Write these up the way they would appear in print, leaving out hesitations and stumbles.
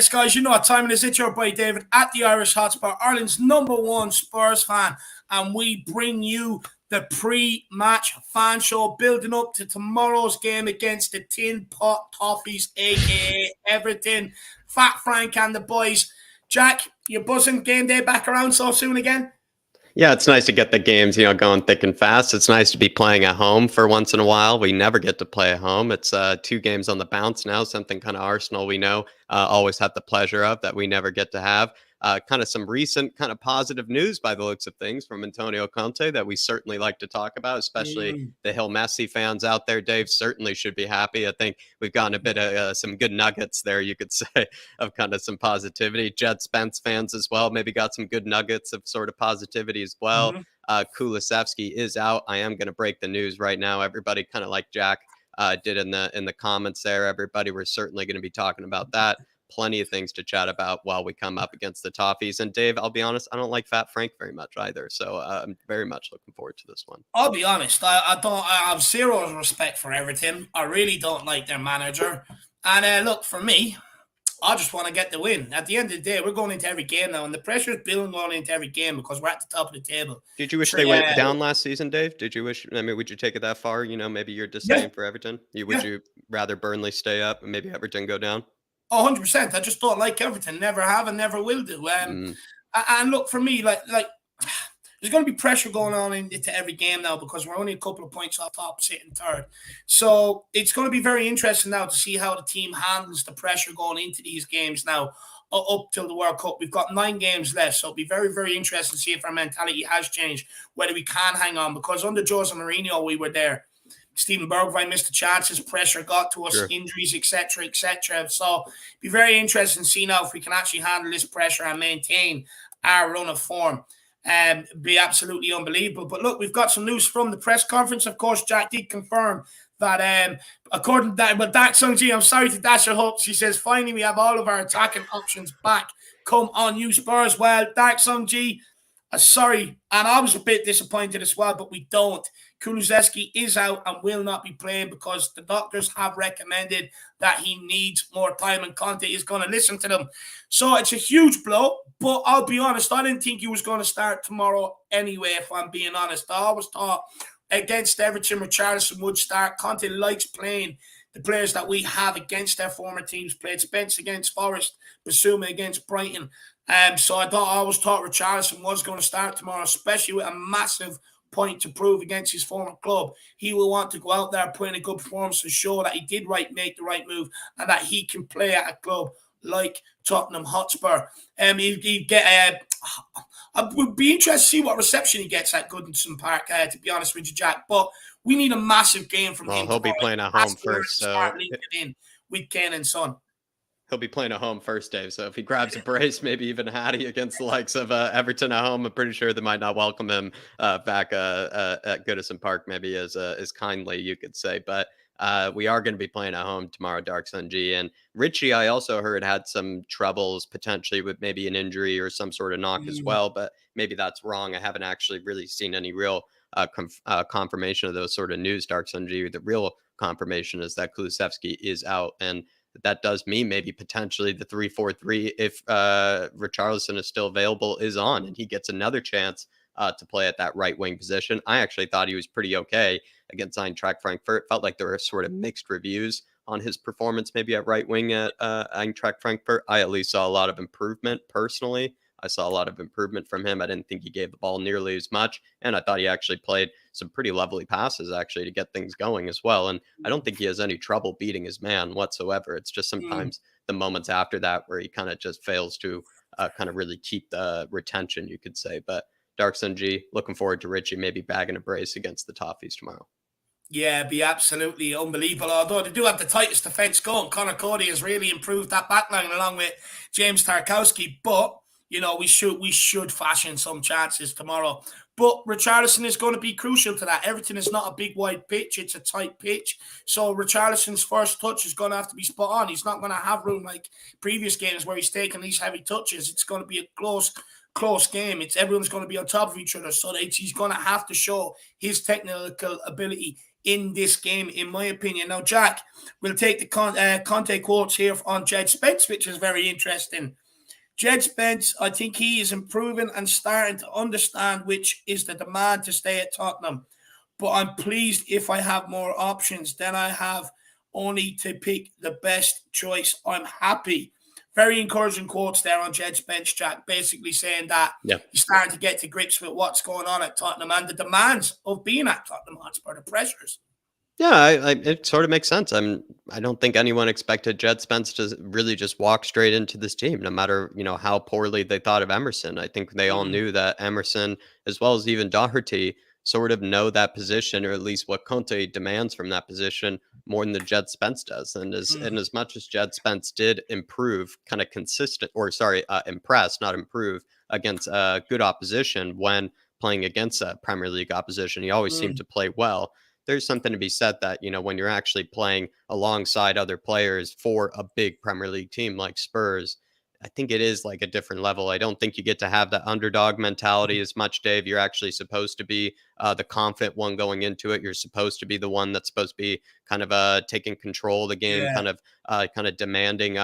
Yes, guys, you know what time it is. It's your boy David at the Irish Hotspur, Ireland's #1 Spurs fan, and we bring you the pre-match fan show building up to tomorrow's game against the Tin Pot Toffees, aka Everton. Fat Frank and the boys. Jack, you buzzing? Game day back around so soon again? Yeah, it's nice to get the games, going thick and fast. It's nice to be playing at home for once in a while. We never get to play at home. It's 2 games on the bounce now, something kind of Arsenal we know always have the pleasure of that we never get to have. Kind of some recent kind of positive news by the looks of things from Antonio Conte that we certainly like to talk about, especially the Hill Messi fans out there. Dave certainly should be happy. I think we've gotten a bit of some good nuggets there, you could say, of kind of some positivity. Jed Spence fans as well maybe got some good nuggets of sort of positivity as well. Kulusevski is out. I am going to break the news right now. Everybody, kind of like Jack did in the comments there, everybody, we're certainly going to be talking about that. Plenty of things to chat about while we come up against the Toffees. And Dave, I'll be honest, I don't like Fat Frank very much either. So I'm very much looking forward to this one. I'll be honest, I have zero respect for Everton. I really don't like their manager. And look, for me, I just want to get the win. At the end of the day, we're going into every game now, and the pressure is building going into every game because we're at the top of the table. Did you wish they went down last season, Dave? Did you wish? I mean, would you take it that far? Maybe you're disdain for Everton. Would you rather Burnley stay up and maybe Everton go down? 100%. I just don't like Everton. Never have and never will do. And look, for me, like there's going to be pressure going on into every game now because we're only a couple of points off top, sitting third. So it's going to be very interesting now to see how the team handles the pressure going into these games now up till the World Cup. We've got 9 games left, so it'll be very, very interesting to see if our mentality has changed, whether we can hang on. Because under Jose Mourinho, we were there. Stephen Bergwijn missed the chances, pressure got to us, injuries, etc., etc. So it'll be very interesting to see now if we can actually handle this pressure and maintain our run of form. Be absolutely unbelievable. But look, we've got some news from the press conference. Of course, Jack did confirm that according to that, but Dak Sung-ji, I'm sorry to dash your hopes. She says, finally, we have all of our attacking options back. Come on, you Spurs. Well, Dak Sung-ji, sorry, and I was a bit disappointed as well, but we don't. Kulusevski is out and will not be playing because the doctors have recommended that he needs more time, and Conte is going to listen to them. So it's a huge blow, but I'll be honest, I didn't think he was going to start tomorrow anyway, if I'm being honest. I always thought against Everton, Richarlison would start. Conte likes playing the players that we have against their former teams. Played Spence against Forest, Basuma against Brighton. So I always thought Richarlison was going to start tomorrow, especially with a massive point to prove against his former club. He will want to go out there, put in a good performance to show that he did make the right move and that he can play at a club like Tottenham Hotspur. I would be interested to see what reception he gets at Goodison Park, to be honest with you, Jack. But we need a massive game from him. Well, he'll be playing at home first. Start linking in with Kane and Son. He'll be playing at home first, Dave. So if he grabs a brace, maybe even Hattie against the likes of Everton at home, I'm pretty sure they might not welcome him back at Goodison Park, maybe as kindly, you could say. But we are going to be playing at home tomorrow, Dark Sun G. And Richie, I also heard, had some troubles potentially with maybe an injury or some sort of knock as well. But maybe that's wrong. I haven't actually really seen any real confirmation of those sort of news, Dark Sun G. The real confirmation is that Kulusevski is out, and that does mean maybe potentially the 3-4-3, if Richarlison is still available, is on, and he gets another chance to play at that right wing position. I actually thought he was pretty okay against Eintracht Frankfurt. Felt like there were sort of mixed reviews on his performance maybe at right wing at Eintracht Frankfurt. I at least saw a lot of improvement personally. I saw a lot of improvement from him. I didn't think he gave the ball nearly as much, and I thought he actually played some pretty lovely passes actually to get things going as well. And I don't think he has any trouble beating his man whatsoever. It's just sometimes the moments after that where he kind of just fails to kind of really keep the retention, you could say. But Dark Sun G, looking forward to Richie maybe bagging a brace against the Toffees tomorrow. Yeah, it'd be absolutely unbelievable. Although they do have the tightest defence going. Connor Cody has really improved that backline along with James Tarkowski. But we should fashion some chances tomorrow. But Richarlison is going to be crucial to that. Everton is not a big wide pitch. It's a tight pitch. So Richarlison's first touch is going to have to be spot on. He's not going to have room like previous games where he's taking these heavy touches. It's going to be a close game. Everyone's going to be on top of each other. So he's going to have to show his technical ability in this game, in my opinion. Now, Jack, we'll take the Conte quotes here on Jed Spence, which is very interesting. Jed Spence, I think he is improving and starting to understand which is the demand to stay at Tottenham. But I'm pleased if I have more options than I have only to pick the best choice. I'm happy. Very encouraging quotes there on Jed Spence, Jack, basically saying that he's starting to get to grips with what's going on at Tottenham and the demands of being at Tottenham Hotspur, the pressures. Yeah, it sort of makes sense. I don't think anyone expected Jed Spence to really just walk straight into this team, no matter how poorly they thought of Emerson. I think they all knew that Emerson, as well as even Doherty, sort of know that position, or at least what Conte demands from that position more than the Jed Spence does. And as much as Jed Spence did improve, kind of consistent, or sorry, impress, not improve against good opposition when playing against a Premier League opposition, he always seemed to play well. There's something to be said that, when you're actually playing alongside other players for a big Premier League team like Spurs, I think it is like a different level. I don't think you get to have that underdog mentality as much, Dave. You're actually supposed to be the confident one going into it. You're supposed to be the one that's supposed to be kind of taking control of the game, kind of demanding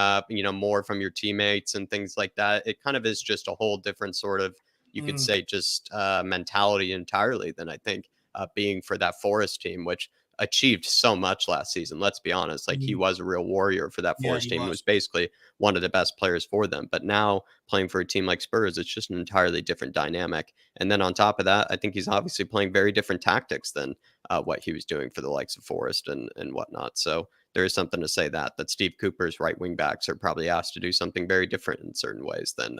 more from your teammates and things like that. It kind of is just a whole different sort of, you could say, just mentality entirely than I think being for that Forest team, which achieved so much last season. Let's be honest. Like, he was a real warrior for that Forest team. Was basically one of the best players for them. But now playing for a team like Spurs, it's just an entirely different dynamic. And then on top of that, I think he's obviously playing very different tactics than what he was doing for the likes of Forest and whatnot. So there is something to say that Steve Cooper's right wing backs are probably asked to do something very different in certain ways than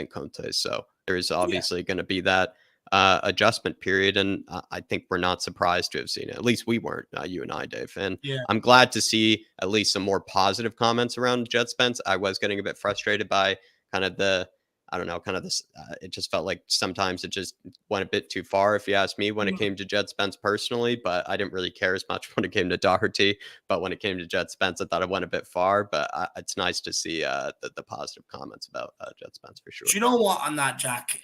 Conte. So there is obviously going to be that adjustment period, and I think we're not surprised to have seen it. At least we weren't, you and I, Dave. And I'm glad to see at least some more positive comments around Jed Spence. I was getting a bit frustrated by kind of this. It just felt like sometimes it just went a bit too far, if you ask me, when it came to Jed Spence personally. But I didn't really care as much when it came to Doherty. But when it came to Jed Spence, I thought it went a bit far. But it's nice to see the positive comments about Jed Spence for sure. Do you know what on that, Jack?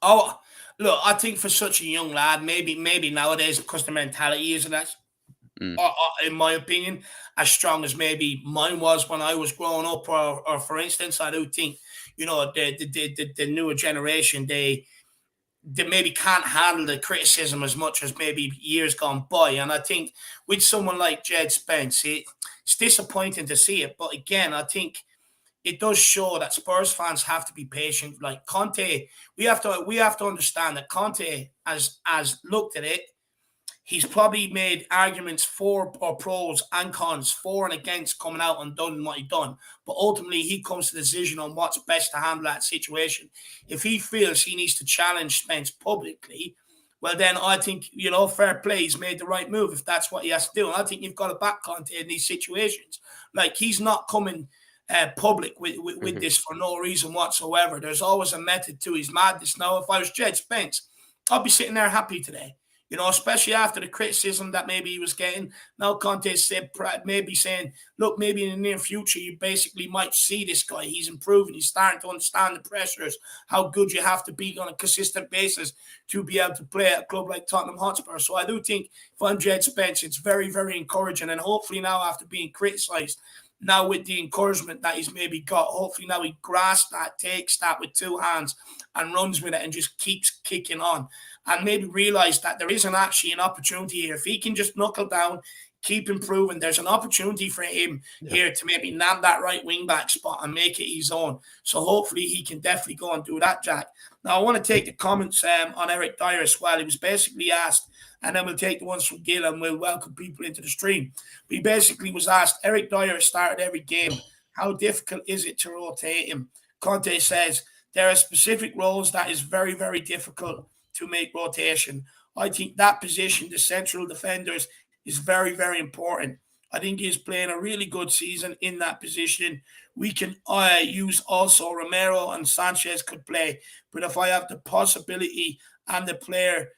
Oh, look, I think for such a young lad, maybe nowadays, because the mentality isn't that, in my opinion, as strong as maybe mine was when I was growing up. Or for instance, I do think, the newer generation, they maybe can't handle the criticism as much as maybe years gone by. And I think with someone like Jed Spence, it's disappointing to see it. But again, I think it does show that Spurs fans have to be patient. Like Conte, we have to understand that Conte has looked at it. He's probably made arguments for or pros and cons, for and against, coming out and done what he done. But ultimately, he comes to the decision on what's best to handle that situation. If he feels he needs to challenge Spence publicly, well, then I think, fair play, he's made the right move if that's what he has to do. And I think you've got to back Conte in these situations. Like, he's not coming public with this for no reason whatsoever. There's always a method to his madness. Now, if I was Jed Spence, I'd be sitting there happy today. Especially after the criticism that maybe he was getting. Now Conte said, maybe saying, look, maybe in the near future, you basically might see this guy. He's improving. He's starting to understand the pressures, how good you have to be on a consistent basis to be able to play at a club like Tottenham Hotspur. So I do think if I'm Jed Spence, it's very, very encouraging. And hopefully now, after being criticised, now with the encouragement that he's maybe got, hopefully now he grasps that, takes that with two hands and runs with it and just keeps kicking on. And maybe realize that there isn't actually an opportunity here. If he can just knuckle down, keep improving, there's an opportunity for him here to maybe nab that right wing back spot and make it his own. So hopefully he can definitely go and do that, Jack. Now I want to take the comments on Eric Dier as well. He was basically asked, and then we'll take the ones from Gil and we'll welcome people into the stream. But he basically was asked, Eric Dier started every game. How difficult is it to rotate him? Conte says, there are specific roles that is very, very difficult to make rotation. I think that position, the central defenders, is very, very important. I think he's playing a really good season in that position. We can use also Romero and Sanchez could play, but if I have the possibility and the player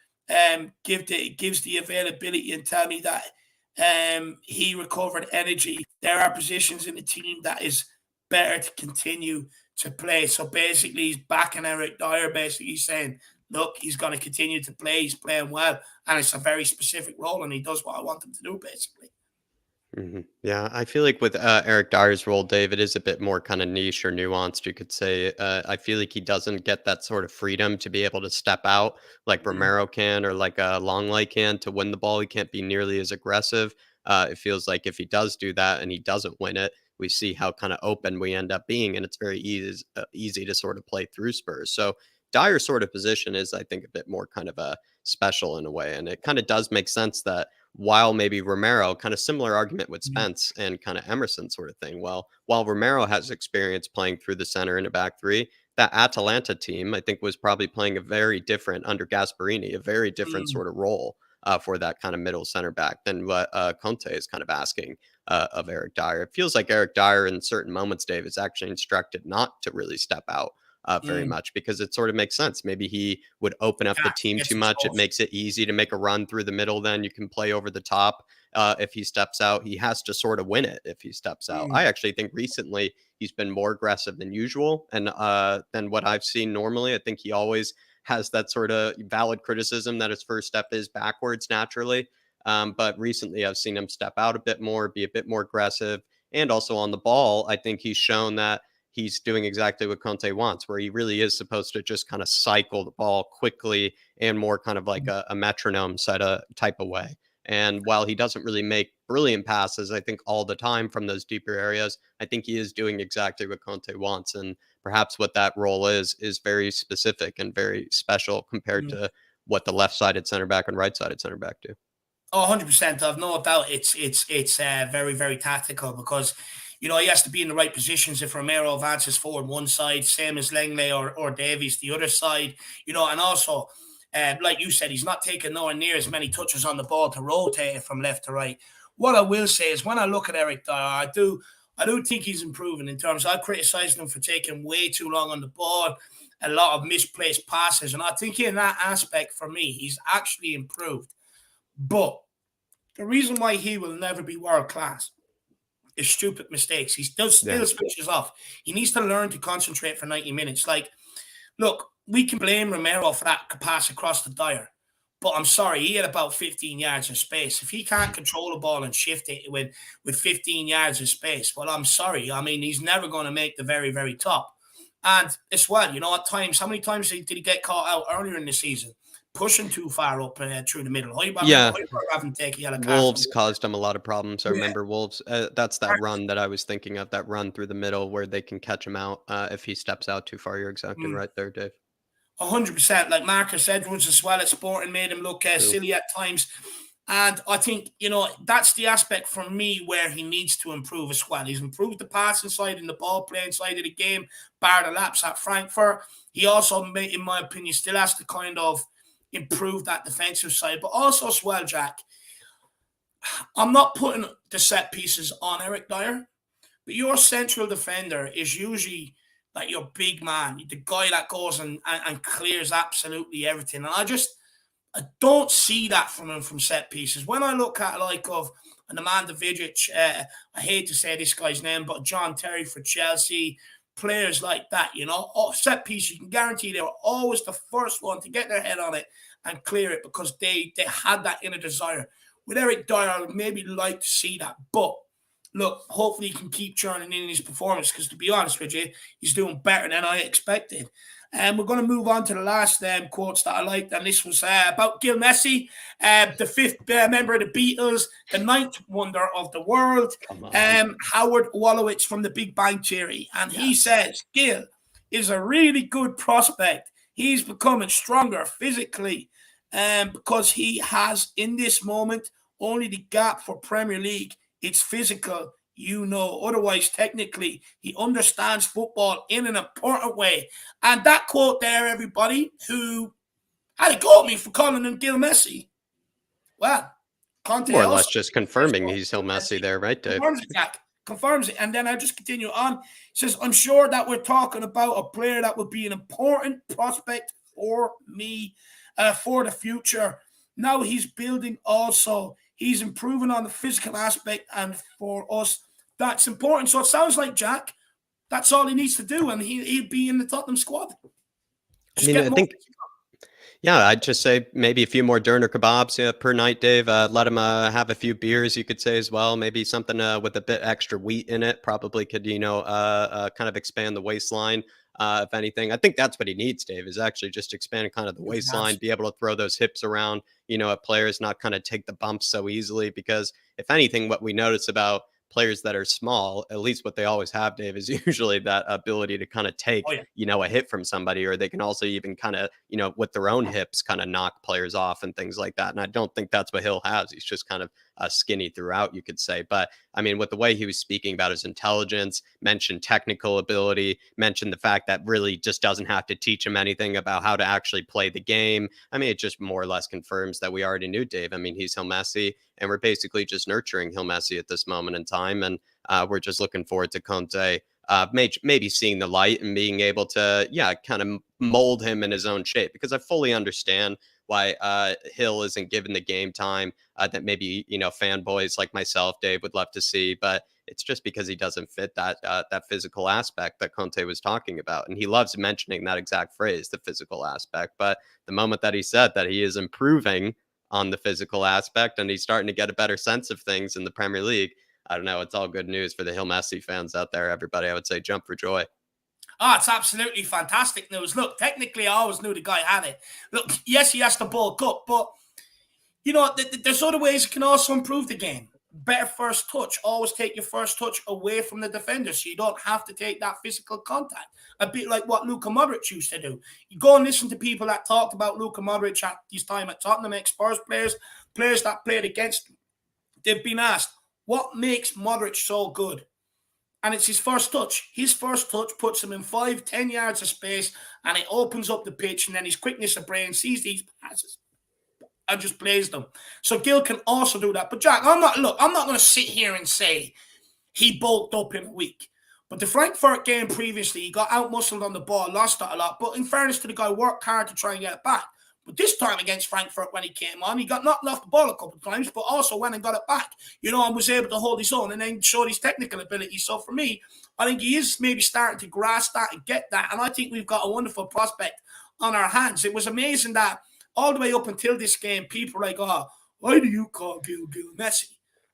gives the availability and tell me that he recovered energy, there are positions in the team that is better to continue to play. So basically, he's backing Eric Dier, basically saying look, he's going to continue to play. He's playing well, and it's a very specific role, and he does what I want him to do, basically. Yeah, I feel like with Eric Dyer's role, Dave, it is a bit more kind of niche or nuanced, you could say. I feel like he doesn't get that sort of freedom to be able to step out like Mm, Romero can or like Longley can to win the ball. He can't be nearly as aggressive. It feels like if he does do that and he doesn't win it, we see how kind of open we end up being, and it's very easy to sort of play through Spurs. So Dyer's sort of position is, I think, a bit more kind of special in a way, and it kind of does make sense that while maybe Romero, kind of similar argument with mm, Spence and kind of Emerson sort of thing. Well, while Romero has experience playing through the center in a back three, that Atalanta team, I think, was probably playing a very different under Gasparini, a very different mm, sort of role for that kind of middle center back than what Conte is kind of asking of Eric Dyer. It feels like Eric Dyer in certain moments, Dave, is actually instructed not to really step out very mm. much because it sort of makes sense. Maybe he would open up the team Gets too much. It exposed. makes it easy to make a run through the middle. Then you can play over the top. If he steps out, he has to sort of win it if he steps out. Mm, I actually think recently he's been more aggressive than usual and than what I've seen normally. I think he always has that sort of valid criticism that his first step is backwards naturally. But recently I've seen him step out a bit more, be a bit more aggressive, and also on the ball. I think he's shown that he's doing exactly what Conte wants, where he really is supposed to just kind of cycle the ball quickly and more kind of like mm. a metronome set of type of way. And while he doesn't really make brilliant passes, I think all the time from those deeper areas, I think he is doing exactly what Conte wants. And perhaps what that role is very specific and very special compared Mm. to what the left-sided center back and right-sided center back do. Oh, 100%. I've no doubt it's very, very tactical because, he has to be in the right positions if Romero advances forward one side, same as Langley or Davies the other side, and also, like you said, he's not taking nowhere near as many touches on the ball to rotate it from left to right. What I will say is when I look at Eric Dyer, I do think he's improving in terms. I criticised him for taking way too long on the ball, a lot of misplaced passes, and I think in that aspect for me, he's actually improved. But the reason why he will never be world class is stupid mistakes. He Yeah. still switches off. He needs to learn to concentrate for 90 minutes. Like, look, we can blame Romero for that pass across the Dier, but I'm sorry, he had about 15 yards of space. If he can't control the ball and shift it with 15 yards of space, well, I'm sorry. I mean, he's never going to make the very, very top. And as well, at times, how many times did he get caught out earlier in the season? Pushing too far up through the middle. I remember Yeah. Højbjerg having to take a yellow card from Wolves caused him a lot of problems. I yeah, remember Wolves. That's that run that I was thinking of, that run through the middle where they can catch him out if he steps out too far. You're exactly right there, Dave. 100%. Like Marcus Edwards as well at Sporting made him look True. silly at times. And I think, that's the aspect for me where he needs to improve as well. He's improved the passing side and the ball playing side of the game, bar the laps at Frankfurt. He also, in my opinion, still has to kind of improve that defensive side. But also as well, Jack, I'm not putting the set pieces on Eric Dyer, but your central defender is usually like your big man, the guy that goes and clears absolutely everything. And I don't see that from him from set pieces. When I look at like of an Amanda Vidic, I hate to say this guy's name, but John Terry for Chelsea, players like that, set piece, you can guarantee they were always the first one to get their head on it and clear it because they had that inner desire. With Eric Dyer, I would maybe like to see that, but look, hopefully he can keep churning in his performance because, to be honest with you, he's doing better than I expected. And we're going to move on to the last quotes that I liked, and this was about Gil Messi, the fifth member of the Beatles, the ninth wonder of the world, Come on. Howard Wolowitz from The Big Bang Theory. And he Yes. says, Gil is a really good prospect. He's becoming stronger physically because he has, in this moment, only the gap for Premier League. It's physical, Otherwise, technically, he understands football in an important way. And that quote there, everybody, who had a go at me for calling him Gil Messi. Well, Conte More or less also just confirming he's still Messi there, right, Dave? confirms it, Jack. Confirms it. And then I just continue on. He says, I'm sure that we're talking about a player that would be an important prospect for me for the future. Now he's building also. He's improving on the physical aspect, and for us, that's important. So it sounds like, Jack, that's all he needs to do, and he'll be in the Tottenham squad. I Just mean, get I more think physical. Yeah, I'd just say maybe a few more doner kebabs per night, Dave. Let him have a few beers, you could say as well. Maybe something with a bit extra wheat in it. Probably could, kind of expand the waistline. If anything, I think that's what he needs, Dave, is actually just expand kind of the waistline, Yes. be able to throw those hips around, at players, not kind of take the bumps so easily. Because if anything, what we notice about players that are small, at least what they always have, Dave, is usually that ability to kind of Oh take, yeah. a hit from somebody, or they can also even kind of, with their own hips, kind of knock players off and things like that. And I don't think that's what Hill has. He's just kind of skinny throughout, you could say. But I mean, with the way he was speaking about his intelligence, mentioned technical ability, mentioned the fact that really just doesn't have to teach him anything about how to actually play the game. I mean, it just more or less confirms that we already knew, Dave. I mean, he's Hill Messi, and we're basically just nurturing Hill Messi at this moment in time. And we're just looking forward to Conte maybe seeing the light and being able to, kind of mold him in his own shape. Because I fully understand why Hill isn't given the game time that maybe fanboys like myself, Dave, would love to see. But it's just because he doesn't fit that physical aspect that Conte was talking about, and he loves mentioning that exact phrase, the physical aspect. But the moment that he said that he is improving on the physical aspect and he's starting to get a better sense of things in the Premier League, I don't know. It's all good news for the Hill Messi fans out there. Everybody, I would say jump for joy. Oh, it's absolutely fantastic news. Look, technically, I always knew the guy had it. Look, yes, he has to bulk up, but there's other ways you can also improve the game. Better first touch. Always take your first touch away from the defender so you don't have to take that physical contact. A bit like what Luka Modric used to do. You go and listen to people that talked about Luka Modric at his time at Tottenham, ex-Spurs players that played against him. They've been asked, what makes Modric so good? And it's his first touch. His first touch puts him in 5-10 yards of space, and it opens up the pitch, and then his quickness of brain sees these passes and just plays them. So Gil can also do that. But Jack, I'm not going to sit here and say he bulked up in a week. But the Frankfurt game previously, he got out-muscled on the ball, lost that a lot. But in fairness to the guy, worked hard to try and get it back. But this time against Frankfurt, when he came on, he got knocked off the ball a couple of times, but also went and got it back, and was able to hold his own and then showed his technical ability. So for me, I think he is maybe starting to grasp that and get that. And I think we've got a wonderful prospect on our hands. It was amazing that all the way up until this game, people were like, oh, why do you call Gil Messi?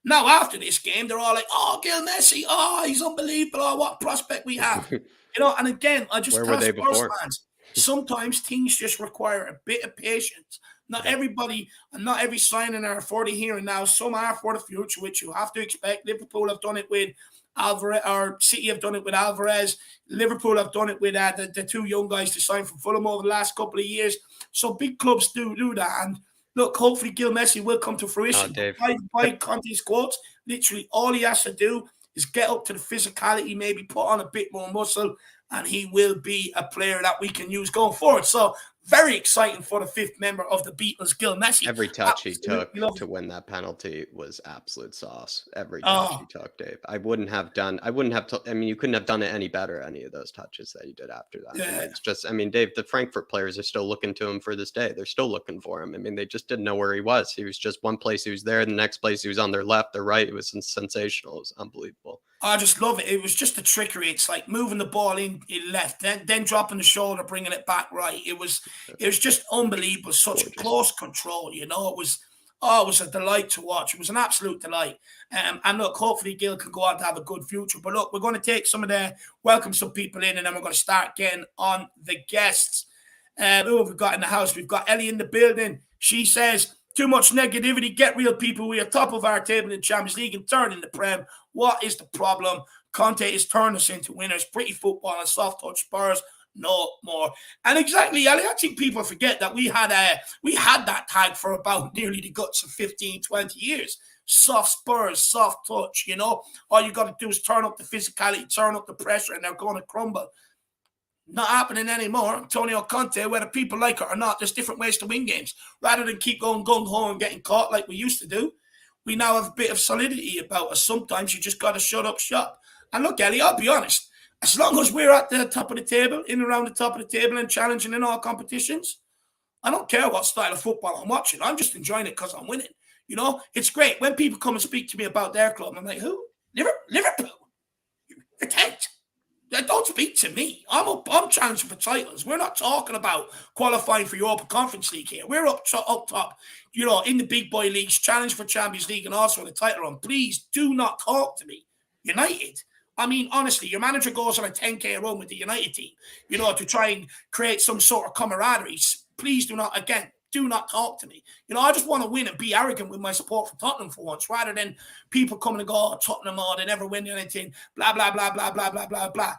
Now, after this game, they're all like, oh, Gil Messi, oh, he's unbelievable, oh, what prospect we have. And again, I just Where were tell they Spurs before? fans, sometimes things just require a bit of patience. Not everybody and not every signing are for the here and now. Some are for the future, which you have to expect. Liverpool have done it with Alvarez, or City have done it with Alvarez. Liverpool have done it with the two young guys to sign from Fulham over the last couple of years. So big clubs do that. And look, hopefully Gil Messi will come to fruition. Dave. By Conte's quotes, literally all he has to do is get up to the physicality, maybe put on a bit more muscle, and he will be a player that we can use going forward. So very exciting for the fifth member of the Beatles, Gil Messi. Every touch he took to win that penalty was absolute sauce. Every touch he took, Dave. I mean, you couldn't have done it any better, any of those touches that you did after that. Yeah. I mean, it's just, Dave, the Frankfurt players are still looking to him for this day. They're still looking for him. I mean, they just didn't know where he was. He was just one place he was there, the next place he was on their left, their right. It was sensational. It was unbelievable. I just love it. It was just the trickery. It's like moving the ball in left, then dropping the shoulder, bringing it back right. It was just unbelievable. Such Gorgeous. close control. It was a delight to watch. It was an absolute delight. And look, hopefully Gil can go on to have a good future. But look, we're going to welcome some people in, and then we're going to start getting on the guests. Who have we got in the house? We've got Ellie in the building. She says, too much negativity. Get real, people. We are top of our table in Champions League and third in the Prem. What is the problem? Conte is turning us into winners. Pretty football and soft touch Spurs. No more. And exactly, Ellie, I think people forget that we had that tag for about nearly the guts of 15, 20 years. Soft Spurs, soft touch, All you got to do is turn up the physicality, turn up the pressure, and they're going to crumble. Not happening anymore. Antonio Conte, whether people like it or not, there's different ways to win games. Rather than keep going gung-ho and getting caught like we used to do, we now have a bit of solidity about us. Sometimes you just got to shut up shop. And look, Ellie, I'll be honest. As long as we're at the top of the table, in and around the top of the table and challenging in all competitions, I don't care what style of football I'm watching. I'm just enjoying it because I'm winning. It's great. When people come and speak to me about their club, I'm like, who? Liverpool? You're tanked. Don't speak to me. I'm challenging for titles. We're not talking about qualifying for Europa Conference League here. We're up top, in the big boy leagues, challenge for Champions League and also the title run. Please do not talk to me. United. I mean, honestly, your manager goes on a 10K run with the United team, to try and create some sort of camaraderie. Please do not talk to me. I just want to win and be arrogant with my support for Tottenham for once, rather than people coming and go, oh, Tottenham, they never win anything, blah, blah, blah, blah, blah, blah, blah, blah.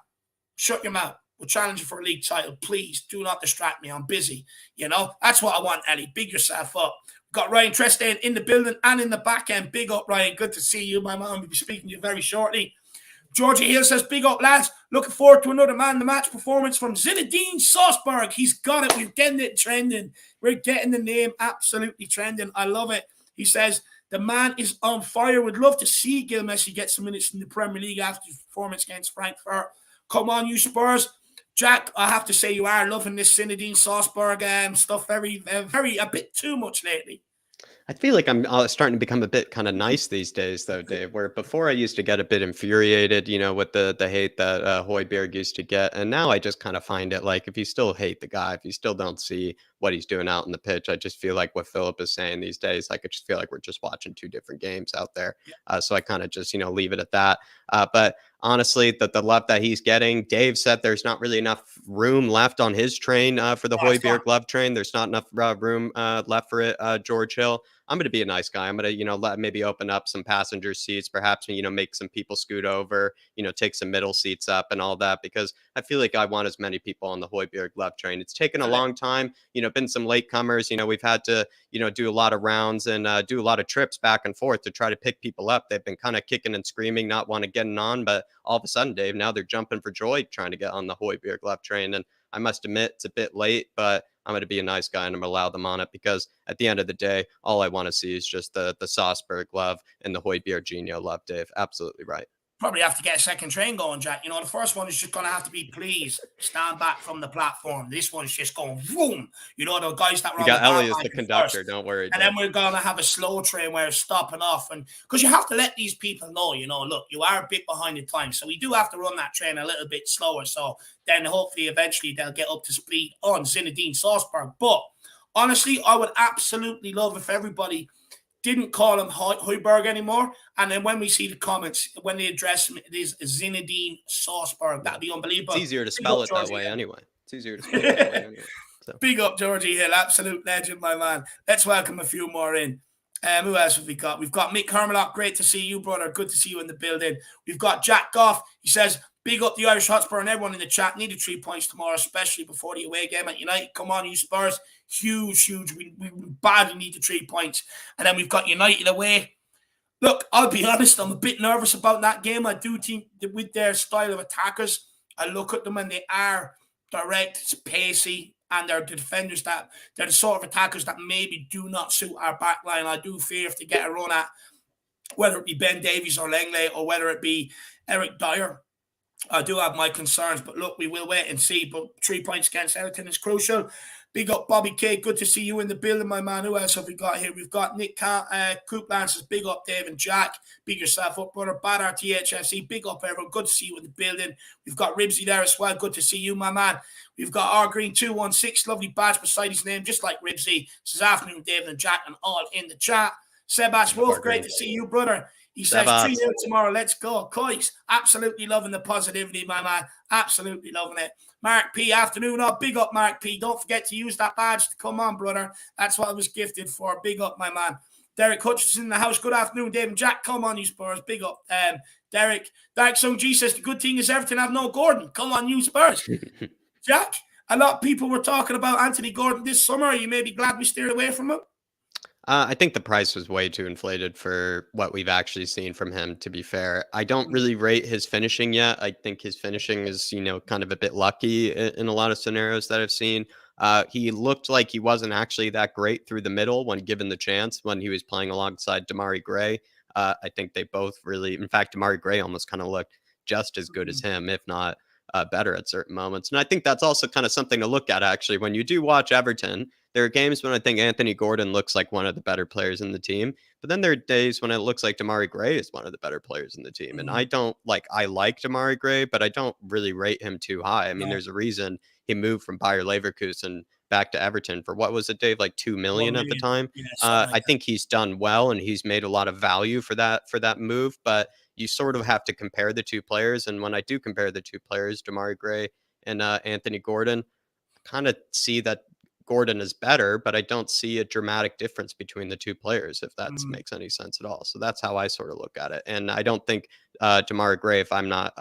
Shut your mouth. We're challenging for a league title. Please do not distract me. I'm busy. That's what I want, Ellie. Big yourself up. We've got Ryan Trestain in the building and in the back end. Big up, Ryan. Good to see you. My mom will be speaking to you very shortly. Georgie Hill says, big up, lads. Looking forward to another man-of-the-match performance from Zinedine Salzburg. He's got it. We're getting it trending. We're getting the name absolutely trending. I love it. He says, the man is on fire. Would love to see Gil Messi get some minutes in the Premier League after his performance against Frankfurt. Come on, you Spurs. Jack, I have to say you are loving this Zinedine Salzburg stuff very, very, a bit too much lately. I feel like I'm starting to become a bit kind of nice these days, though, Dave, where before I used to get a bit infuriated, with the hate that Højbjerg used to get. And now I just kind of find it like, if you still hate the guy, if you still don't see what he's doing out in the pitch, I just feel like what Philip is saying these days, like, I just feel like we're just watching two different games out there. So I kind of just, leave it at that. But honestly, the love that he's getting, Dave said there's not really enough room left on his train for the Højbjerg love train. There's not enough room left for it, George Hill. I'm going to be a nice guy. I'm going to, let maybe open up some passenger seats, perhaps, make some people scoot over, take some middle seats up and all that, because I feel like I want as many people on the Højbjerg love train. It's taken a long time, been some latecomers, we've had to, do a lot of rounds and do a lot of trips back and forth to try to pick people up. They've been kind of kicking and screaming, not want to get on, but all of a sudden, Dave, now they're jumping for joy trying to get on the Højbjerg love train. And I must admit, it's a bit late, but I'm going to be a nice guy and I'm going to allow them on it, because at the end of the day, all I want to see is just the Salzburg love and the Højbjerg love, Dave. Absolutely right. Probably have to get a second train going, Jack. The first one is just going to have to be, please stand back from the platform. This one's just going boom. The guys that were on the Ellie is the conductor, first. Don't worry. And then we're going to have a slow train where it's stopping off. And because you have to let these people know, look, you are a bit behind the time. So we do have to run that train a little bit slower. So then hopefully eventually they'll get up to speed on Zinedine Salzburg. But honestly, I would absolutely love if everybody didn't call him Højbjerg anymore. And then when we see the comments, when they address him, it is Zinedine Salzburg. That'd be unbelievable. It's easier to spell it that way anyway. It's easier to spell it that way anyway. So. Big up, Georgie Hill. Absolute legend, my man. Let's welcome a few more in. Who else have we got? We've got Mick Hermalock. Great to see you, brother. Good to see you in the building. We've got Jack Goff. He says, big up the Irish Hotspur and everyone in the chat. Needed 3 points tomorrow, especially before the away game at United. Come on, you Spurs. Huge. We badly need the 3 points. And then we've got United away. Look, I'll be honest, I'm a bit nervous about that game. I do think that with their style of attackers, I look at them and they are direct, pacey, and they're the defenders that they're the sort of attackers that maybe do not suit our back line. I do fear if they get a run at, whether it be Ben Davies or Langley or whether it be Eric Dier, I do have my concerns. But look, we will wait and see. But 3 points against Everton is crucial. Big up, Bobby K. Good to see you in the building, my man. Who else have we got here? We've got Nick Coopland says, big up, Dave and Jack. Big yourself up, brother. Badar THFC. Big up, everyone. Good to see you in the building. We've got Ribsy there as well. Good to see you, my man. We've got R Green 216. Lovely badge beside his name, just like Ribsy. Says, afternoon, Dave and Jack, and all in the chat. Sebas Wolf, great to see you, brother. He says, 3-0 tomorrow. Let's go. Coys, absolutely loving the positivity, my man. Absolutely loving it. Mark P, afternoon. Oh, big up, Mark P. Don't forget to use that badge to come on, brother. That's what I was gifted for. Big up, my man. Derek Hutchinson in the house. Good afternoon, Dave and Jack. Come on, you Spurs. Big up. Derek. Dark Song G says, the good thing is Everton have no Gordon. Come on, you Spurs. Jack, a lot of people were talking about Anthony Gordon this summer. Are you maybe glad we steered away from him? I think the price was way too inflated for what we've actually seen from him, to be fair. I don't really rate his finishing yet. I think his finishing is, kind of a bit lucky in a lot of scenarios that I've seen. He looked like he wasn't actually that great through the middle when given the chance, when he was playing alongside Damari Gray. I think they both really, in fact, Damari Gray almost kind of looked just as good as him, if not better at certain moments. And I think that's also kind of something to look at, actually. When you do watch Everton, there are games when I think Anthony Gordon looks like one of the better players in the team. But then there are days when it looks like Damari Gray is one of the better players in the team. And I like Damari Gray, but I don't really rate him too high. I mean, No, there's a reason he moved from Bayer Leverkusen back to Everton for what was it, Dave? Like 2 million 1 at the million. time. Yeah, something I like that. think he's done well and he's made a lot of value for that move. But you sort of have to compare the two players. And when I do compare the two players, Damari Gray and Anthony Gordon, kind of see that Gordon is better, but I don't see a dramatic difference between the two players, if that Mm, makes any sense at all. So that's how I sort of look at it. And I don't think Damari Gray, if I'm not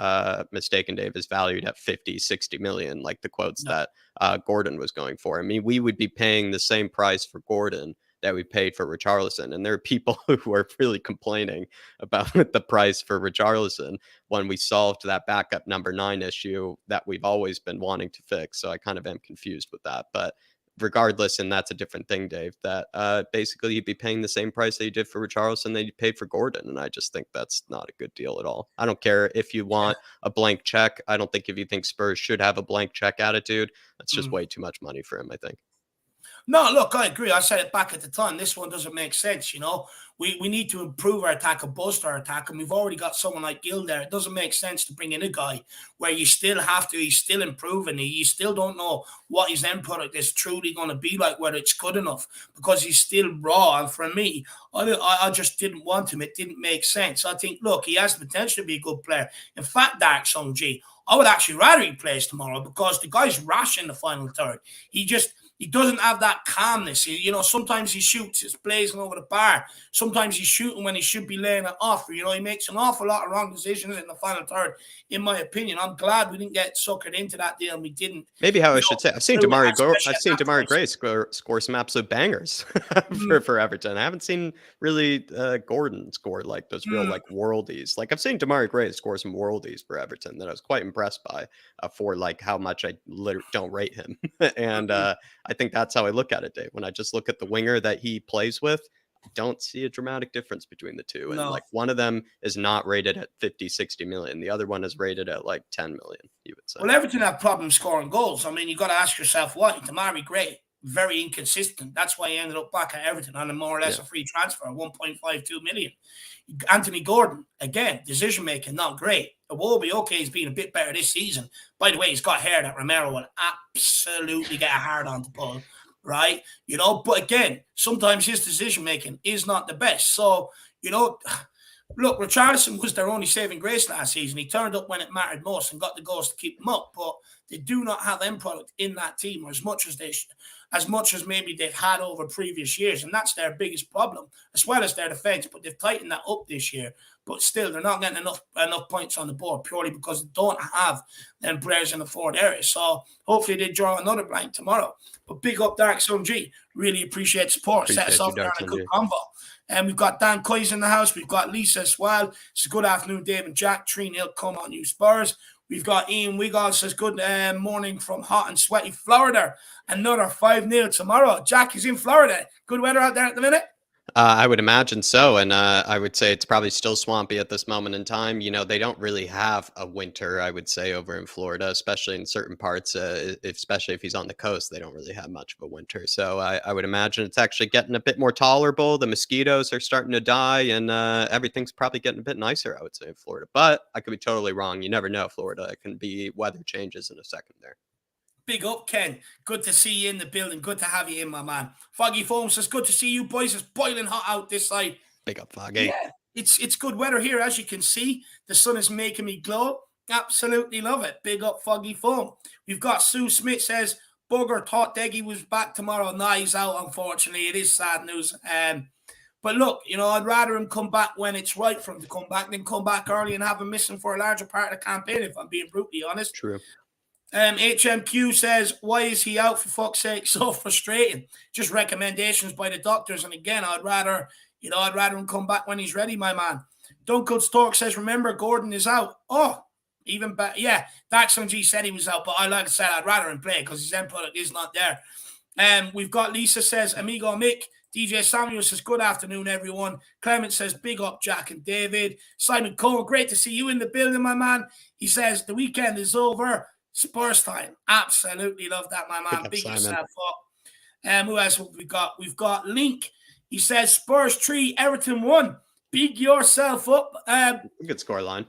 mistaken, Dave, is valued at 50, 60 million, like the quotes no. that Gordon was going for. I mean, we would be paying the same price for Gordon that we paid for Richarlison. And there are people who are really complaining about the price for Richarlison when we solved that backup number 9 issue that we've always been wanting to fix. So I kind of am confused with that. But regardless, and that's a different thing, Dave, that basically you'd be paying the same price that you did for Richarlison that you paid for Gordon. And I just think that's not a good deal at all. I don't care if you want a blank check. I don't think if you think Spurs should have a blank check attitude, that's just Mm. way too much money for him, I think. No, look, I agree. I said it back at the time. This one doesn't make sense, you know. We need to improve our attack and boost our attack, and we've already got someone like Gill there. It doesn't make sense to bring in a guy where you still have to, he's still improving. You still don't know what his end product is truly going to be like, whether it's good enough, because he's still raw. And for me, I just didn't want him. It didn't make sense. I think, look, he has the potential to be a good player. In fact, Dark Song G, I would actually rather he plays tomorrow because the guy's rash in the final third. He doesn't have that calmness. Sometimes he shoots, it's blazing over the bar. Sometimes he's shooting when he should be laying it off. He makes an awful lot of wrong decisions in the final third, in my opinion. I'm glad we didn't get suckered into that deal and we didn't. Maybe how I should say, I've seen Especially at that Damari price. Gray score some absolute bangers Mm, for Everton. I haven't seen really Gordon score like those real mm, like worldies. Like I've seen Damari Gray score some worldies for Everton that I was quite impressed by for like how much I don't rate him. And mm, I think that's how I look at it, Dave. When I just look at the winger that he plays with, I don't see a dramatic difference between the two. And no. like one of them is not rated at 50, 60 million. The other one is rated at like 10 million, you would say. Well, Everton have problems scoring goals. I mean, you've got to ask yourself why. Damari Gray, very inconsistent. That's why he ended up back at Everton on a more or less Yeah. a free transfer, 1.52 million. Anthony Gordon, again, decision making, not great. It will be okay. He's been a bit better this season. By the way, he's got hair that Romero will absolutely get a hard on to pull, right? But again, sometimes his decision making is not the best. So, look, Richarlison was their only saving grace last season. He turned up when it mattered most and got the goals to keep them up. But they do not have end product in that team, or as much as maybe they've had over previous years, and that's their biggest problem, as well as their defense. But they've tightened that up this year. But still, they're not getting enough points on the board purely because they don't have them players in the forward area. So hopefully they draw another blank tomorrow. But big up Dark Sun G. Really appreciate support. Set us Appreciate you, off there Dark on a Sun good G. convo. And we've got Dan Coy's in the house. We've got Lisa as well. It's a good afternoon, Dave and Jack. 3-0 come on you Spurs. We've got Ian Wiggles says good morning from hot and sweaty Florida. Another 5-0 tomorrow. Jack is in Florida. Good weather out there at the minute. I would imagine so. And I would say it's probably still swampy at this moment in time. They don't really have a winter, I would say, over in Florida, especially in certain parts, especially if he's on the coast. They don't really have much of a winter. So I would imagine it's actually getting a bit more tolerable. The mosquitoes are starting to die and everything's probably getting a bit nicer, I would say, in Florida. But I could be totally wrong. You never know, Florida. It can be weather changes in a second there. Big up, Ken. Good to see you in the building. Good to have you in, my man. Foggy Foam says, good to see you boys. It's boiling hot out this side. Big up, Foggy. Yeah, it's good weather here, as you can see. The sun is making me glow. Absolutely love it. Big up, Foggy Foam. We've got Sue Smith says, Bugger thought Deggy was back tomorrow. Nah, he's out, unfortunately. It is sad news. But look, I'd rather him come back when it's right for him to come back than come back early and have him missing for a larger part of the campaign, if I'm being brutally honest. True. HMQ says, why is he out, for fuck's sake? So frustrating. Just recommendations by the doctors. And again, I'd rather him come back when he's ready, my man. Dunkel's Talk says, remember, Gordon is out. Oh, even better. Yeah, Daxon G said he was out, but like I said, I'd rather him play because his end product is not there. We've got Lisa says, Amigo Mick. DJ Samuel says, good afternoon, everyone. Clement says, big up, Jack and David. Simon Cole, great to see you in the building, my man. He says, the weekend is over. Spurs time. Absolutely love that, my man. Big yourself up. Who else have we got? We've got Link. He says Spurs 3, Everton 1. Big yourself up. Good scoreline.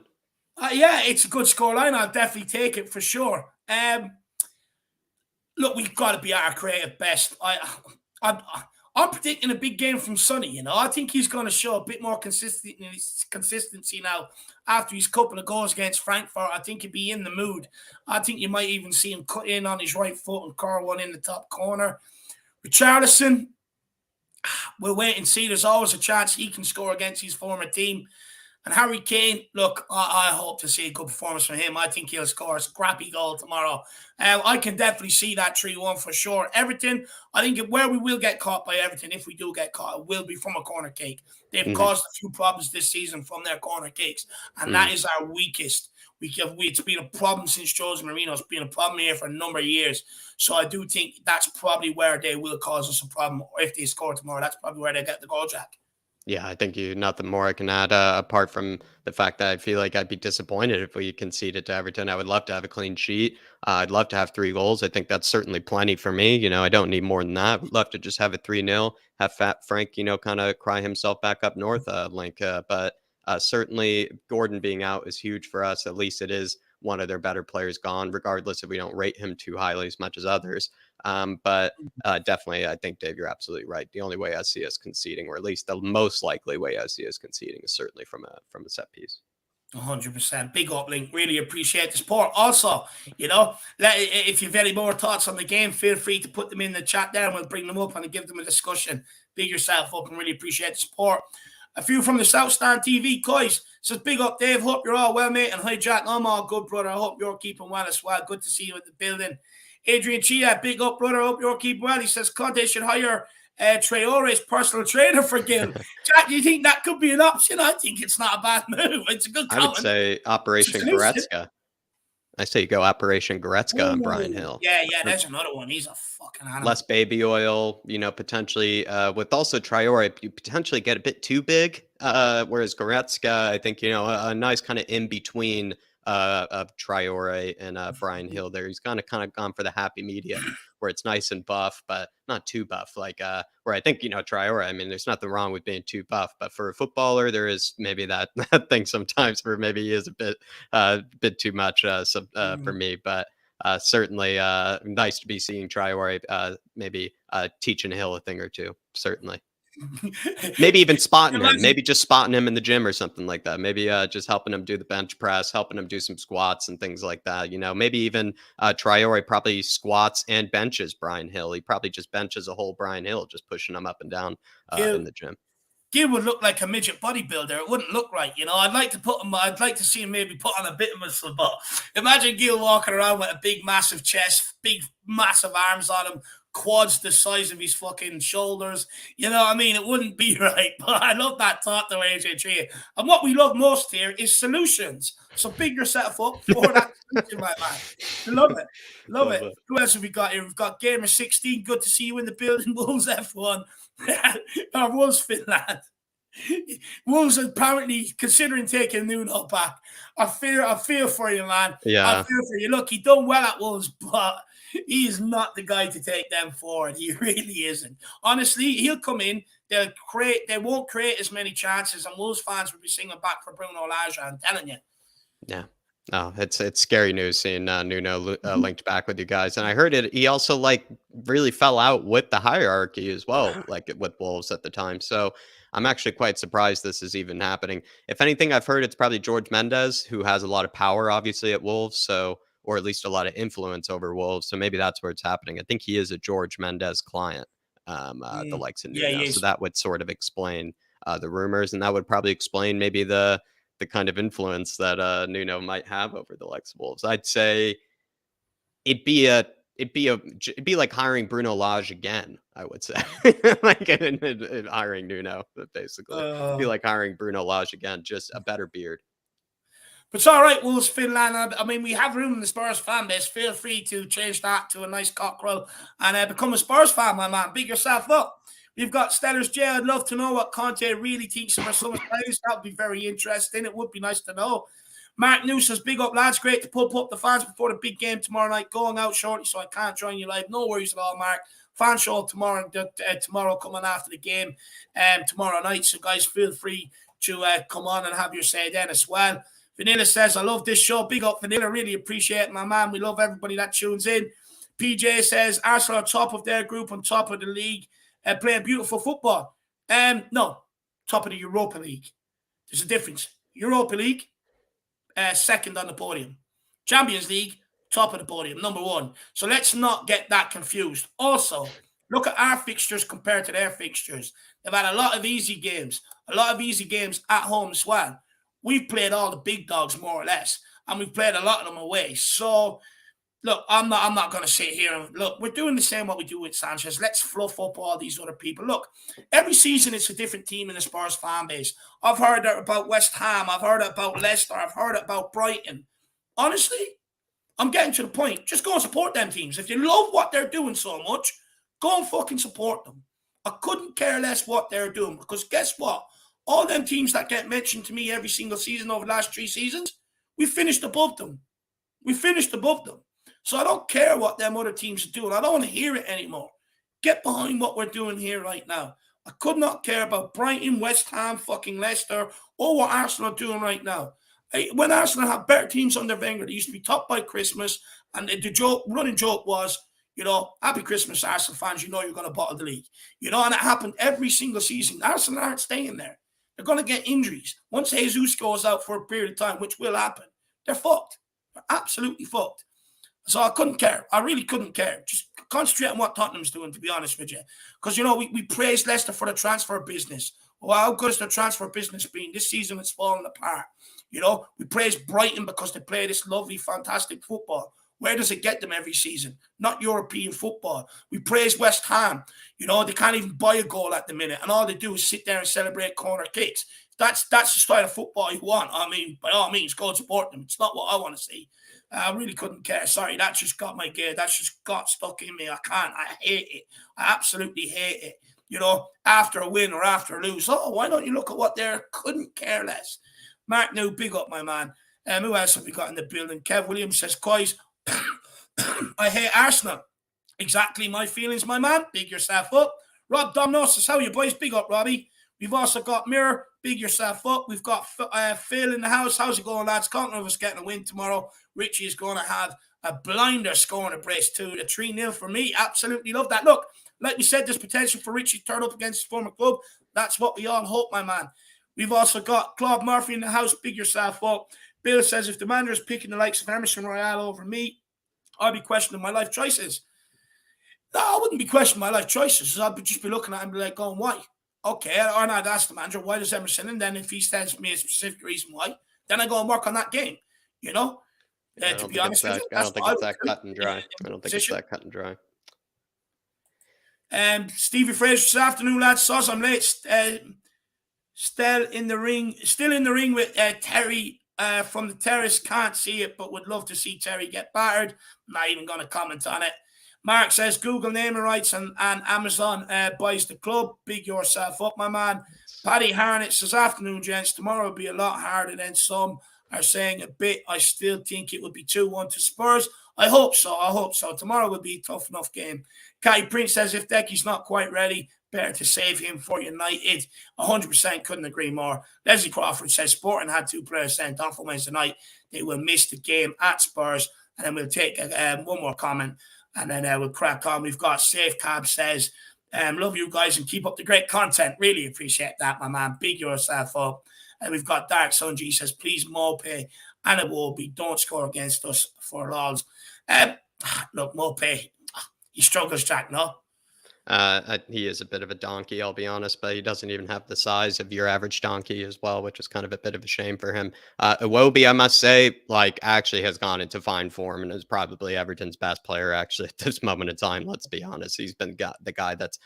Yeah, it's a good scoreline. I'll definitely take it for sure. Look, we've got to be our creative best. I'm predicting a big game from Sonny. I think he's going to show a bit more consistency now after his couple of goals against Frankfurt. I think he'll be in the mood. I think you might even see him cut in on his right foot and curl one in the top corner. Richarlison, we'll wait and see. There's always a chance he can score against his former team. And Harry Kane, look, I hope to see a good performance from him. I think he'll score a scrappy goal tomorrow. I can definitely see that 3-1 for sure. Everton, I think where we will get caught by Everton, if we do get caught, it will be from a corner kick. They've caused a few problems this season from their corner kicks, and that is our weakest. It's been a problem since Jose Mourinho. It's been a problem here for a number of years. So I do think that's probably where they will cause us a problem. Or if they score tomorrow, that's probably where they get the goal, Jack. Yeah, I think nothing more I can add apart from the fact that I feel like I'd be disappointed if we conceded to Everton. I would love to have a clean sheet. I'd love to have 3 goals. I think that's certainly plenty for me. I don't need more than that. Would love to just have it 3-0, have Fat Frank, kind of cry himself back up north, Link. But certainly Gordon being out is huge for us. At least it is one of their better players gone, regardless if we don't rate him too highly as much as others. But definitely, I think, Dave, you're absolutely right. The only way I see us conceding, or at least the most likely way I see us conceding, is certainly from a set piece. 100%. Big up, Link. Really appreciate the support. Also, if you've any more thoughts on the game, feel free to put them in the chat there and we'll bring them up and give them a discussion. Big yourself up and really appreciate the support. A few from the South Stand TV, guys. Says, big up, Dave. Hope you're all well, mate. And hi, Jack. I'm all good, brother. I hope you're keeping well as well. Good to see you in the building. Adrian Chia, big up, brother. Hope you're keeping well. He says, Conte should hire Traore's personal trainer for Gil. Jack, do you think that could be an option? I think it's not a bad move. It's a good comment. I would say Operation Goretzka. I say you go Operation Goretzka on Brian Hill. Yeah, there's another one. He's a fucking animal. Less baby oil, potentially. With also Traore, you potentially get a bit too big. Whereas Goretzka, I think, a nice kind of in between of Traore and Brian Hill there. He's kind of gone for the happy medium where it's nice and buff, but not too buff. Like where I think, Traore, I mean, there's nothing wrong with being too buff, but for a footballer, there is maybe that thing sometimes where maybe he is a bit too much for me. But certainly nice to be seeing Traore maybe teaching Hill a thing or two. Certainly. Maybe even spotting him, maybe just spotting him in the gym or something like that. Maybe just helping him do the bench press, helping him do some squats and things like that. Maybe even Traore probably squats and benches Brian Hill. He probably just benches a whole Brian Hill, just pushing him up and down in the gym. Gil would look like a midget bodybuilder. It wouldn't look right, I'd like to see him maybe put on a bit of muscle, but imagine Gil walking around with a big, massive chest, big, massive arms on him, quads the size of his fucking shoulders. It wouldn't be right. But I love that thought though, AJ3. And what we love most here is solutions. So big yourself up for that solution, my man. Love it. Who else have we got here? We've got Gamer16. Good to see you in the building. Wolves F1. Or Wolves Finland. Wolves apparently considering taking Nuno back. I feel for you, man. Yeah. I feel for you. Look, he done well at Wolves, but he is not the guy to take them forward. He really isn't. Honestly, he'll come in. They won't create as many chances, and Wolves fans will be singing back for Bruno Lage. I'm telling you. Yeah. Oh, it's scary news seeing Nuno linked back with you guys. And I heard it. He also really fell out with the hierarchy as well, with Wolves at the time. So I'm actually quite surprised this is even happening. If anything, I've heard it's probably George Mendes, who has a lot of power, obviously, at Wolves. Or at least a lot of influence over Wolves. So maybe that's where it's happening. I think he is a George Mendes client, the likes of Nuno. So that would sort of explain the rumors. And that would probably explain maybe the kind of influence that Nuno might have over the likes of Wolves. I'd say it'd be like hiring Bruno Lage again, I would say. Hiring Nuno, basically. It'd be like hiring Bruno Lage again, just a better beard. But it's all right, Wolves Finland. We have room in the Spurs fan base. Feel free to change that to a nice cockerel and become a Spurs fan, my man. Big yourself up. We've got Stellar's J. I'd love to know what Conte really thinks of our summer players. That would be very interesting. It would be nice to know. Mark New says, big up, lads. Great to pump up the fans before the big game tomorrow night. Going out shortly, so I can't join you live. No worries at all, Mark. fan show tomorrow coming after the game tomorrow night. So guys, feel free to come on and have your say then as well. Vanilla says, I love this show. Big up, Vanilla. Really appreciate it, my man. We love everybody that tunes in. PJ says, Arsenal are top of their group, on top of the league, playing beautiful football. No, top of the Europa League. There's a difference. Europa League, second on the podium. Champions League, top of the podium, number one. So let's not get that confused. Also, look at our fixtures compared to their fixtures. They've had a lot of easy games at home as well. We've played all the big dogs more or less, and we've played a lot of them away. So, look, I'm not going to sit here and look. We're doing the same what we do with Sanchez. Let's fluff up all these other people. Look, every season it's a different team in the Spurs fan base. I've heard about West Ham. I've heard about Leicester. I've heard about Brighton. Honestly, I'm getting to the point. Just go and support them teams. If you love what they're doing so much, go and fucking support them. I couldn't care less what they're doing, because guess what? All them teams that get mentioned to me every single season over the last 3 seasons, we finished above them. So I don't care what them other teams are doing. I don't want to hear it anymore. Get behind what we're doing here right now. I could not care about Brighton, West Ham, fucking Leicester, or what Arsenal are doing right now. When Arsenal had better teams under Wenger, they used to be top by Christmas, and the running joke was, happy Christmas, Arsenal fans, you're going to bottle the league. And it happened every single season. Arsenal aren't staying there. They're going to get injuries. Once Jesus goes out for a period of time, which will happen, they're fucked. They're absolutely fucked. So I couldn't care. I really couldn't care. Just concentrate on what Tottenham's doing, to be honest with you. Because, we praised Leicester for the transfer business. Well, how good has the transfer business been? This season it's fallen apart. We praised Brighton because they play this lovely, fantastic football. Where does it get them every season? Not European football. We praise West Ham. They can't even buy a goal at the minute, and all they do is sit there and celebrate corner kicks. That's the style of football you want. I mean, by all means, go and support them. It's not what I want to see. I really couldn't care. Sorry, that just got my gear. That just got stuck in me. I can't. I hate it. I absolutely hate it. After a win or after a lose. Oh, why don't you look at what they're? Couldn't care less. Mark New, big up, my man. Who else have we got in the building? Kev Williams says, guys, I hate Arsenal. Exactly my feelings, my man. Big yourself up. Rob Domino says, how are you boys? Big up, Robbie. We've also got Mirror. Big yourself up. We've got Phil in the house. How's it going, lads? Can't of us getting a win tomorrow. Richie is going to have a blinder scoring a brace too. A 3-0 for me. Absolutely love that. Look, like we said, there's potential for Richie to turn up against his former club. That's what we all hope, my man. We've also got Claude Murphy in the house. Big yourself up. Bill says, if the manager is picking the likes of Emerson Royale over me, I'll be questioning my life choices. No, I wouldn't be questioning my life choices. I'd just be looking at him and be like, going, why? Okay, or I'd ask the manager, why does Emerson? And then if he tells me a specific reason why, then I go and work on that game, to be honest with you. I don't think it's that cut and dry. I don't think it's that cut and dry. Stevie Fraser, this afternoon, lads. Sauce, I'm late. Still in the ring with Terry from the terrace. Can't see it, but would love to see Terry get battered. I'm not even going to comment on it. Mark says Google naming rights and Amazon buys the club. Big yourself up, my man. Paddy Harnett says, afternoon, gents. Tomorrow will be a lot harder than some are saying a bit. I still think it would be 2-1 to Spurs. I hope so. Tomorrow will be a tough enough game. Kai Prince says, if Decky's not quite ready, better to save him for United. 100% couldn't agree more. Leslie Crawford says, Sporting had 2 players sent off on Wednesday night. They will miss the game at Spurs. And then we'll take one more comment. And then we'll crack on. We've got Safe Cab says, love you guys and keep up the great content. Really appreciate that, my man. Big yourself up. And we've got Dark Sun G says, please, Mope and Iwobi, don't score against us for lols. Look, Mope, he struggles, Jack, no? He is a bit of a donkey, I'll be honest, but he doesn't even have the size of your average donkey as well, which is kind of a bit of a shame for him. Iwobi, I must say, actually has gone into fine form and is probably Everton's best player actually at this moment in time. Let's be honest. He's been the guy that's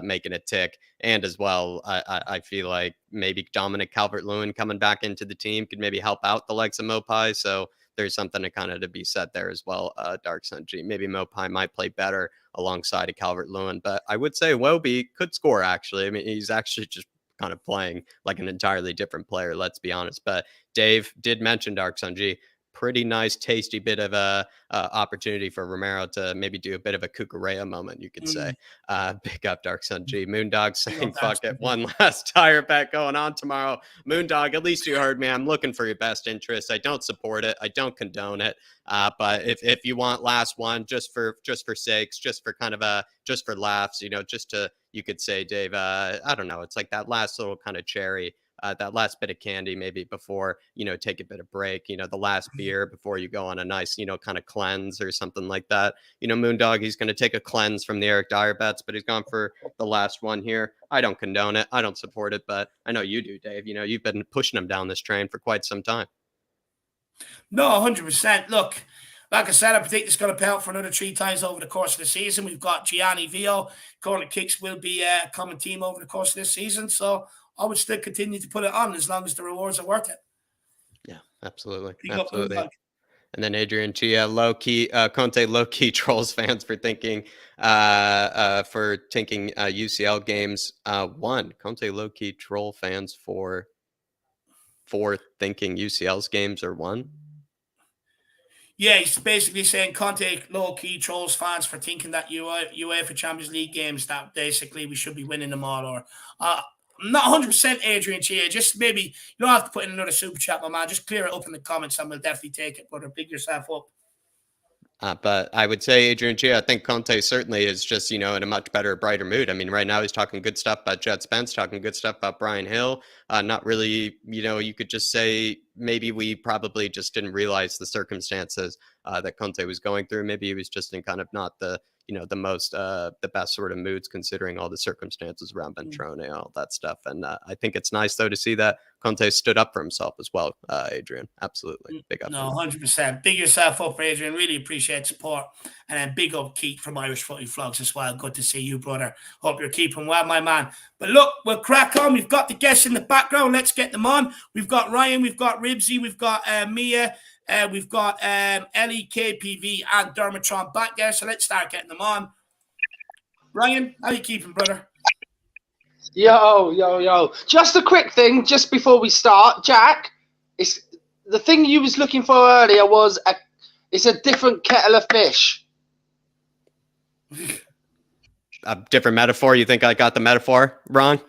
making it tick. And as well, I feel like maybe Dominic Calvert-Lewin coming back into the team could maybe help out the likes of Mopai. So there's something to kind of to be said there as well. Dark Sun G. Maybe Mopai might play better alongside of Calvert-Lewin, but I would say Iwobi could score actually. I mean, he's actually just kind of playing like an entirely different player, let's be honest. But Dave did mention Dark Sun G. pretty nice, tasty bit of a opportunity for Romero to maybe do a bit of a Cucurella moment, you could say. Big up Dark Sun G. Moondog saying, fuck it, one last tire bet going on tomorrow. Moondog, at least you heard me. I'm looking for your best interest. I don't support it. I don't condone it. But if you want last one, just for sakes, just for kind of just for laughs, just to, you could say, Dave, I don't know, it's like that last little kind of cherry, that last bit of candy maybe before, take a bit of break, the last beer before you go on a nice, kind of cleanse or something like that. Moondog, he's going to take a cleanse from the Eric Dier bets, but he's gone for the last one here. I don't condone it. I don't support it, but I know you do, Dave. You've been pushing him down this train for quite some time. No, 100%. Look, like I said, I predict it's going to pay out for another 3 times over the course of the season. We've got Gianni Vio. Corner kicks will be a common team over the course of this season. So I would still continue to put it on as long as the rewards are worth it. Yeah, absolutely. Absolutely. And then Adrian Chia, low-key, Conte low-key trolls fans for thinking UCL games won. Conte low-key troll fans for thinking UCL's games are won. Yeah, he's basically saying Conte low-key trolls fans for thinking that UEFA Champions League games, that basically we should be winning them all. Or not 100% Adrian Chia. Just maybe you don't have to put in another super chat, my man. Just clear it up in the comments and we'll definitely take it. But big yourself up. But I would say, Adrian Chia, I think Conte certainly is just, in a much better, brighter mood. I mean, right now he's talking good stuff about Jed Spence, talking good stuff about Brian Hill. Not really, you could just say maybe we probably just didn't realize the circumstances that Conte was going through. Maybe he was just in kind of not the the best sort of moods considering all the circumstances around Ventrone and all that stuff. And I think it's nice, though, to see that Conte stood up for himself as well, Adrian. Absolutely. Big up. No, 100%. Big yourself up, Adrian. Really appreciate support. And then big up Keith from Irish Footy Vlogs as well. Good to see you, brother. Hope you're keeping well, my man. But look, we'll crack on. We've got the guests in the background. Let's get them on. We've got Ryan. We've got Ribsy. We've got Mia. We've got Ellie, KPV, and Dermatron back there. So let's start getting them on. Ryan, how you keeping, brother? Yo. Just a quick thing, just before we start, Jack. It's the thing you was looking for earlier was it's a different kettle of fish. A different metaphor? You think I got the metaphor wrong?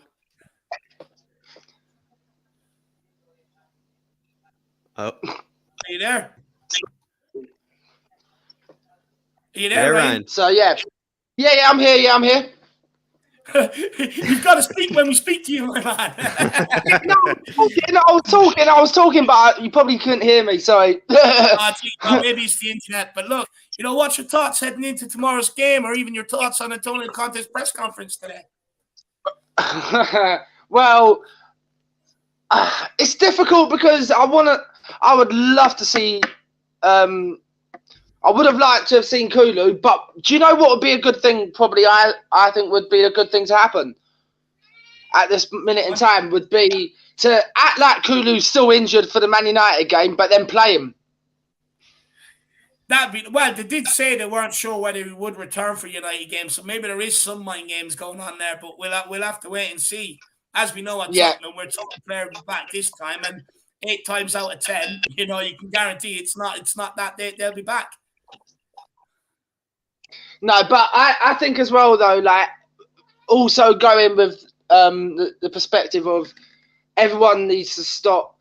Oh. Are you there? Are you there, Ryan? So yeah, I'm here. Yeah, I'm here. You've got to speak when we speak to you, my man. No, I was talking, but you probably couldn't hear me. Sorry. Maybe it's the internet. But look, what's your thoughts heading into tomorrow's game, or even your thoughts on Antonio Conte's press conference today? Well, it's difficult because I would love to see. I would have liked to have seen Kulu, but do you know what would be a good thing? Probably, I think would be a good thing to happen at this minute in time would be to act like Kulu's still injured for the Man United game, but then play him. They did say they weren't sure whether he would return for United games, so maybe there is some mind games going on there. But we'll have to wait and see. As we know at Tottenham, we're talking player back this time, and 8 times out of 10, you can guarantee it's not that they'll be back. No, but I think as well, though, like, also going with the perspective of everyone needs to stop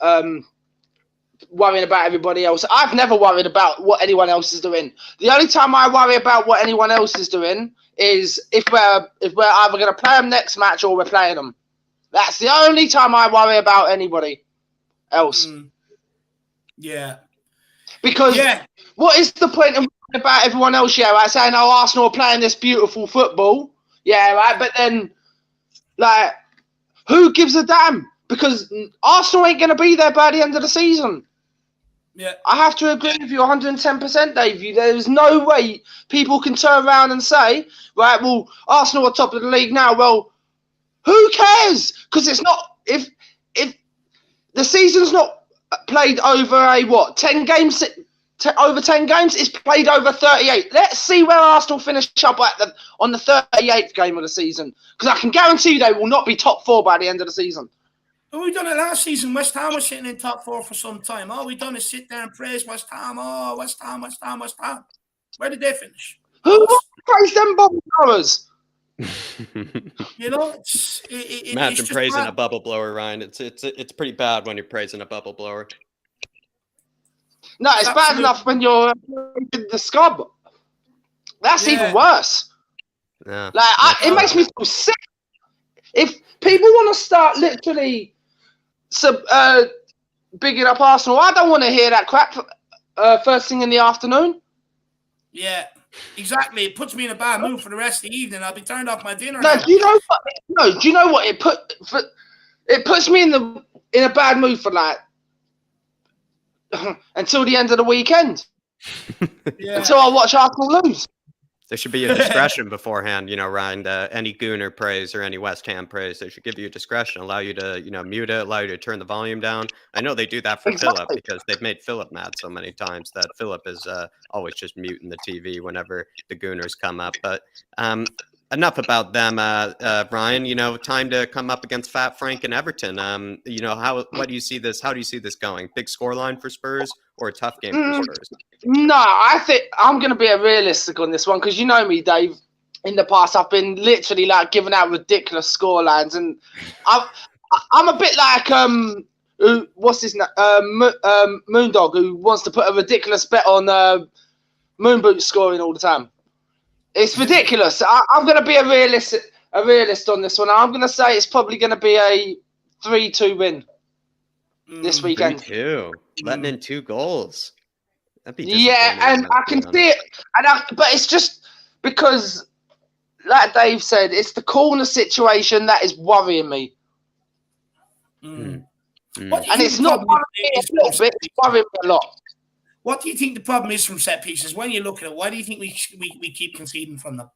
worrying about everybody else. I've never worried about what anyone else is doing. The only time I worry about what anyone else is doing is if we're either going to play them next match or we're playing them. That's the only time I worry about anybody else. Yeah. Because what is the point of about everyone else, right? Saying, Arsenal are playing this beautiful football. Yeah, right? But then, like, who gives a damn? Because Arsenal ain't going to be there by the end of the season. Yeah. I have to agree with you 110%, Dave. There's no way people can turn around and say, right, well, Arsenal are top of the league now. Well, who cares? Because it's not, if the season's not played over 10 games, over 10 games, it's played over 38. Let's see where Arsenal finish up on the 38th game of the season. Because I can guarantee you they will not be top 4 by the end of the season. But we done it last season. West Ham was sitting in top 4 for some time. All we done is sit there and praise West Ham. Oh, West Ham, West Ham, West Ham. Where did they finish? Who praised them bubble blowers? You know, imagine it's praising bad. a bubble blower, Ryan. It's pretty bad when you're praising a bubble blower. No, it's bad enough when you're the scub. That's even worse. Yeah. It makes me feel sick. If people want to start literally bigging up Arsenal, I don't want to hear that crap first thing in the afternoon. Yeah, exactly. It puts me in a bad mood for the rest of the evening. I'll be turned off my dinner. No, do you know what? No, do you know what it puts me in a bad mood for like until the end of the weekend. Until I watch Arsenal lose. There should be a discretion beforehand, Ryan. Any Gooner praise or any West Ham praise, they should give you a discretion, allow you to, mute it, allow you to turn the volume down. I know they do that for Philip because they've made Philip mad so many times that Philip is always just muting the TV whenever the Gooners come up. But enough about them, Ryan. Time to come up against Fat Frank and Everton. What do you see this? How do you see this going? Big scoreline for Spurs or a tough game for Spurs? No, I think I'm going to be realistic on this one because you know me, Dave. In the past, I've been literally like giving out ridiculous scorelines, and I'm a bit like what's his name, Moondog, who wants to put a ridiculous bet on Moonboot scoring all the time. It's ridiculous. I'm going to be a realist on this one. I'm going to say it's probably going to be a 3-2 win this weekend. 3-2, letting in 2 goals. Yeah, and I can see it, but it's just because, like Dave said, it's the corner situation that is worrying me. And it's not worrying me a little bit; it's worrying me a lot. What do you think the problem is from set pieces? When you look at it, why do you think we keep conceding from them?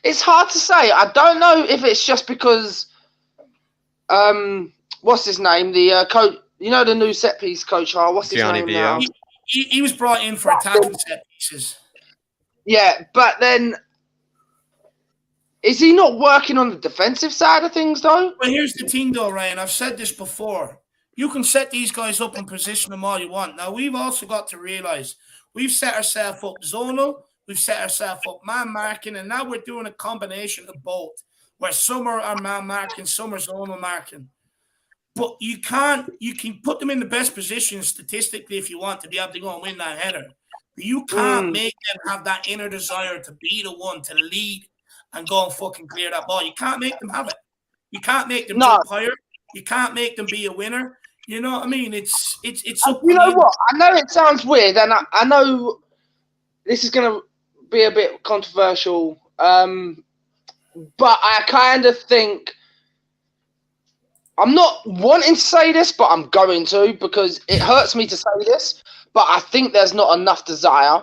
It's hard to say. I don't know if it's just because what's his name? The coach, the new set piece coach. What's his name now? He was brought in for attacking set pieces. Yeah, but then is he not working on the defensive side of things though? Well, here's the thing though, Ryan. I've said this before. You can set these guys up and position them all you want. Now we've also got to realize we've set ourselves up zonal, we've set ourselves up man marking, and now we're doing a combination of both, where some are man marking, some are zonal marking. But you can put them in the best position statistically if you want to be able to go and win that header. But you can't make them have that inner desire to be the one to lead and go and fucking clear that ball. You can't make them have it. You can't make them jump higher. You can't make them be a winner. You know what I mean? It's. You know what? I know it sounds weird, and I know this is going to be a bit controversial, but I kind of think. I'm not wanting to say this, but I'm going to because it hurts me to say this. But I think there's not enough desire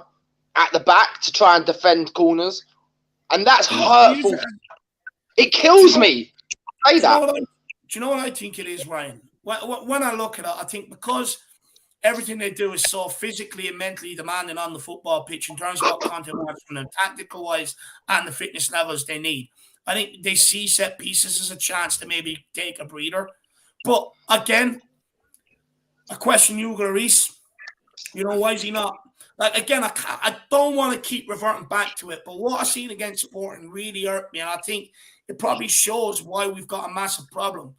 at the back to try and defend corners, and that's hurtful. It kills me. Say that. Do you know what I think it is, Ryan? When I look at it, I think because everything they do is so physically and mentally demanding on the football pitch in terms of what Conte wants from them, tactical wise, and the fitness levels they need. I think they see set pieces as a chance to maybe take a breather. But again, I question Hugo Lloris. Why is he not? Like, again, I don't want to keep reverting back to it, but what I've seen against Sporting really hurt me, and I think it probably shows why we've got a massive problem.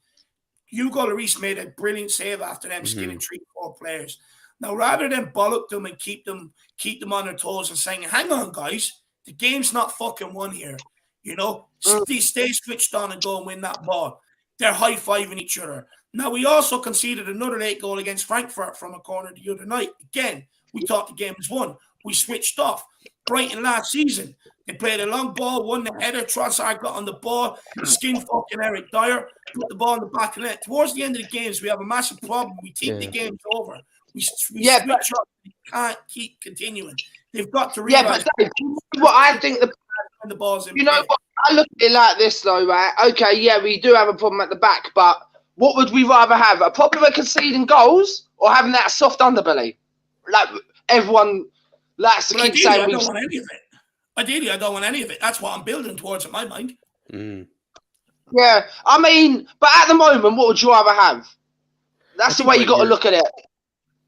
Hugo Lloris made a brilliant save after them skinning 3-4 players. Now, rather than bollock them and keep them on their toes and saying, hang on, guys, the game's not fucking won here. Stay switched on and go and win that ball. They're high-fiving each other. Now, we also conceded another late goal against Frankfurt from a corner the other night. Again, we thought the game was won. We switched off. Brighton last season, they played a long ball, won the header. Trossard got on the ball, skinned fucking Eric Dier, put the ball in the back of the net. Towards the end of the games, we have a massive problem. We think the game's over. We switch up. We can't keep continuing. They've got to realize. Yeah, but what I think the ball's in. What? I look at it like this, though, right? Okay, yeah, we do have a problem at the back, but what would we rather have? A problem with conceding goals or having that soft underbelly? Like everyone likes to keep saying. I don't want any of it. Ideally, I don't want any of it. That's what I'm building towards in my mind. Yeah, I mean, but at the moment, what would you rather have? That's the way you got to look at it.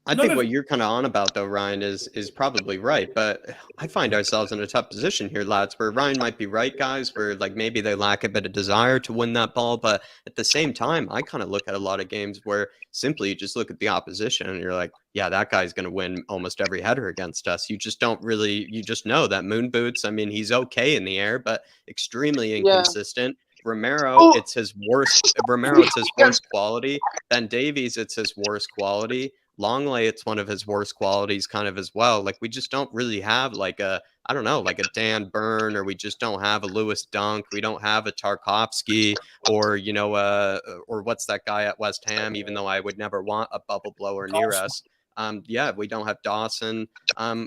I think what you're kind of on about, though, Ryan, is probably right. But I find ourselves in a tough position here, lads, where Ryan might be right, guys, where like maybe they lack a bit of desire to win that ball. But at the same time, I kind of look at a lot of games where simply you just look at the opposition and you're like, yeah, that guy's going to win almost every header against us. You just don't really, you just know that Moon Boots, I mean, he's okay in the air, but extremely inconsistent. Romero, it's his worst. Romero, it's his worst quality. Ben Davies, it's his worst quality. Longley, it's one of his worst qualities kind of as well. Like we just don't really have like a, I don't know, like a Dan Byrne, or we just don't have a Lewis Dunk. We don't have a Tarkovsky, or, you know, or what's that guy at West Ham, even though I would never want a bubble blower near us. Yeah, we don't have Dawson.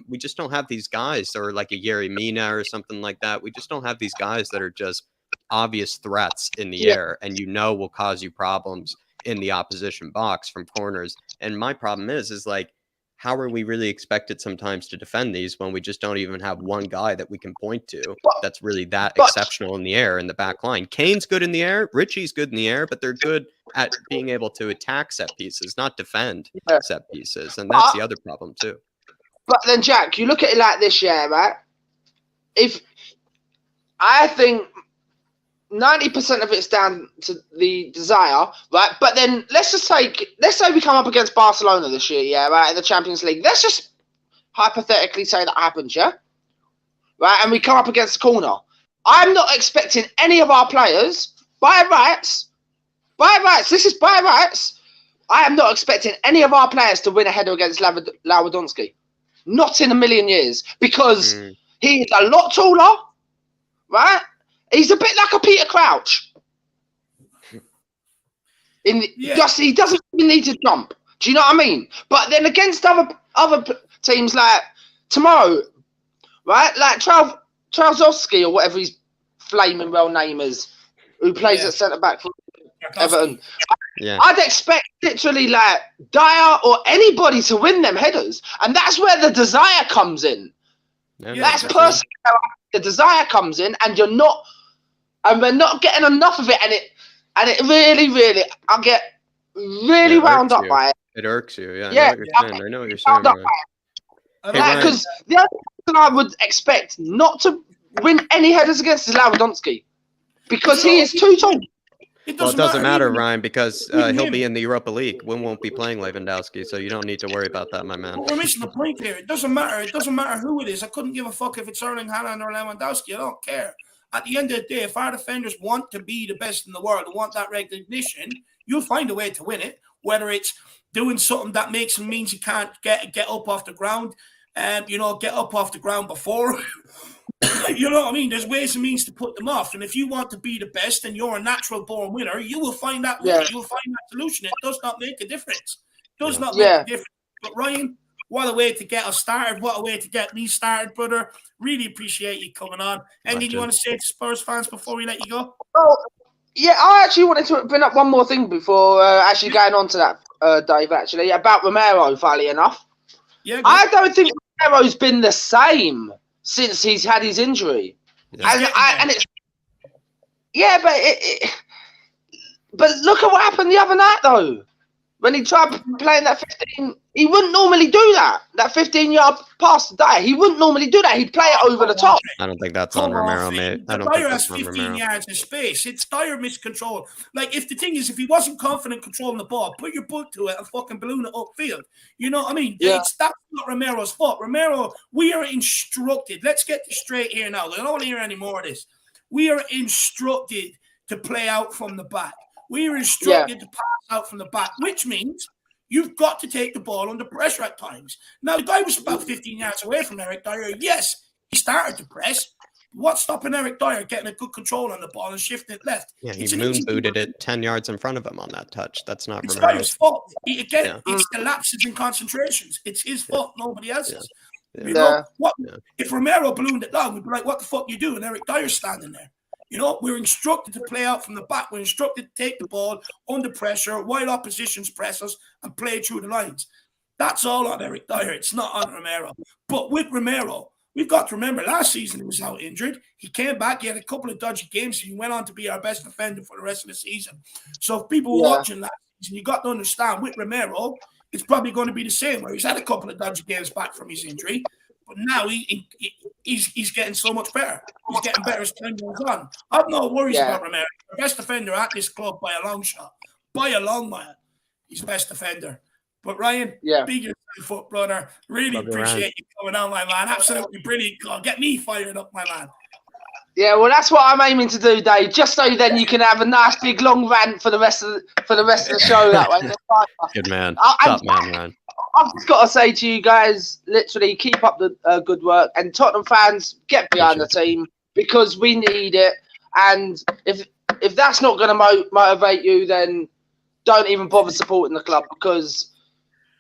We just don't have these guys, or like a Yerry Mina or something like that. We just don't have these guys that are just obvious threats in the air and will cause you problems in the opposition box from corners. And my problem is like, how are we really expected sometimes to defend these when we just don't even have one guy that we can point to that's really that exceptional in the air in the back line? Kane's good in the air, Richie's good in the air, but they're good at being able to attack set pieces, not defend set pieces. And that's the other problem too. But then, Jack, you look at it like this, right? If I think 90% of it's down to the desire, right? But then let's say we come up against Barcelona this year, right, in the Champions League. Let's just hypothetically say that happens, right? And we come up against the corner. I'm not expecting any of our players, by rights, this is by rights, I am not expecting any of our players to win a header against Lewandowski. Not in a million years, because he is a lot taller, right? He's a bit like a Peter Crouch. He doesn't even need to jump. Do you know what I mean? But then against other teams, like tomorrow, right? Like Trzaskowski or whatever his flaming real name is, who plays at centre back for Everton. I'd expect literally like Dier or anybody to win them headers, and that's where the desire comes in. That's personally how the desire comes in, and we're not getting enough of it, and it really, I get really wound up by it. It irks you, I know what you're saying. Because the other person I would expect not to win any headers against is Lewandowski, because he is too tall. It doesn't matter, Ryan, because he'll be in the Europa League. We won't be playing Lewandowski, so you don't need to worry about that, my man. We're missing the point here. It doesn't matter. It doesn't matter who it is. I couldn't give a fuck if it's Erling Haaland or Lewandowski. I don't care. At the end of the day, if our defenders want to be the best in the world and want that recognition, you'll find a way to win it. Whether it's doing something that means you can't get up off the ground, get up off the ground before. You know what I mean? There's ways and means to put them off. And if you want to be the best and you're a natural born winner, you will find that way. You'll find that solution. It does not make a difference. It does not make a difference. But Ryan, what a way to get us started. What a way to get me started, brother. Really appreciate you coming on. Anything you want to say to Spurs fans before we let you go? Oh, yeah, I actually wanted to bring up one more thing before actually going on to that, Dave, actually, about Romero, funnily enough. Yeah, I don't think Romero's been the same since he's had his injury. But look at what happened the other night, though. When he tried playing that 15, he wouldn't normally do that. That 15-yard pass to Dier, he wouldn't normally do that. He'd play it over the top. I don't think that's on Romero, mate. I don't Dier has 15 yards of space. It's Dier miscontrol. Like, if he wasn't confident controlling the ball, put your butt to it and fucking balloon it upfield. You know what I mean? Yeah. That's not Romero's fault. Romero, we are instructed. Let's get this straight here now. I don't want to hear any more of this. We are instructed to play out from the back. We are instructed to pass out from the back, which means you've got to take the ball under pressure at times. Now, the guy was about 15 yards away from Eric Dier. Yes, he started to press. What's stopping Eric Dier getting a good control on the ball and shifting it left? Yeah, he moon-booted it 10 yards in front of him on that touch. That's not Romero's. It's Dier's fault. It's the lapses in concentrations. It's his fault, nobody else's. You know, if Romero ballooned it long, we'd be like, what the fuck you doing? Eric Dier's standing there. You know, we're instructed to play out from the back. We're instructed to take the ball under pressure while oppositions press us and play through the lines. That's all on Eric Dier. It's not on Romero. But with Romero, we've got to remember last season he was out injured. He came back, he had a couple of dodgy games, and he went on to be our best defender for the rest of the season. So if people were watching last season, you got to understand with Romero, it's probably going to be the same, where he's had a couple of dodgy games back from his injury, but now he's getting so much better. He's getting better as time goes on. I have no worries about Romero. The best defender at this club by a long shot. By a long mile. He's the best defender. But Ryan, big yourself up, brother. Really appreciate you coming on, my man. Absolutely brilliant call. Get me fired up, my man. Yeah, well, that's what I'm aiming to do, Dave. Just so then you can have a nice big long rant for the rest of the show that way. Good man. Top man, man. I've just got to say to you guys, literally, keep up the good work. And Tottenham fans, get behind the team because we need it. And if that's not going to motivate you, then don't even bother supporting the club because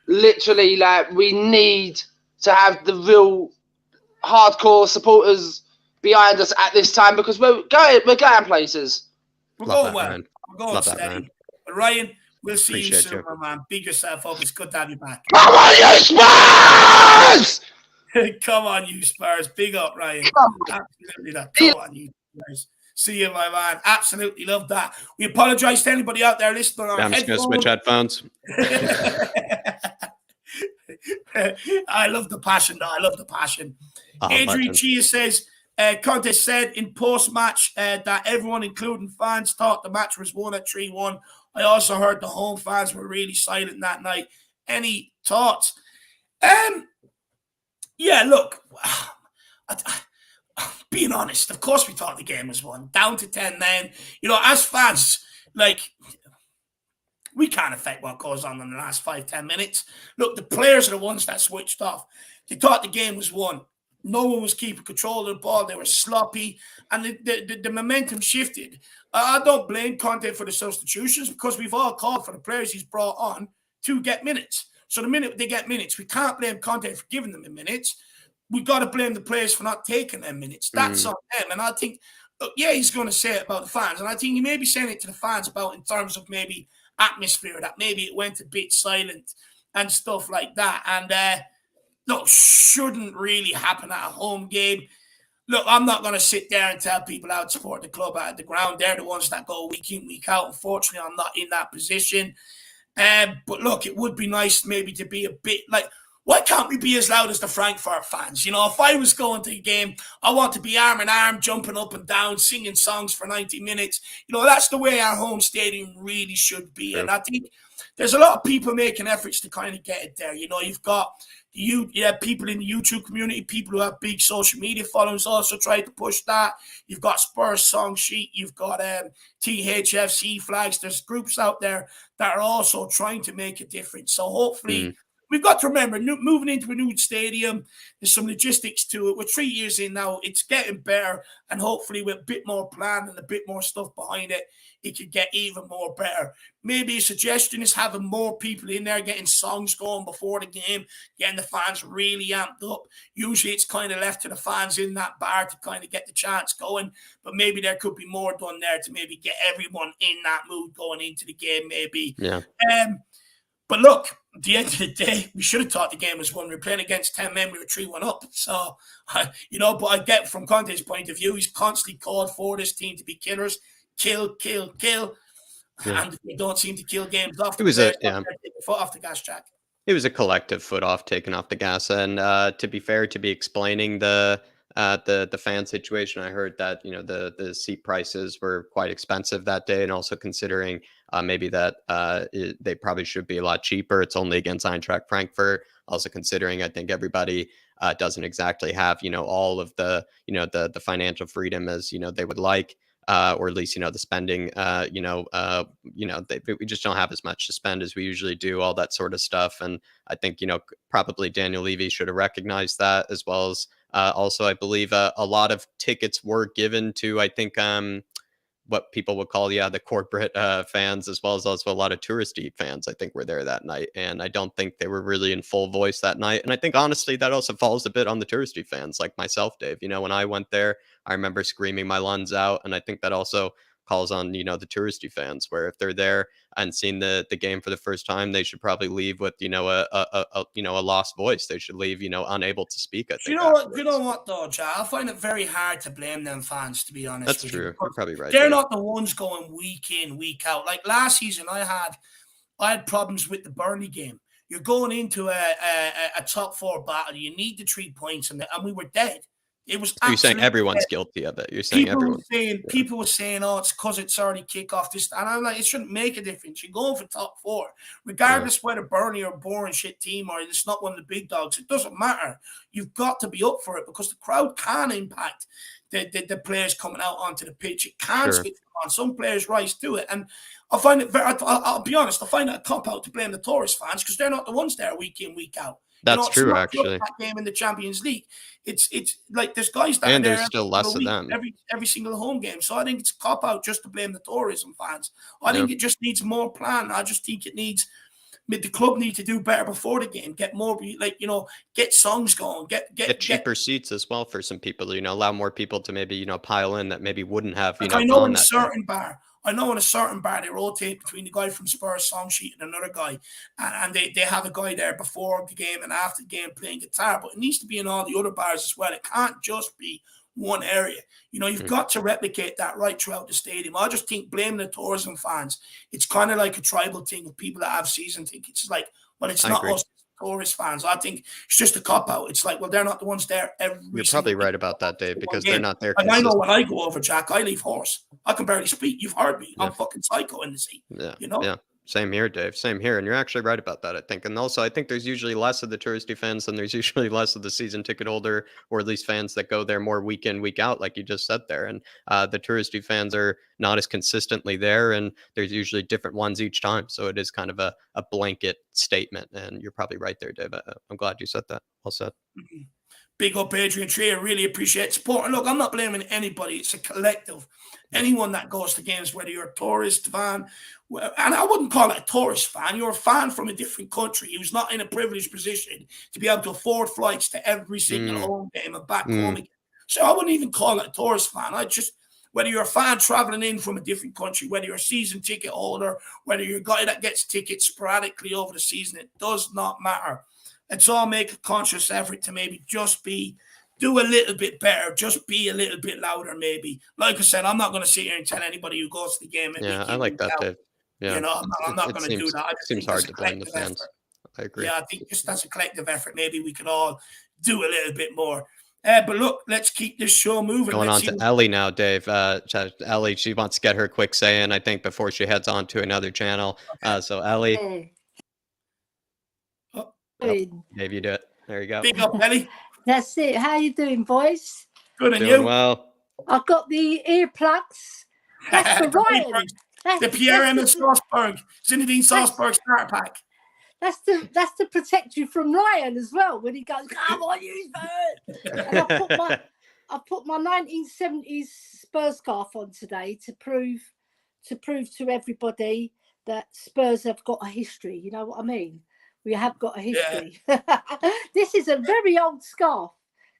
literally, like, we need to have the real hardcore supporters behind us at this time because we're going places. We're going well. We're going steady. But Ryan, we'll see you soon, my man. Big yourself up. It's good to have you back. Come on, you Spurs! Come on, you Spurs. Big up, Ryan. Absolutely that. Come on, you Spurs. See you, my man. Absolutely love that. We apologize to anybody out there listening on our headphones. I'm just going to switch headphones. I love the passion, though. I love the passion. Adrian Chia says, Conte said in post-match that everyone, including fans, thought the match was won at 3-1. I also heard the home fans were really silent that night. Any thoughts? Yeah, look, being honest, of course we thought the game was won. Down to 10 men. You know, as fans, like, we can't affect what goes on in the last 5-10 minutes. Look, the players are the ones that switched off. They thought the game was won. No one was keeping control of the ball. They were sloppy, and the momentum shifted. I don't blame Conte for the substitutions because we've all called for the players he's brought on to get minutes. So the minute they get minutes, we can't blame Conte for giving them the minutes. We've got to blame the players for not taking them minutes. That's on them. And I think, he's going to say it about the fans. And I think he may be saying it to the fans about in terms of maybe atmosphere, that maybe it went a bit silent and stuff like that. And, look, shouldn't really happen at a home game. Look, I'm not going to sit there and tell people how to support the club out of the ground. They're the ones that go week in, week out. Unfortunately, I'm not in that position. But look, it would be nice maybe to be a bit like, why can't we be as loud as the Frankfurt fans? You know, if I was going to a game, I want to be arm in arm, jumping up and down, singing songs for 90 minutes. You know, that's the way our home stadium really should be. And I think there's a lot of people making efforts to kind of get it there. You know, you've got people in the YouTube community, people who have big social media followings also try to push that. You've got Spurs Song Sheet, you've got THFC flags. There's groups out there that are also trying to make a difference. So hopefully, we've got to remember, moving into a new stadium, there's some logistics to it. We're 3 years in now. It's getting better. And hopefully with a bit more plan and a bit more stuff behind it, it could get even more better. Maybe a suggestion is having more people in there, getting songs going before the game, getting the fans really amped up. Usually it's kind of left to the fans in that bar to kind of get the chants going. But maybe there could be more done there to maybe get everyone in that mood going into the game, maybe. Yeah. But look, at the end of the day, we should have thought the game was won. We were playing against 10 men. We were 3-1 up. So, but I get from Conte's point of view, he's constantly called for this team to be killers. Kill. Yeah. And they don't seem to kill games off. It was take the foot off the gas, Jack. It was a collective foot off, taken off the gas. And to be fair, to be explaining the fan situation, I heard that the seat prices were quite expensive that day, and also considering maybe that they probably should be a lot cheaper. It's only against Eintracht Frankfurt. Also considering, I think everybody doesn't exactly have all of the the financial freedom as they would like. Or at least, the spending, we just don't have as much to spend as we usually do, all that sort of stuff. And I think, probably Daniel Levy should have recognized that, as well as also, I believe a lot of tickets were given to, I think, what people would call, the corporate fans, as well as also a lot of touristy fans, I think, were there that night. And I don't think they were really in full voice that night. And I think, honestly, that also falls a bit on the touristy fans like myself, Dave. When I went there, I remember screaming my lungs out. And I think that also calls on, the touristy fans, where if they're there and seeing the game for the first time, they should probably leave with, a lost voice. They should leave, unable to speak, I think. You know what though, Joe? I find it very hard to blame them fans, to be honest. That's true. You're probably right. They're not the ones going week in, week out. Like last season, I had problems with the Burnley game. You're going into a top 4 battle. You need the 3 points, and we were dead. It was. You're saying everyone's guilty of it. You're saying people were saying, "Oh, it's because it's already kick off this," and I'm like, it shouldn't make a difference. You're going for top 4, regardless whether Burnley or a boring shit team or it's not one of the big dogs. It doesn't matter. You've got to be up for it because the crowd can impact the players coming out onto the pitch. It can switch on. Some players rise to it, and I find it I'll be honest. I find it a cop out to blame the tourist fans because they're not the ones there week in, week out. That's true, actually. That game in the Champions League, it's like there's guys that and are there there's still less of them every single home game. So I think it's a cop out just to blame the tourism fans. I think it just needs more plan. I just think it needs the club need to do better before the game. Get more get songs going. Get cheaper seats as well for some people. Allow more people to maybe pile in that maybe wouldn't have. I know in a certain bar. I know in a certain bar they rotate between the guy from Spurs song sheet and another guy, and they have a guy there before the game and after the game playing guitar. But it needs to be in all the other bars as well. It can't just be one area. You've got to replicate that right throughout the stadium. I just think blaming the tourism fans, it's kind of like a tribal thing with people that have season tickets. It's like, well, it's not us tourist fans. I think it's just a cop out. It's like, well, they're not the ones there every. You're probably right about that, Dave, because they're not there. And I know when I go over, Jack, I leave hoarse. I can barely speak. You've heard me. I'm fucking psycho in the seat. Yeah. Yeah. Same here, Dave. Same here. And you're actually right about that, I think. And also, I think there's usually less of the touristy fans than there's usually less of the season ticket holder, or at least fans that go there more week in, week out, like you just said there. And the touristy fans are not as consistently there, and there's usually different ones each time. So it is kind of a blanket statement. And you're probably right there, Dave. I'm glad you said that. Well said. Mm-hmm. Big up Adrian Tree. I really appreciate support. And look, I'm not blaming anybody. It's a collective. Anyone that goes to games, whether you're a tourist fan, and I wouldn't call it a tourist fan. You're a fan from a different country who's not in a privileged position to be able to afford flights to every single home game and back home again. So I wouldn't even call it a tourist fan. Whether you're a fan traveling in from a different country, whether you're a season ticket holder, whether you're a guy that gets tickets sporadically over the season, it does not matter. Let's all make a conscious effort to maybe just do a little bit better, just be a little bit louder, maybe. Like I said, I'm not going to sit here and tell anybody who goes to the game. I like that, Dave. Yeah, I'm not going to do that. It seems hard to blame the fans. Effort. I agree. Yeah, I think just as a collective effort, maybe we could all do a little bit more. But look, let's keep this show moving. Going on to Ellie now, Dave. Ellie, she wants to get her quick say in, I think, before she heads on to another channel. Okay. So, Ellie. Hey. Dave, you do it. There you go. Big up, Ellie. That's it. How you doing, boys? Good, and doing you? Well. I've got the earplugs. That's for Ryan. The Pierre-Emile Salzburg, Zinedine Salzburg starter pack. That's to protect you from Ryan as well when he goes, come on, you Spurs. And I put my 1970s Spurs scarf on today to prove to everybody that Spurs have got a history. You know what I mean? We have got a history. Yeah. This is a very old scarf.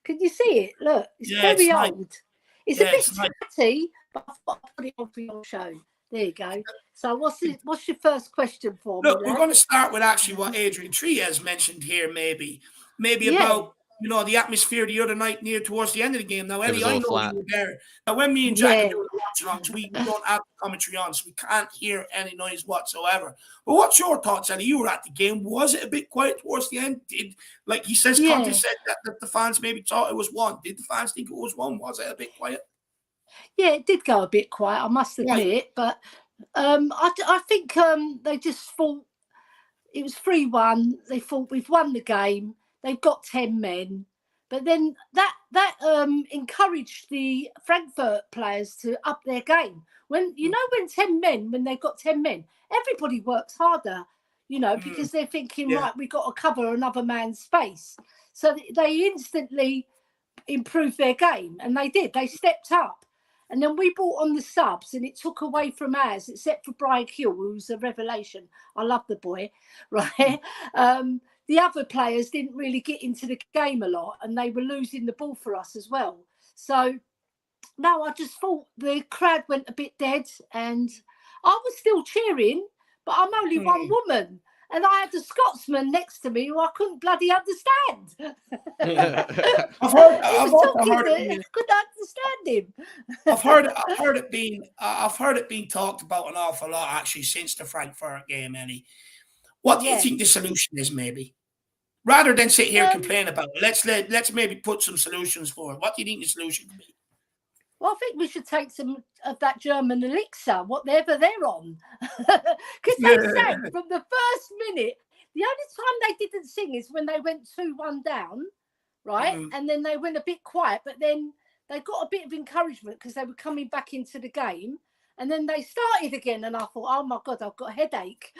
Can you see it? Look, it's very old. Nice. It's a bit tatty, but I'll put it on for your show. There you go. So what's your first question for me? Look, we're going to start with actually what Adrian Tree has mentioned here, maybe about the atmosphere the other night near towards the end of the game. Now, Eddie, I know you were there. Now, when me and Jack are doing the watch-alongs, we don't have the commentary on, so we can't hear any noise whatsoever. But what's your thoughts, Eddie? You were at the game. Was it a bit quiet towards the end? Like he says, Conte said that the fans maybe thought it was one. Did the fans think it was one? Was it a bit quiet? Yeah, it did go a bit quiet, I must admit. But I think they just thought it was 3-1. They thought we've won the game. They've got 10 men. But then that encouraged the Frankfurt players to up their game. When they've got 10 men, everybody works harder, because they're thinking, right, we've got to cover another man's space. So they instantly improved their game, and they did. They stepped up. And then we brought on the subs, and it took away from ours, except for Brian Hill, who's a revelation. I love the boy, right? The other players didn't really get into the game a lot, and they were losing the ball for us as well. So no, I just thought the crowd went a bit dead, and I was still cheering, but I'm only one woman, and I had a Scotsman next to me who I couldn't bloody understand. I've also heard it. Couldn't understand him. I've heard it being talked about an awful lot actually since the Frankfurt game, Ellie. What do you think the solution is, maybe? Rather than sit here and complain about it, let's maybe put some solutions forward. What do you think the solution could be? Well, I think we should take some of that German elixir, whatever they're on. Because they sang from the first minute. The only time they didn't sing is when they went 2-1 down, right? And then they went a bit quiet, but then they got a bit of encouragement because they were coming back into the game. And then they started again, and I thought, oh, my God, I've got a headache.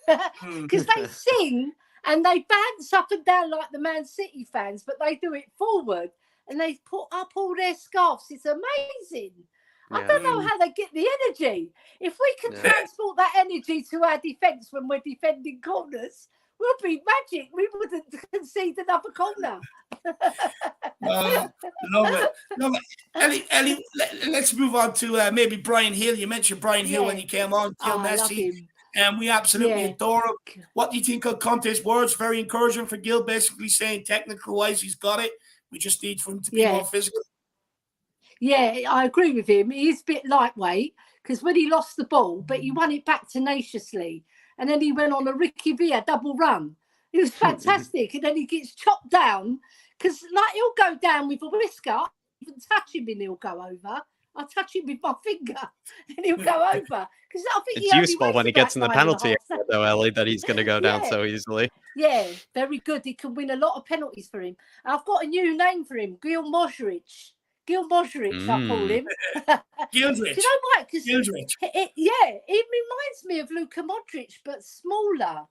Because they sing and they bounce up and down like the Man City fans, but they do it forward. And they put up all their scarves. It's amazing. Yeah. I don't know how they get the energy. If we can transport that energy to our defence when we're defending corners, we'll be magic. We wouldn't concede another corner. Love it. Ellie, let's move on to maybe Brian Hill. You mentioned Brian Hill when you came on. Messi. And we absolutely adore him. What do you think of Conte's words? Very encouraging for Gil, basically saying technical-wise he's got it. We just need for him to be more physical. Yeah, I agree with him. He's a bit lightweight because when he lost the ball, but he won it back tenaciously. And then he went on a Ricky Villa double run. It was fantastic. And then he gets chopped down because like he'll go down with a whisker. Even touch him and he'll go over. I'll touch him with my finger and he'll go over. Because I think it's useful when he gets in the penalty area, though, Ellie, that he's going to go down so easily. Yeah, very good. He can win a lot of penalties for him. I've got a new name for him, Gil Modric. I call him. Gildrich. Do you know why? Because it reminds me of Luka Modric, but smaller.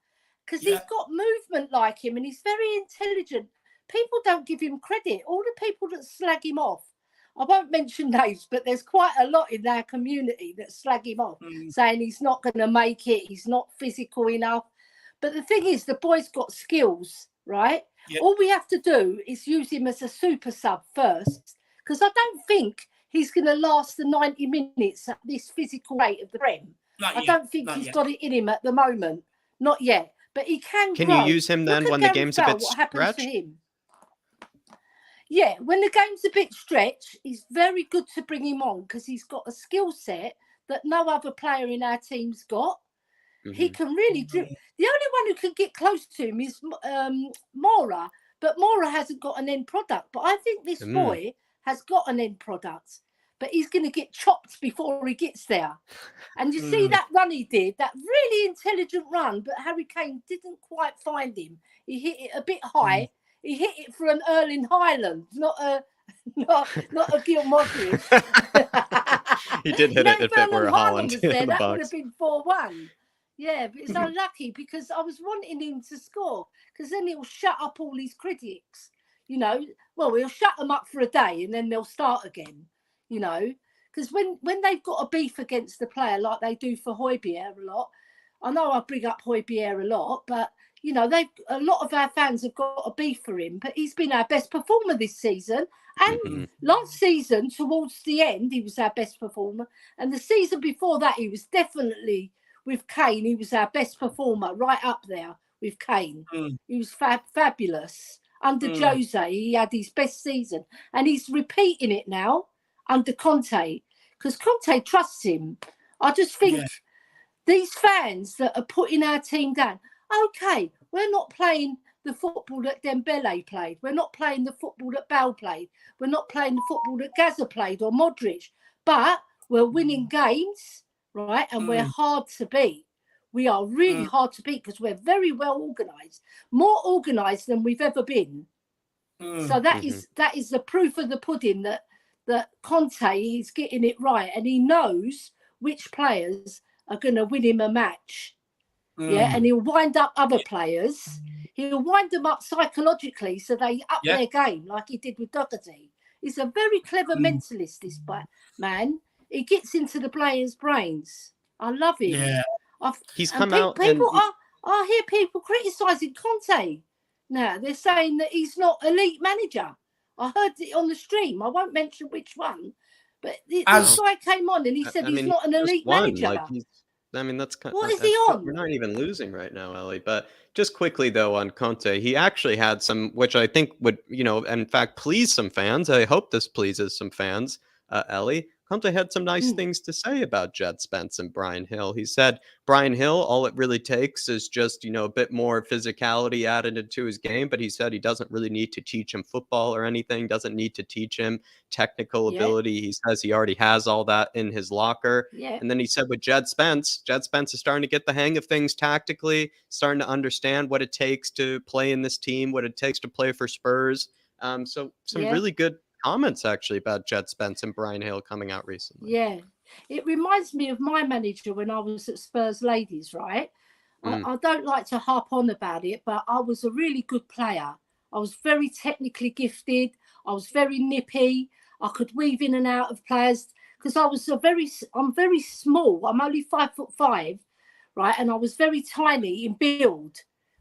Because he's got movement like him and he's very intelligent. People don't give him credit. All the people that slag him off, I won't mention names, but there's quite a lot in our community that slag him off, saying he's not going to make it, he's not physical enough. But the thing is, the boy's got skills, right? Yep. All we have to do is use him as a super sub first, because I don't think he's going to last the 90 minutes at this physical rate of the Prem. I don't think he's got it in him at the moment. Not yet. But he can grow. Can you use him then when the game's a bit stretched? Yeah, when the game's a bit stretched, it's very good to bring him on because he's got a skill set that no other player in our team's got. He can really do. The only one who can get close to him is Mora, but Mora hasn't got an end product. But I think this boy has got an end product, but he's going to get chopped before he gets there. And you see that run he did, that really intelligent run, but Harry Kane didn't quite find him. He hit it a bit high. He hit it for an Erling Haaland, not a Gil Modric. He did hit it if it were a Haaland. That would have been 4-1. Yeah, but it's unlucky because I was wanting him to score because then he'll shut up all his critics. You know, well, he'll shut them up for a day and then they'll start again. You know, because when they've got a beef against the player like they do for Højbjerg a lot, I know I bring up Højbjerg a lot, but you know, a lot of our fans have got a beef for him, but he's been our best performer this season. And last season, towards the end, he was our best performer. And the season before that, he was definitely, with Kane, he was our best performer, right up there with Kane. He was fabulous. Under Jose, he had his best season. And he's repeating it now under Conte, because Conte trusts him. I just think these fans that are putting our team down, okay, we're not playing the football that Dembele played. We're not playing the football that Bale played. We're not playing the football that Gaza played or Modric. But we're winning games, right? And we're hard to beat. We are really hard to beat because we're very well organised. More organised than we've ever been. So that is the proof of the pudding that Conte is getting it right. And he knows which players are going to win him a match. Yeah, and he'll wind up other players. He'll wind them up psychologically so they up their game like he did with Doherty. He's a very clever mentalist, this man. He gets into the players' brains. I love him. Yeah. He's come out people I hear people criticising Conte. Now, they're saying that he's not elite manager. I heard it on the stream. I won't mention which one. But this guy came on and he said he's not an elite manager. Like that's kind. What is he on? We're not even losing right now, Ellie. But just quickly though on Conte, he actually had some, which I think would, in fact, please some fans. I hope this pleases some fans. Ellie, Conte had some nice things to say about Jed Spence and Brian Hill. He said Brian Hill, all it really takes is just, a bit more physicality added into his game. But he said he doesn't really need to teach him football or anything, doesn't need to teach him technical ability. He says he already has all that in his locker. Yeah. And then he said with Jed Spence is starting to get the hang of things tactically, starting to understand what it takes to play in this team, what it takes to play for Spurs. So some really good comments actually about Jed Spence and Brian Hill coming out recently. Yeah, it reminds me of my manager when I was at Spurs Ladies, right? I don't like to harp on about it, but I was a really good player. I was very technically gifted. I was very nippy. I could weave in and out of players because I'm very small. I'm only 5'5", right? And I was very tiny in build,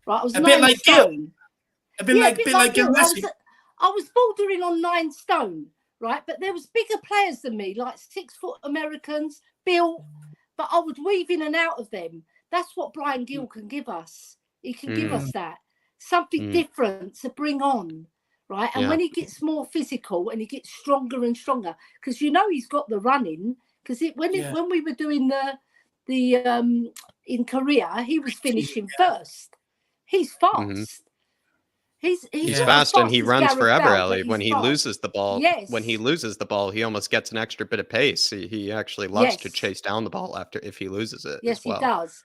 right? I was a bit like stone. A bit like Gil. I was bordering on 9 stone, right? But there was bigger players than me, like 6-foot Americans, built, but I would weave in and out of them. That's what Brian Gill can give us. He can give us that. Something different to bring on, right? And when he gets more physical and he gets stronger and stronger, because he's got the running, because when we were doing the in Korea, he was finishing first. He's fast. He's fast and he runs forever, Ellie. When he loses the ball, he almost gets an extra bit of pace. He actually loves to chase down the ball if he loses it. Yes, as well. He does.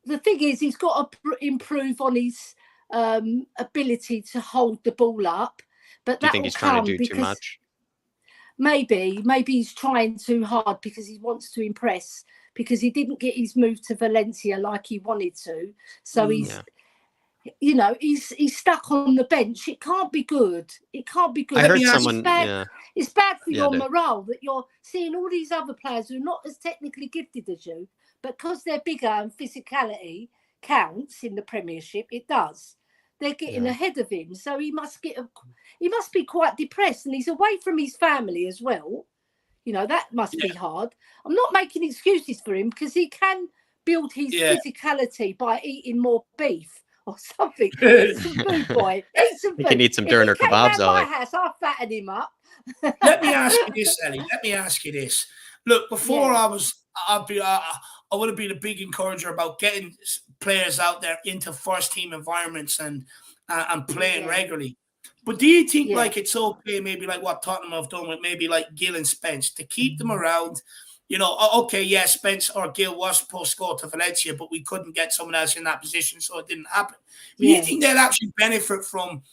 The thing is, he's got to improve on his ability to hold the ball up. But do you think he's trying to do too much? Maybe he's trying too hard because he wants to impress. Because he didn't get his move to Valencia like he wanted to, so he's stuck on the bench. It can't be good. It can't be good. I heard someone. It's bad for your morale that you're seeing all these other players who are not as technically gifted as you, but because they're bigger and physicality counts in the Premiership, it does. They're getting ahead of him, so he must be quite depressed, and he's away from his family as well. That must be hard. I'm not making excuses for him because he can build his physicality by eating more beef or something. Eat some food, boy. Eat some food. He can eat some Durner kebabs, Ellie. My house, I'll fatten him up. Let me ask you this, Ellie. Look, before I would have been a big encourager about getting players out there into first team environments and playing regularly. But do you think it's okay, maybe like what Tottenham have done with maybe like Gill and Spence, to keep them around? Spence or Gill was supposed to go to Valencia, but we couldn't get someone else in that position, so it didn't happen. Do you think they'll actually benefit from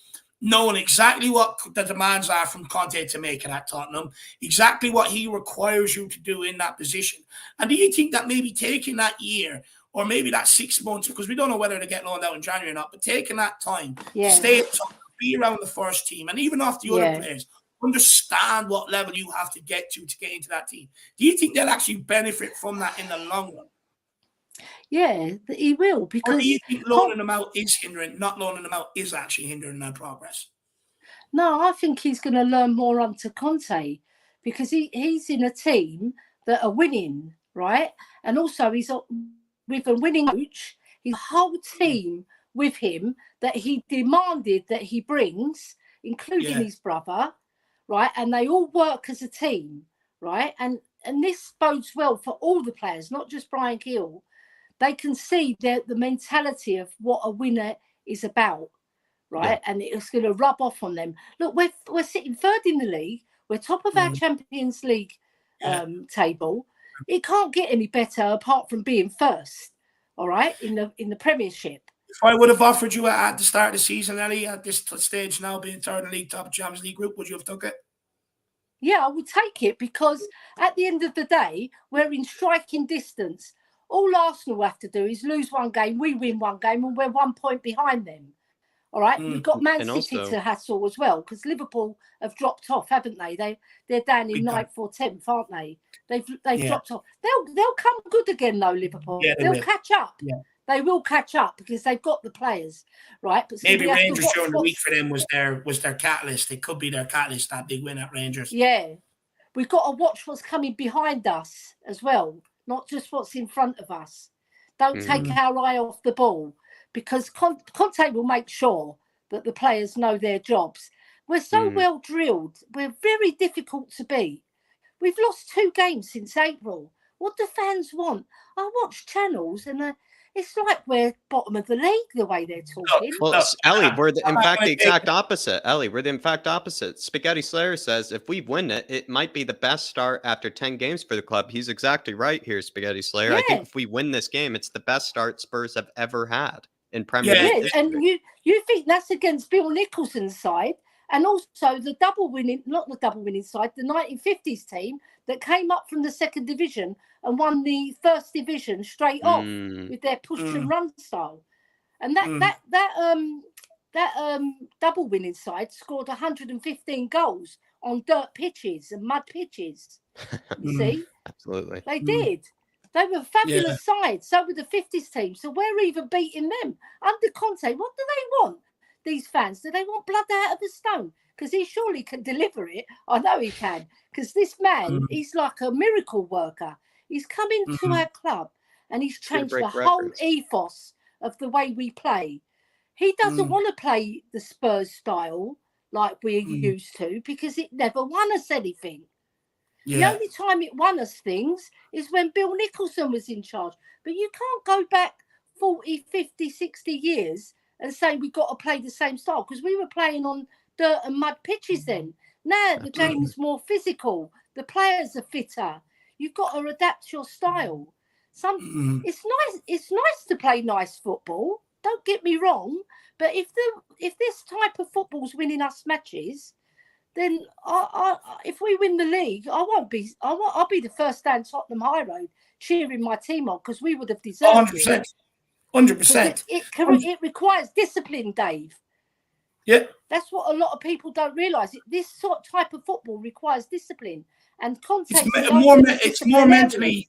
knowing exactly what the demands are from Conte to make it at Tottenham, exactly what he requires you to do in that position? And do you think that maybe taking that year or maybe that 6 months, because we don't know whether to get loaned out in January or not, but taking that time to stay at Tottenham, be around the first team, and even off the other players, understand what level you have to get get into that team. Do you think they'll actually benefit from that in the long run? Yeah, he will. Because or do you think loaning them out is hindering, not loaning them out is actually hindering their progress? No, I think he's going to learn more under Conte because he's in a team that are winning, right? And also he's with a winning coach, his whole team with him that he demanded that he brings, including his brother, right? And they all work as a team, right? And this bodes well for all the players, not just Brian Gill. They can see the mentality of what a winner is about, right? And it's going to rub off on them. Look, we're sitting third in the league. We're top of our Champions League table. It can't get any better apart from being first, all right, in the Premiership. If I would have offered you at the start of the season, Ellie, at this stage now being third in the league, top Champions League group, would you have took it? Yeah, I would take it because at the end of the day, we're in striking distance. All Arsenal have to do is lose one game, we win one game, and we're 1 point behind them. All right, we've got Man City to hassle as well because Liverpool have dropped off, haven't they? They're down in 9th or 10th, aren't they? They've dropped off. They'll come good again though, Liverpool. Yeah, they'll catch up. Yeah. They will catch up because they've got the players, right? But maybe Rangers during the week for them was their catalyst. It could be their catalyst, that big win at Rangers. Yeah. we've got to watch what's coming behind us as well, not just what's in front of us. Don't take our eye off the ball, because Conte will make sure that the players know their jobs. We're so well drilled. We're very difficult to beat. We've lost 2 games since April. What do fans want? I watch channels and it's like we're bottom of the league the way they're talking. Well, Ellie, we're in fact the exact opposite. Ellie, we're the exact opposite. Spaghetti Slayer says if we win it, it might be the best start after 10 games for the club. He's exactly right here, Spaghetti Slayer. I think if we win this game, it's the best start Spurs have ever had in Premier League history. And you think that's against Bill Nicholson's side, and also the not the double winning side, the 1950s team that came up from the 2nd division and won the 1st division straight off with their push and run style. And that double winning side scored 115 goals on dirt pitches and mud pitches. You see? Absolutely. They did. They were a fabulous side. So were the 50s team. So we're even beating them. Under Conte, what do they want, these fans? Do they want blood out of a stone? Because he surely can deliver it. I know he can. Because this man, he's like a miracle worker. He's come into our club and he's changed the whole ethos of the way we play. He doesn't want to play the Spurs style like we're used to, because it never won us anything. The only time it won us things is when Bill Nicholson was in charge. But you can't go back 40, 50, 60 years and say we've got to play the same style, because we were playing on dirt and mud pitches then. Now the game is more physical. The players are fitter. You've got to adapt your style. It's nice to play nice football. Don't get me wrong. But if this type of football's winning us matches, then if we win the league, I'll be the first down Tottenham High Road cheering my team on, because we would have deserved 100%. it. 100%. It requires discipline, Dave. Yeah. That's what a lot of people don't realise. This sort of type of football requires discipline. And Conte, it's more mentally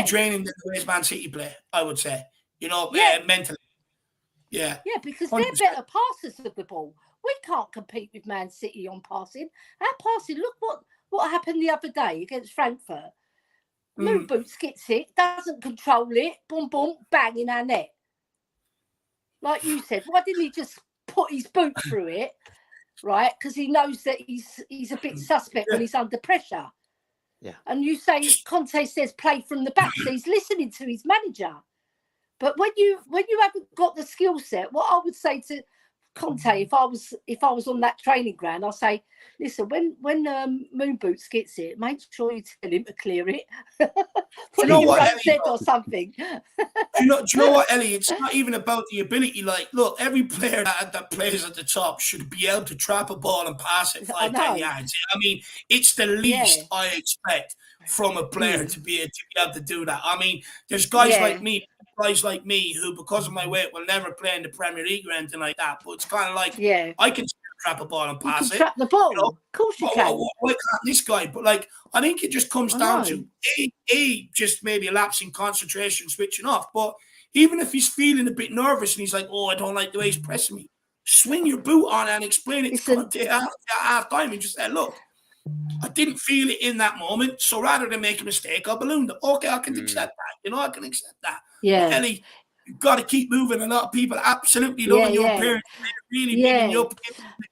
draining than the way Man City play, I would say. Mentally. Yeah. Yeah, because 100%. they're better passers of the ball. We can't compete with Man City on passing. Our passing, look what happened the other day against Frankfurt. Moon Boots gets it, doesn't control it, boom, boom, bang in our net. Like you said, why didn't he just put his boot through it, right? Because he knows that he's a bit suspect when he's under pressure. Yeah. And you say, Conte says play from the back, so he's listening to his manager. But when you haven't got the skill set, what I would say to Conte, if I was on that training ground, I'll say, listen, when Moon Boots gets it, make sure you tell him to clear it. Put it in Rosette or something. Do you know what, Ellie? It's not even about the ability. Like, look, every player that plays at the top should be able to trap a ball and pass it 5-10 yards. I mean, it's the least I expect from a player to be able to do that. I mean, there's guys like me who, because of my weight, will never play in the Premier League or anything like that. But it's kind of like, I can trap a ball and pass it. Trap the ball. Of course you can. Why can't this guy? But like, I think it just comes down to just maybe a lapse in concentration, switching off. But even if he's feeling a bit nervous and he's like, I don't like the way he's pressing me, swing your boot on and explain it to Conte at half time and just say, look, I didn't feel it in that moment, so rather than make a mistake, I ballooned it. Okay, I can accept that. I can accept that. Yeah. But Ellie, you've got to keep moving. A lot of people absolutely loving your appearance. They're really bigging you up.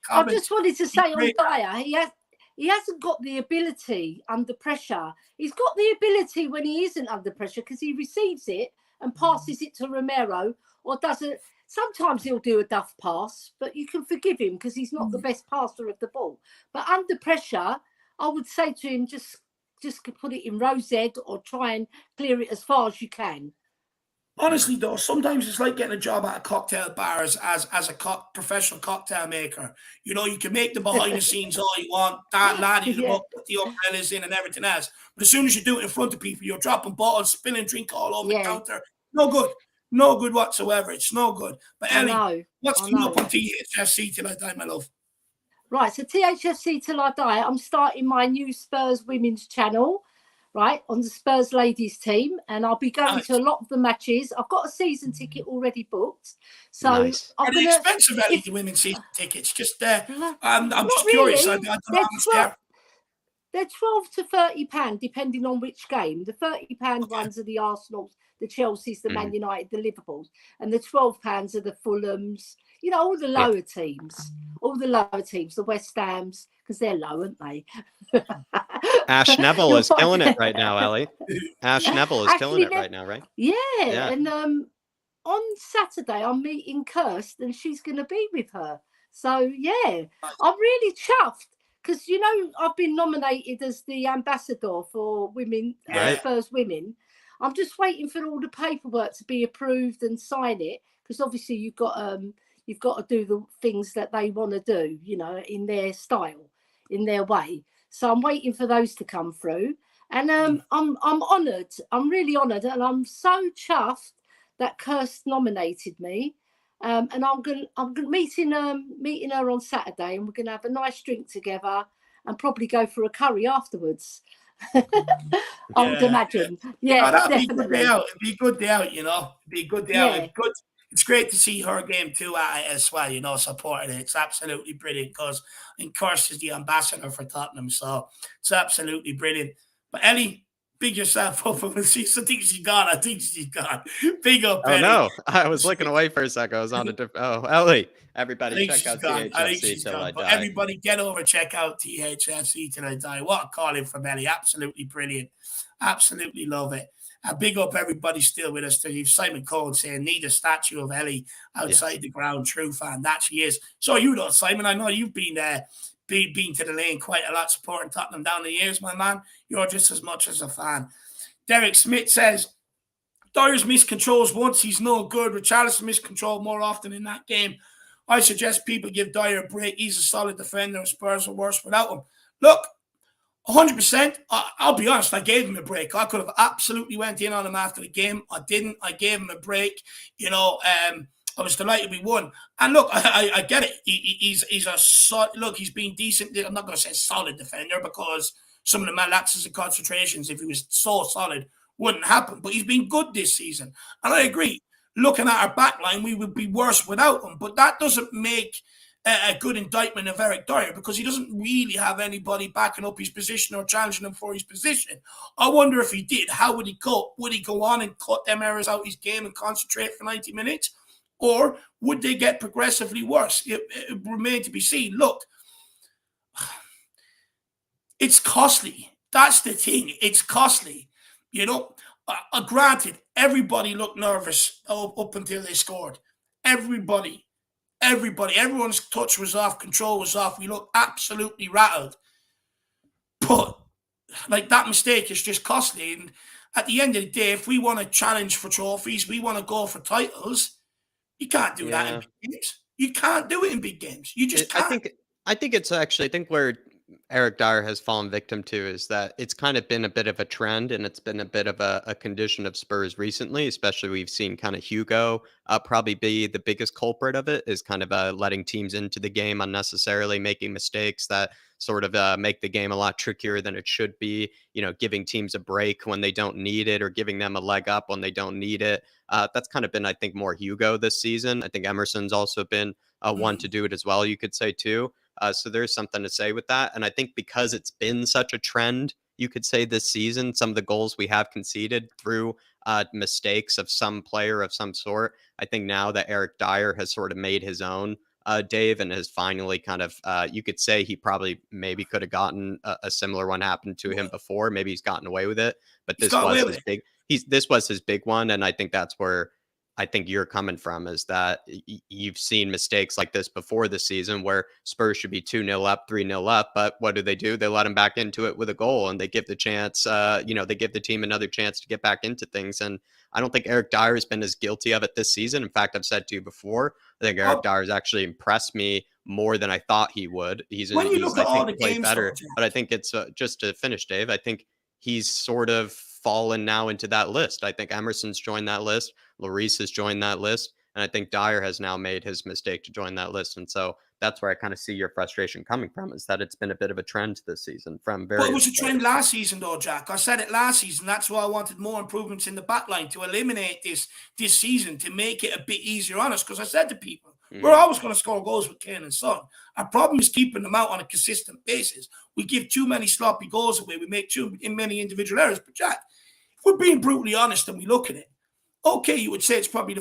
I just wanted to say on Dier, he hasn't got the ability under pressure. He's got the ability when he isn't under pressure, because he receives it and passes it to Romero, or doesn't. Sometimes he'll do a duff pass, but you can forgive him because he's not the best passer of the ball. But under pressure, I would say to him, just put it in Rosette or try and clear it as far as you can. Honestly, though, sometimes it's like getting a job at a cocktail bar as a professional cocktail maker. You can make the behind the scenes all you want, that laddie, put the umbrellas in and everything else. But as soon as you do it in front of people, you're dropping bottles, spilling drink all over the counter. No good. No good whatsoever. It's no good. But Ellie, what's coming up on THFC Till I Die, my love? Right, so THFC Till I Die, I'm starting my new Spurs Women's channel, right, on the Spurs ladies team, and I'll be going to a lot of the matches. I've got a season ticket already booked. So Are they expensive, Ellie, the women's season tickets? Just I'm just curious. I don't know how much they are. they're £12 to £30, depending on which game. The £30 ones are the Arsenals, the Chelseas, the Man United, the Liverpools, and the £12 are the Fulhams. You know, all the lower teams, the West Hams, because they're low, aren't they? Ash Neville is killing it right now, Ellie. Ash Neville is killing it right now, right? Yeah. And on Saturday, I'm meeting Kirst, and she's going to be with her. So, yeah, I'm really chuffed because, you know, I've been nominated as the ambassador for women, Spurs Women. I'm just waiting for all the paperwork to be approved and sign it, because obviously you've got to do the things that they want to do, you know, in their style, in their way. So I'm waiting for those to come through, and I'm honoured. I'm really honoured, and I'm so chuffed that Kirst nominated me. And I'm meeting her on Saturday, and we're gonna have a nice drink together and probably go for a curry afterwards. I would imagine. Yeah, that'd definitely. be a good day out. It'd be a good day out, you know. It'd be a good day out. It's good. It's great to see her game too as well, you know, supporting it. It's absolutely brilliant because I think Kirst is the ambassador for Tottenham, so it's absolutely brilliant. But Ellie, big yourself up. I think she's gone. Big up, Ellie. Oh, no. I was looking away for a second. I was on a different... Oh, Ellie. Everybody check out THFC Till I Die. Everybody get over, check out THFC Till I Die. What a calling from Ellie. Absolutely brilliant. Absolutely love it. Big up everybody still with us. Simon Cohen saying, need a statue of Ellie outside the ground. True fan. That she is. So you know, Simon, I know you've been there. Been to the lane quite a lot, supporting Tottenham down the years, my man. You're just as much as a fan. Derek Smith says, Dier's miscontrols once, he's no good. Richarlison miscontrolled more often in that game. I suggest people give Dier a break. He's a solid defender, and Spurs are worse without him. Look, 100%. I'll be honest, I gave him a break. I could have absolutely went in on him after the game. I didn't. I gave him a break. You know, I was delighted we won. And look, I get it. He's a solid, look, he's been decent. I'm not going to say solid defender because some of the lapses and concentrations, if he was so solid, wouldn't happen. But he's been good this season. And I agree. Looking at our back line, we would be worse without him. But that doesn't make a good indictment of Eric Dier because he doesn't really have anybody backing up his position or challenging him for his position. I wonder if he did, how would he cope? Would he go on and cut them errors out his game and concentrate for 90 minutes? Or would they get progressively worse? It remains to be seen. Look, it's costly. That's the thing. It's costly. You know, granted, everybody looked nervous up until they scored. Everyone's touch was off, control was off. We looked absolutely rattled. But, like, that mistake is just costly. And at the end of the day, if we want to challenge for trophies, we want to go for titles, you can't do that in big games. You can't do it in big games. You just can't. I think it's actually, I think where Eric Dier has fallen victim to is that it's kind of been a bit of a trend, and it's been a bit of a condition of Spurs recently, especially we've seen kind of Hugo probably be the biggest culprit of it, is kind of letting teams into the game unnecessarily, making mistakes that sort of make the game a lot trickier than it should be, you know, giving teams a break when they don't need it or giving them a leg up when they don't need it. That's kind of been, I think, more Hugo this season. I think Emerson's also been one to do it as well, you could say too. So there's something to say with that. And I think because it's been such a trend, you could say this season, some of the goals we have conceded through mistakes of some player of some sort. I think now that Eric Dier has sort of made his own, Dave, and has finally kind of, you could say he probably maybe could have gotten a similar one happen to him before. Maybe he's gotten away with it, but this was his big one. And I think that's where I think you're coming from, is that you've seen mistakes like this before the season where Spurs should be 2-0 up, 3-0 up. But what do? They let him back into it with a goal, and they give the chance, they give the team another chance to get back into things. And I don't think Eric Dier has been as guilty of it this season. In fact, I've said to you before, I think Eric Dier has actually impressed me more than I thought he would. He's I think played better. But I think it's just to finish, Dave, I think he's sort of fallen now into that list. I think Emerson's joined that list. Lloris has joined that list. And I think Dier has now made his mistake to join that list. And so that's where I kind of see your frustration coming from, is that it's been a bit of a trend this season from various. But it was a trend last season, though, Jack. I said it last season. That's why I wanted more improvements in the back line to eliminate this season, to make it a bit easier on us. Because I said to people, We're always going to score goals with Kane and Son. Our problem is keeping them out on a consistent basis. We give too many sloppy goals away. We make too many individual errors. But Jack, if we're being brutally honest and we look at it, okay, you would say it's probably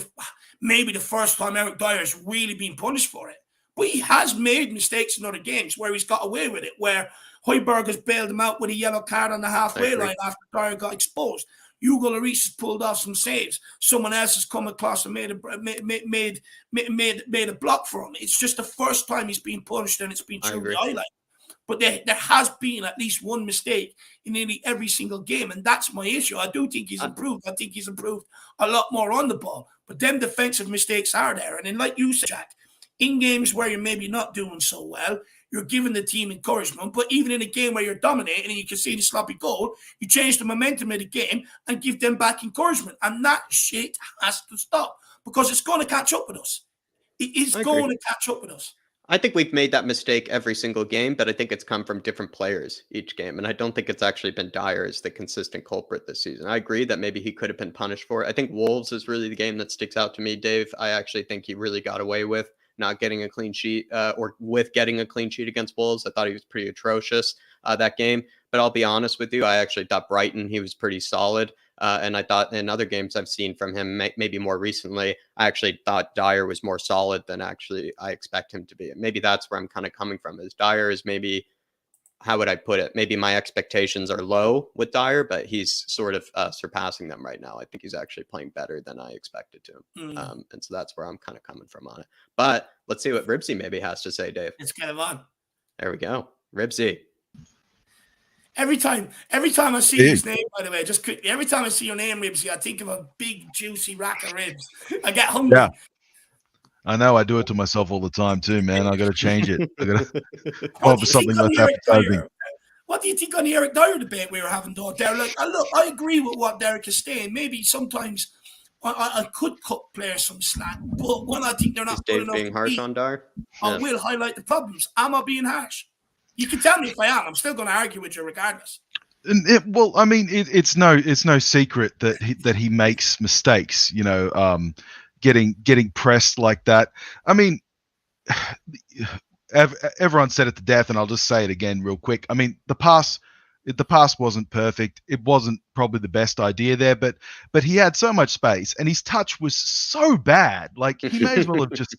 maybe the first time Eric Dier's really been punished for it. But he has made mistakes in other games where he's got away with it, where Højbjerg has bailed him out with a yellow card on the halfway line after Dier got exposed. Hugo Lloris has pulled off some saves. Someone else has come across and made a block for him. It's just the first time he's been punished and it's been truly highlighted. But there has been at least one mistake in nearly every single game, and that's my issue. I do think he's improved. I think he's improved a lot more on the ball. But them defensive mistakes are there. And then, like you said, Jack, in games where you're maybe not doing so well, you're giving the team encouragement. But even in a game where you're dominating and you can see the sloppy goal, you change the momentum of the game and give them back encouragement. And that shit has to stop because it's going to catch up with us. It is going to catch up with us. I think we've made that mistake every single game, but I think it's come from different players each game. And I don't think it's actually been Dier as the consistent culprit this season. I agree that maybe he could have been punished for it. I think Wolves is really the game that sticks out to me, Dave. I actually think he really got away with not getting a clean sheet or with getting a clean sheet against Wolves. I thought he was pretty atrocious that game. But I'll be honest with you, I actually thought Brighton, he was pretty solid. And I thought in other games I've seen from him, maybe more recently, I actually thought Dier was more solid than actually I expect him to be. And maybe that's where I'm kind of coming from, is Dier is maybe, how would I put it? Maybe my expectations are low with Dier, but he's sort of surpassing them right now. I think he's actually playing better than I expected to. And so that's where I'm kind of coming from on it. But let's see what Ribsy maybe has to say, Dave. It's kind of on. There we go. Ribsy. Every time I see his name, by the way, just quickly, every time I see your name, Ribsy, I think of a big, juicy rack of ribs. I get hungry. Yeah. I know. I do it to myself all the time too, man. I got to change it. I got to come up with something less appetizing. What do you think on the Eric Dier debate we were having, though, Derek? Like, look, I agree with what Derek is saying. Maybe sometimes I could cut players some slack, but when I think they're not good enough, being harsh on Dier, I will highlight the problems. Am I being harsh? You can tell me if I am. I'm still going to argue with you regardless. Well, I mean, it's no secret that he makes mistakes. You know, getting pressed like that. I mean, everyone said it to death, and I'll just say it again real quick. I mean, the pass wasn't perfect. It wasn't probably the best idea there, but he had so much space, and his touch was so bad. Like he may as well have just.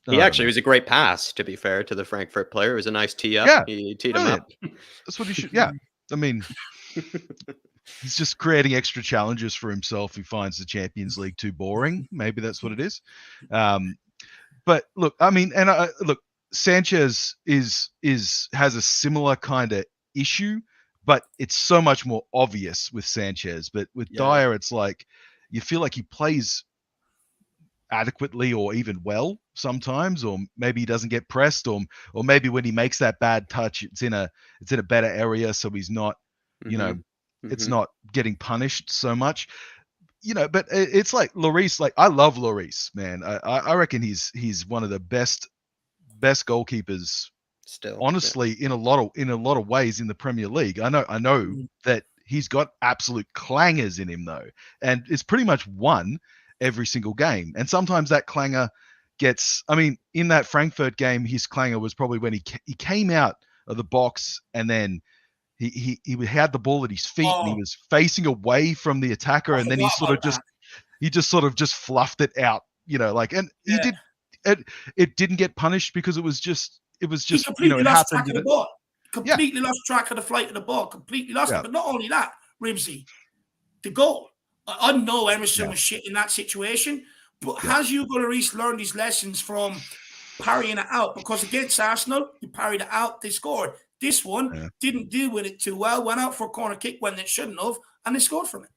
He actually was a great pass, to be fair, to the Frankfurt player. It was a nice tee up. Yeah, he teed him up. That's what he should. Yeah, I mean, he's just creating extra challenges for himself. He finds the Champions League too boring. Maybe that's what it is. But look, I mean, and look, Sanchez has a similar kind of issue, but it's so much more obvious with Sanchez. But with Dier, it's like you feel like he plays adequately or even well sometimes, or maybe he doesn't get pressed, or maybe when he makes that bad touch, it's in a better area, so he's not, you know, it's not getting punished so much, you know. But it's like Lloris. Like I love Lloris, man. I reckon he's one of the best goalkeepers still, honestly, in a lot of ways in the Premier League. I know that he's got absolute clangers in him though, and it's pretty much won every single game. And sometimes that clanger gets, I mean, in that Frankfurt game, his clanger was probably when he came out of the box and then he had the ball at his feet and he was facing away from the attacker, and then he just sort of fluffed it out, you know, like, and it didn't get punished because it was just you know, it happened. Completely lost track of the flight of the ball, completely lost it. But not only that, Ribsy, the goal. I know Emerson was shit in that situation, but has Hugo Lloris learned his lessons from parrying it out? Because against Arsenal, he parried it out, they scored. This one didn't deal with it too well, went out for a corner kick when it shouldn't have, and they scored from it.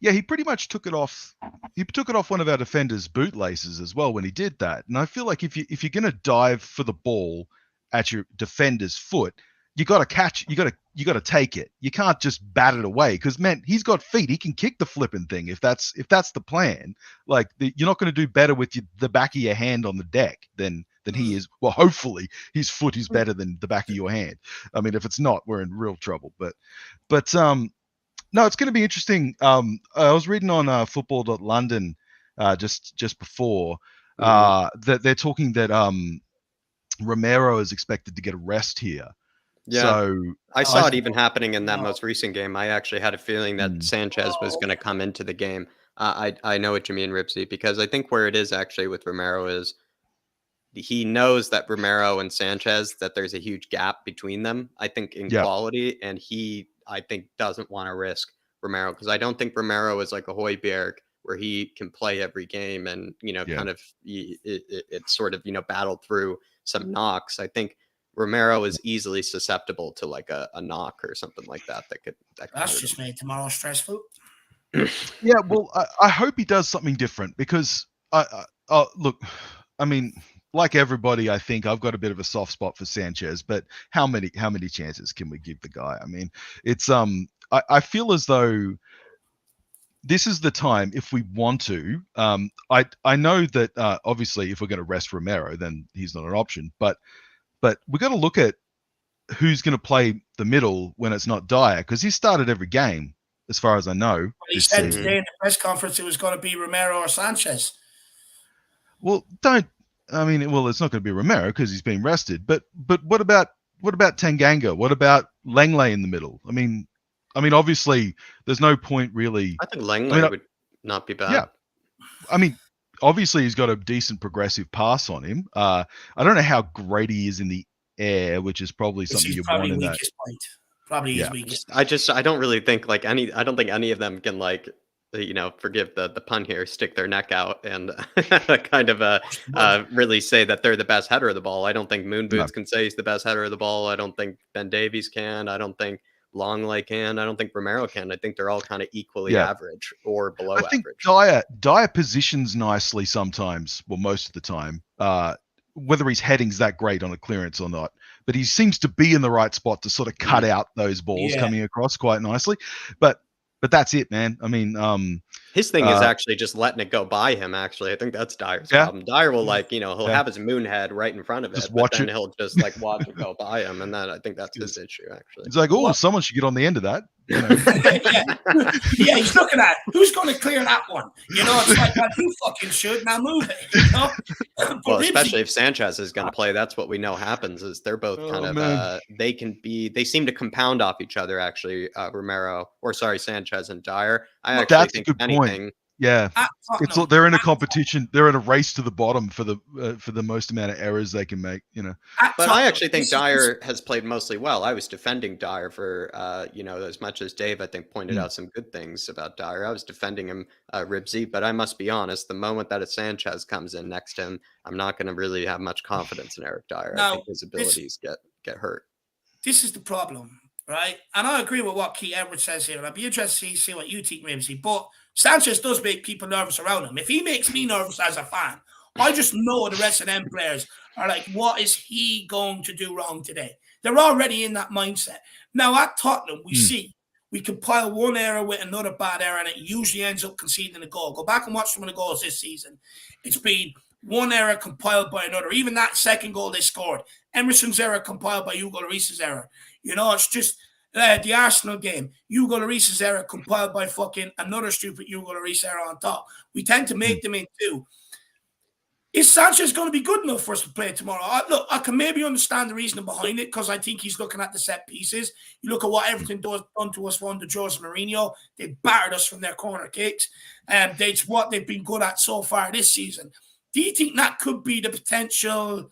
Yeah, he pretty much took it off. He took it off one of our defenders' bootlaces as well when he did that. And I feel like if you're going to dive for the ball at your defender's foot, you got to catch. You got to take it. You can't just bat it away because, man, he's got feet. He can kick the flipping thing if that's the plan. Like you're not going to do better with the back of your hand on the deck than he is. Well, hopefully his foot is better than the back of your hand. I mean, if it's not, we're in real trouble. But no, it's going to be interesting. I was reading on football.london just before. that they're talking that Romero is expected to get a rest here. Yeah. So I saw it even happening in that most recent game. I actually had a feeling that Sanchez was going to come into the game. I know what you mean, Ripsy, because I think where it is actually with Romero is he knows that Romero and Sanchez, that there's a huge gap between them, I think, in quality. And he, I think, doesn't want to risk Romero, because I don't think Romero is like a Højbjerg where he can play every game and, kind of it's sort of, battled through some knocks. I think Romero is easily susceptible to like a knock or something like that. That's just made tomorrow stressful. Yeah, well, I hope he does something different, because look, I mean, like everybody, I think I've got a bit of a soft spot for Sanchez, but how many chances can we give the guy? I mean, it's I feel as though this is the time, if we want to. I know that obviously if we're going to rest Romero, then he's not an option, but we've got to look at who's going to play the middle when it's not Dier, because he started every game, as far as I know. Well, he said today in the press conference it was going to be Romero or Sanchez. Well, it's not going to be Romero because he's been rested. But what about Tanganga? What about Langley in the middle? I mean, obviously, there's no point really. I think Langley would not be bad. Yeah, I mean, obviously he's got a decent progressive pass on him. I don't know how great he is in the air, which is probably something you want in that. Probably his weakest. I don't really think I don't think any of them can forgive the pun here, stick their neck out and kind of really say that they're the best header of the ball. I don't think Moon Boots can say he's the best header of the ball. I don't think Ben Davies can. I don't think Longley can. I don't think Romero can. I think they're all kind of equally average or below average. I think Dier positions nicely sometimes, well, most of the time, whether his heading's that great on a clearance or not. But he seems to be in the right spot to sort of cut out those balls coming across quite nicely. But that's it, man. I mean, his thing is actually just letting it go by him. Actually, I think that's Dier's problem. Dier will he'll have his moon head right in front of it, but then he'll just watch it go by him, and then I think that's his issue. Actually, it's like, someone should get on the end of that. Yeah, he's looking at who's going to clear that one. It's like, well, you fucking should now move it. Well, especially if Sanchez is going to play, that's what we know happens. Is they're both they seem to compound off each other. Actually, Sanchez and Dier. I actually think a good anything. Point. Yeah, they're in a competition. They're in a race to the bottom for the most amount of errors they can make. But I actually think Dier has played mostly well. I was defending Dier for as much as Dave I think pointed out some good things about Dier. I was defending him, Ribsy. But I must be honest, the moment that a Sanchez comes in next to him, I'm not going to really have much confidence in Eric Dier. I think his abilities get hurt. This is the problem, right? And I agree with what Keith Edwards says here. And I'd be interested to see what you think, Ribsy. But Sanchez does make people nervous around him. If he makes me nervous as a fan, I just know the rest of them players are like, what is he going to do wrong today? They're already in that mindset. Now at Tottenham, we compile one error with another bad error, and it usually ends up conceding a goal. Go back and watch some of the goals this season. It's been one error compiled by another. Even that second goal they scored, Emerson's error compiled by Hugo Lloris's error. It's just the Arsenal game, Hugo Lloris's error compiled by fucking another stupid Hugo Lloris error on top. We tend to make them in two. Is Sanchez going to be good enough for us to play tomorrow? I can maybe understand the reasoning behind it, because I think he's looking at the set pieces. You look at what Everton done to us under Jose Mourinho. They battered us from their corner kicks. It's what they've been good at so far this season. Do you think that could be the potential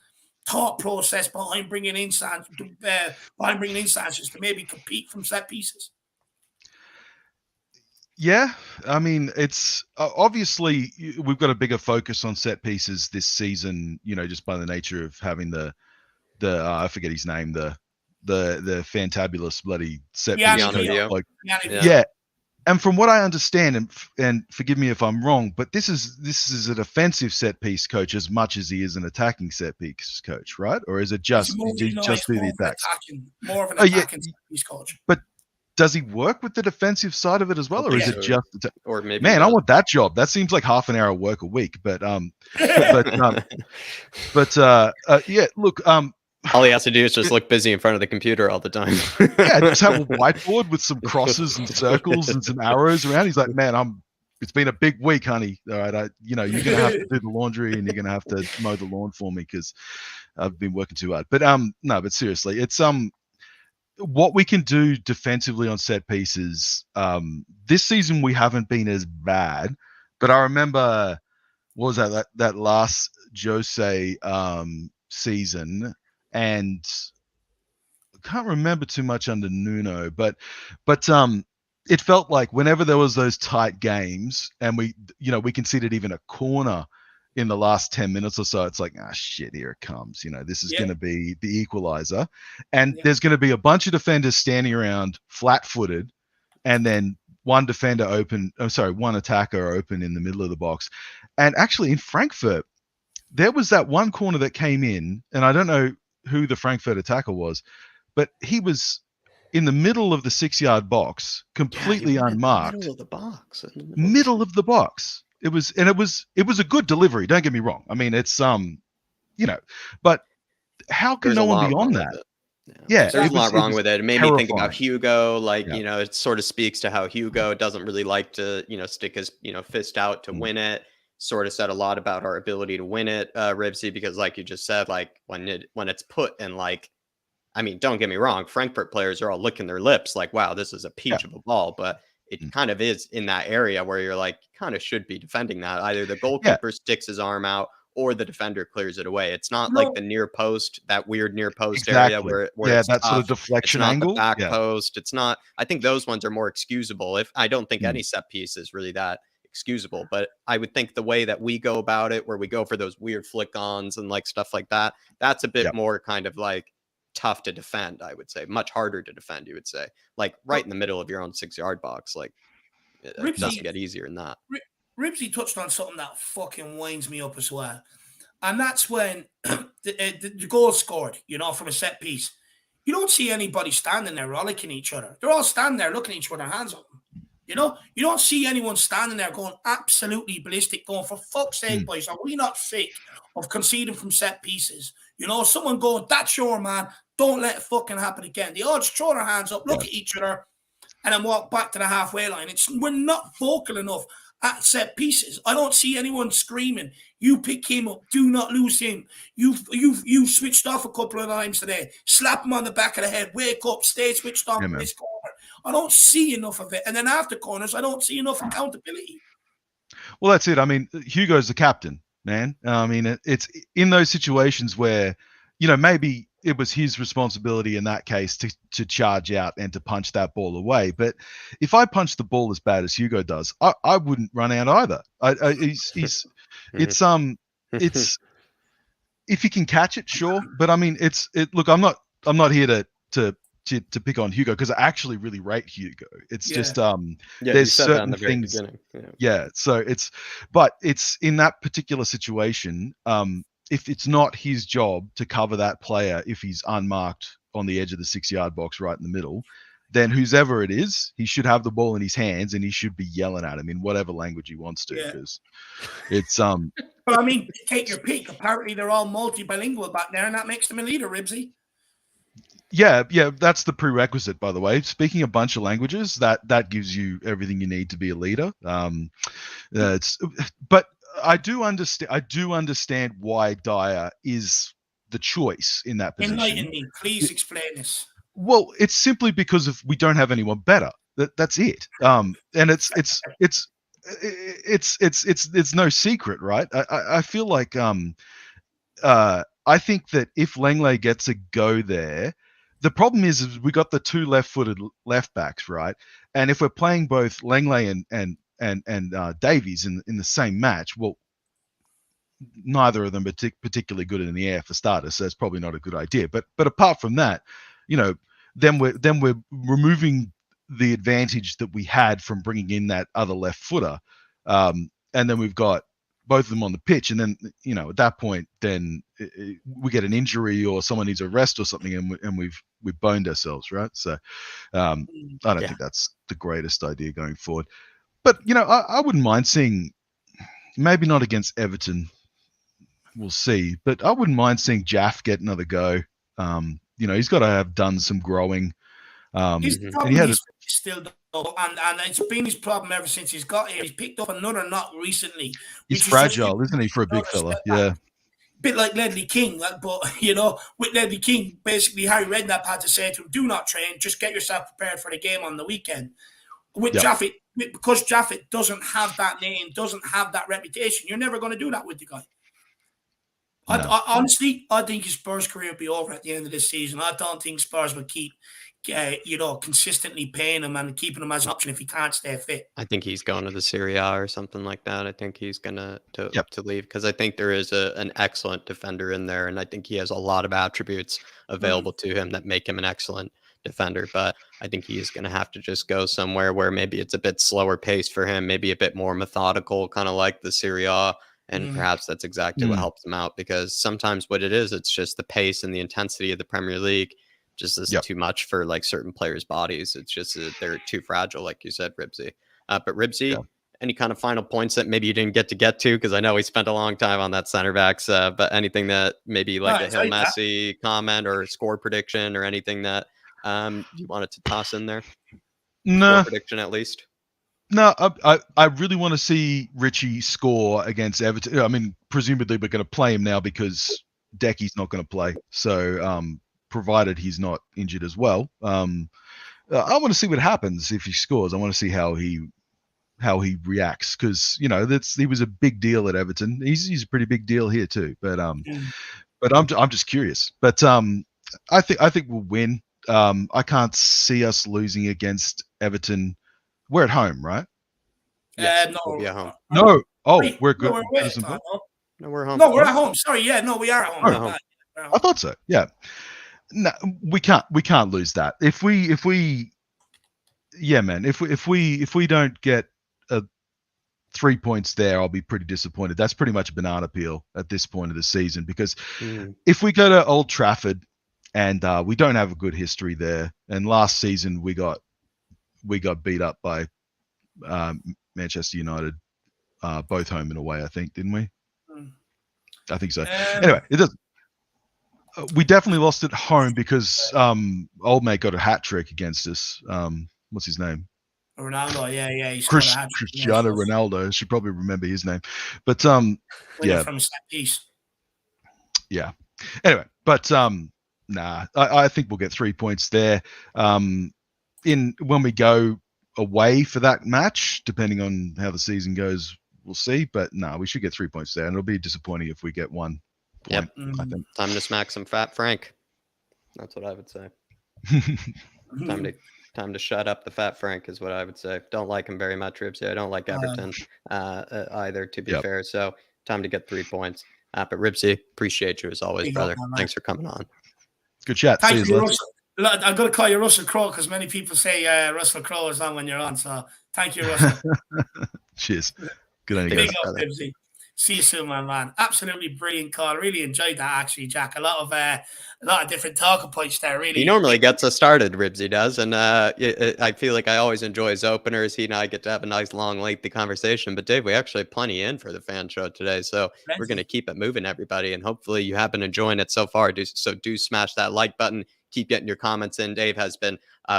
thought process behind bringing in Sanchez to maybe compete from set pieces? Yeah, I mean, it's obviously we've got a bigger focus on set pieces this season, just by the nature of having the I forget his name, the fantabulous bloody set piece. Yeah. And from what I understand, and forgive me if I'm wrong, but this is a defensive set piece coach as much as he is an attacking set piece coach, right? Or is it just do the attacks? More of an attacking set piece coach. But does he work with the defensive side of it as well, or is it just? Or maybe I want that job. That seems like half an hour of work a week. But look. All he has to do is just look busy in front of the computer all the time. Just have a whiteboard with some crosses and circles and some arrows around. He's like, man, I'm it's been a big week, honey. All right, you're gonna have to do the laundry and you're gonna have to mow the lawn for me because I've been working too hard. But no, but seriously, it's what we can do defensively on set pieces. This season we haven't been as bad, but I remember what was that last Jose season, and I can't remember too much under Nuno, but it felt like whenever there was those tight games and we conceded even a corner in the last 10 minutes or so, it's like, shit, here it comes. This is going to be the equalizer. And there's going to be a bunch of defenders standing around flat-footed and then one attacker open in the middle of the box. And actually in Frankfurt, there was that one corner that came in, and I don't know who the Frankfurt attacker was, but he was in the middle of the 6-yard box, completely unmarked. Middle of the box. Middle of the box. It was a good delivery. Don't get me wrong. I mean, it's but how can no one be on that? Yeah, there's a lot wrong with it. It made me think about Hugo. It sort of speaks to how Hugo doesn't really like to, stick his, fist out to win it. Sort of said a lot about our ability to win it, Ribsy, because like you just said, like when it's put in, like, I mean, don't get me wrong, Frankfurt players are all licking their lips like, wow, this is a peach of a ball, but it kind of is in that area where you're like, kind of should be defending that. Either the goalkeeper sticks his arm out or the defender clears it away. It's not like the near post, that weird near post area where it's that tough. Sort of deflection it's not angle. The back post. It's not. I think those ones are more excusable. If I don't think any set piece is really that excusable, but I would think the way that we go about it, where we go for those weird flick-ons and like stuff like that, that's a bit more kind of like tough to defend. I would say much harder to defend. You would say like right in the middle of your own 6-yard box. Like it doesn't get easier than that. Ribsy touched on something that fucking winds me up as well, and that's when the goal scored, from a set piece. You don't see anybody standing there rollicking each other. They're all standing there looking at each other, hands up. You don't see anyone standing there going absolutely ballistic, going, for fuck's sake, boys, are we not sick of conceding from set pieces? Someone going, that's your man, don't let it fucking happen again. They all just throw their hands up, look at each other, and then walk back to the halfway line. We're not vocal enough at set pieces. I don't see anyone screaming, you pick him up, do not lose him. You switched off a couple of times today. Slap him on the back of the head, wake up, stay switched off in this corner. I don't see enough of it. And then after corners, I don't see enough accountability. Well, that's it. I mean, Hugo's the captain, man. I mean, it's in those situations where, maybe it was his responsibility in that case to charge out and to punch that ball away. But if I punch the ball as bad as Hugo does, I wouldn't run out either. It's if he can catch it, sure. But I mean, look, I'm not here to pick on Hugo because I actually really rate Hugo. It's just there's certain things. So it's in that particular situation. If it's not his job to cover that player, if he's unmarked on the edge of the 6-yard box right in the middle, then whoever it is, he should have the ball in his hands and he should be yelling at him in whatever language he wants to. Because it's Well, I mean, take your pick. Apparently, they're all multilingual back there, and that makes them a leader, Ribsy. Yeah, that's the prerequisite, by the way. Speaking a bunch of languages, that gives you everything you need to be a leader. But I do understand why Dier is the choice in that position. Enlighten me, please explain this. Well, it's simply because we don't have anyone better. That's it. And it's no secret, right? I feel like I think that if Langley gets a go there, the problem is we got the two left-footed left backs, right? And if we're playing both Langley and Davies in the same match, well, neither of them are particularly good in the air for starters, so it's probably not a good idea. But apart from that, then we're removing the advantage that we had from bringing in that other left footer, and then we've got both of them on the pitch, and then at that point, then we get an injury or someone needs a rest or something, and we've boned ourselves, right? So I don't think that's the greatest idea going forward. But I wouldn't mind seeing, maybe not against Everton, we'll see, but I wouldn't mind seeing Jaff get another go. He's got to have done some growing. He's still And it's been his problem ever since he's got here. He's picked up another knock recently. He's which is fragile, isn't he, for a big fella? Yeah. Bit like Ledley King, but with Ledley King, basically Harry Redknapp had to say to him, "Do not train, just get yourself prepared for the game on the weekend." With Jaffet, because Jaffet doesn't have that name, doesn't have that reputation, you're never going to do that with the guy. No. Honestly, I think his Spurs career will be over at the end of this season. I don't think Spurs will keep, consistently paying him and keeping him as an option if he can't stay fit. I think he's going to the Serie A or something like that. I think he's going to leave because I think there is an excellent defender in there, and I think he has a lot of attributes available to him that make him an excellent defender. But I think he is going to have to just go somewhere where maybe it's a bit slower pace for him, maybe a bit more methodical, kind of like the Serie A. And perhaps that's exactly what helps him out, because sometimes what it is, it's just the pace and the intensity of the Premier League just is too much for like certain players' bodies. It's just they're too fragile, like you said, Ribsy. But Ribsy, any kind of final points that maybe you didn't get to? Because I know we spent a long time on that center backs, but anything that maybe like a Hill Messi comment or a score prediction or anything that you wanted to toss in there? No. Score prediction at least? No, I really want to see Richie score against Everton. I mean, presumably we're going to play him now because Decky's not going to play. So, provided he's not injured as well, I want to see what happens if he scores. I want to see how he reacts, because he was a big deal at Everton. He's a pretty big deal here too. But I'm just curious. But I think we'll win. I can't see us losing against Everton. We're at home, right? Yes, no. We'll be at home. No. Oh, we're good. No, we're home. No, we're at home. Sorry, we are at home. We're at home. I thought so. Yeah. No, we can't lose that. If we don't get 3 points there, I'll be pretty disappointed. That's pretty much a banana peel at this point of the season, because if we go to Old Trafford and we don't have a good history there, and last season we got beat up by Manchester United, both home and away, I think, didn't we? I think so. Anyway, it doesn't. We definitely lost at home because old mate got a hat trick against us. What's his name? Ronaldo. Yeah. He's Cristiano Ronaldo. I should probably remember his name. But from set piece. Yeah. Anyway, but I think we'll get 3 points there. When we go away for that match, depending on how the season goes, we'll see. But we should get 3 points there, and it'll be disappointing if we get 1 point. I think. Time to smack some Fat Frank. That's what I would say. Time to shut up the Fat Frank is what I would say. Don't like him very much, Ribsy. I don't like Everton either, to be fair. So time to get 3 points. But Ribsy, appreciate you as always, brother. Thanks for coming on. Good chat. Thank you, Russell. I'm going to call you Russell Crowe because many people say Russell Crowe is on when you're on. So thank you, Russell. Cheers. Good on you guys. Big up, Ribsy. See you soon, my man. Absolutely brilliant call. Really enjoyed that, actually, Jack. A lot of different talking points there. Really, he normally gets us started. Ribsy does, and I feel like I always enjoy his openers. He and I get to have a nice, long, lengthy conversation. But Dave, we actually have plenty in for the fan show today, so we're going to keep it moving, everybody. And hopefully, you have been enjoying it so far. Do smash that like button. Keep getting your comments in. Dave has been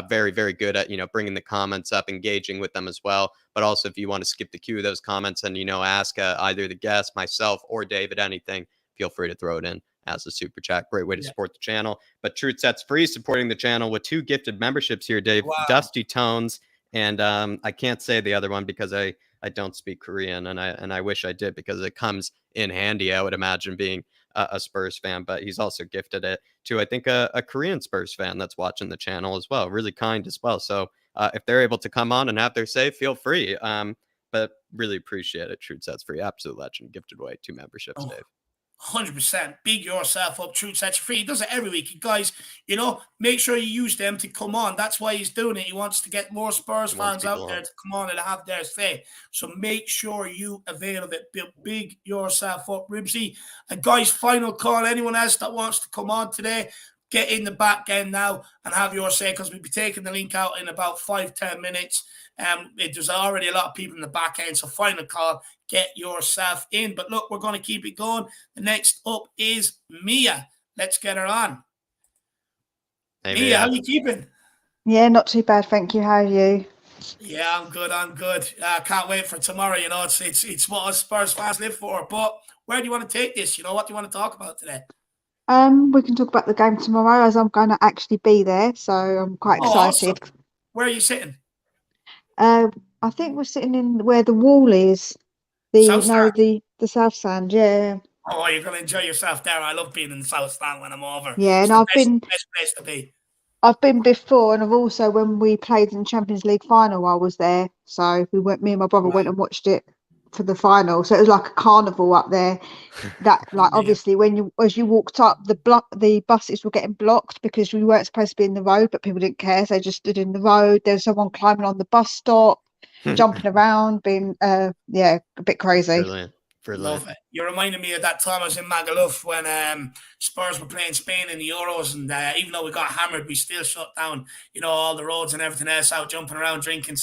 very, very good at, bringing the comments up, engaging with them as well. But also, if you want to skip the queue of those comments and, ask either the guest, myself, or David anything, feel free to throw it in as a super chat. Great way to support the channel. But Truth Set's free, supporting the channel with 2 gifted memberships here, Dave. Wow. Dusty Tones. And I can't say the other one because I don't speak Korean, and I wish I did, because it comes in handy, I would imagine, being a Spurs fan. But he's also gifted it to, I think, a Korean Spurs fan that's watching the channel as well. Really kind as well. So if they're able to come on and have their say, feel free. But really appreciate it. Truth Set's free. Absolute legend. Gifted away 2 memberships, Dave. 100%. Big yourself up. Truth Set's free. He does it every week. You guys, make sure you use them to come on. That's why he's doing it. He wants to get more Spurs fans out there to come on and have their say. So make sure you avail of it. Big yourself up, Ribsy. And guys, final call. Anyone else that wants to come on today, get in the back end now and have your say, because we'll be taking the link out in about 5-10 minutes. There's already a lot of people in the back end, so final call, get yourself in. But look, we're going to keep it going. The next up is Mia. Let's get her on. Hey, Mia, how are you keeping? Yeah, not too bad, thank you. How are you? Yeah, I'm good. Can't wait for tomorrow. You know, it's what us Spurs fans live for. But where do you want to take this? You know, what do you want to talk about today? We can talk about the game tomorrow, as I'm going to actually be there, so I'm quite Oh, awesome. excited. Where are you sitting? I think we're sitting in where the wall is. South Stand. The South Stand, yeah. Oh, you're gonna enjoy yourself there. I love being in the South Stand when I'm over. Yeah, It's and the best place to be. I've been before, and I've also, when we played in the Champions League final, I was there. So me and my brother went and watched it for the final. So it was like a carnival up there. That, like, obviously, as you walked up, the buses were getting blocked because we weren't supposed to be in the road, but people didn't care, so they just stood in the road. There was someone climbing on the bus stop, jumping around, being a bit crazy. Brilliant. Love it. You're reminding me of that time I was in Magaluf when Spurs were playing Spain in the Euros, and even though we got hammered, we still shut down, you know, all the roads and everything else, out jumping around, drinking,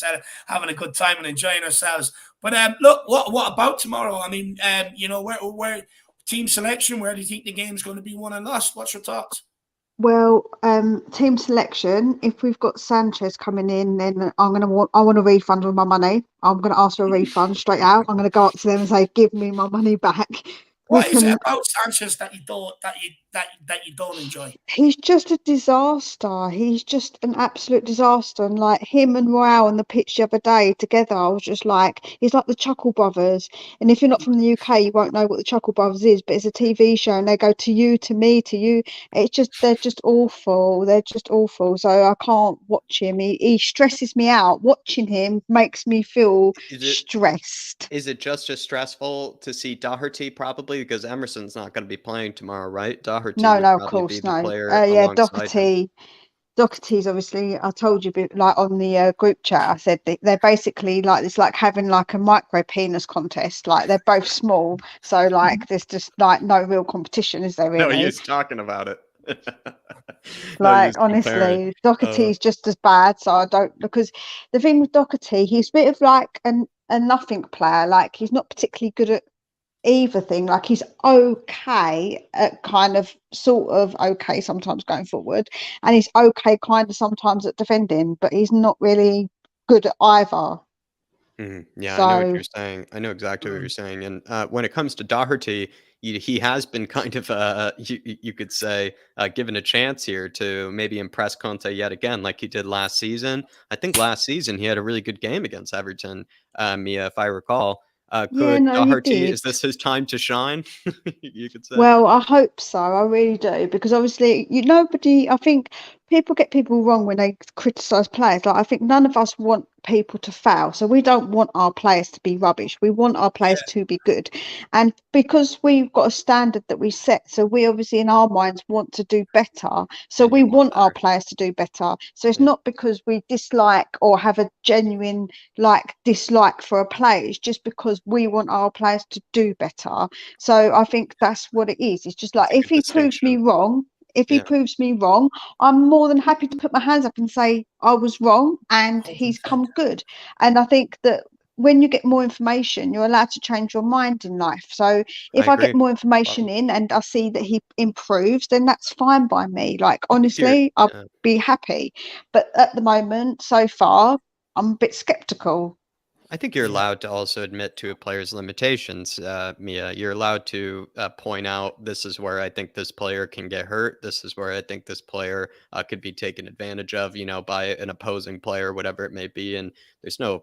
having a good time and enjoying ourselves. But look, what about tomorrow? I mean, you know, where team selection? Where do you think the game's going to be won and lost? What's your thoughts? Well, team selection, if we've got Sanchez coming in, then I want a refund of my money. I'm gonna ask for a refund straight out. I'm gonna go up to them and say, give me my money back. What is it about Sanchez that you don't enjoy? He's just a disaster. He's just an absolute disaster. And like him and Royale on the pitch the other day together, I was just like, he's like the Chuckle Brothers. And if you're not from the UK, you won't know what the Chuckle Brothers is, but it's a TV show and they go to you, to me, to you. They're just awful. They're just awful. So I can't watch him. He stresses me out. Watching him makes me feel stressed. Is it just as stressful to see Doherty probably, because Emerson's not going to be playing tomorrow, right? Doherty No, would of course, be the no. player Yeah, alongside him. Doherty's obviously, I told you, like on the group chat, I said they're basically like, it's like having like a micro penis contest. Like they're both small, so like there's just like no real competition, is there really? No use talking about it. Like honestly, Doherty's just as bad. So I don't, because the thing with Doherty, he's a bit of like a nothing player. Like he's not particularly good at either thing. Like he's okay at kind of sort of okay sometimes going forward, and he's okay kind of sometimes at defending, but he's not really good at either. Yeah, So, I know what you're saying. I know exactly what you're saying. And when it comes to Doherty, he has been kind of, you could say, given a chance here to maybe impress Conte yet again, like he did last season. I think last season he had a really good game against Everton, Mia, if I recall. yeah, Could no, he Doherty, did. is this his time to shine? You could say. Well, I hope so. I really do, because obviously, I think people get people wrong when they criticize players. Like, I think none of us want people to fail. So we don't want our players to be rubbish. We want our players to be good. And because we've got a standard that we set, so we obviously in our minds want to do better. So we want our players to do better. So it's not because we dislike or have a genuine like dislike for a player. It's just because we want our players to do better. So I think that's what it is. It's just like, if he proves me wrong, I'm more than happy to put my hands up and say I was wrong and he's come good. And I think that when you get more information, you're allowed to change your mind in life. So if I get more information in and I see that he improves, then that's fine by me. Like, honestly, I'll be happy. But at the moment, so far, I'm a bit skeptical. I think you're allowed to also admit to a player's limitations, Mia. You're allowed to point out, this is where I think this player can get hurt. This is where I think this player could be taken advantage of, you know, by an opposing player, whatever it may be. And there's no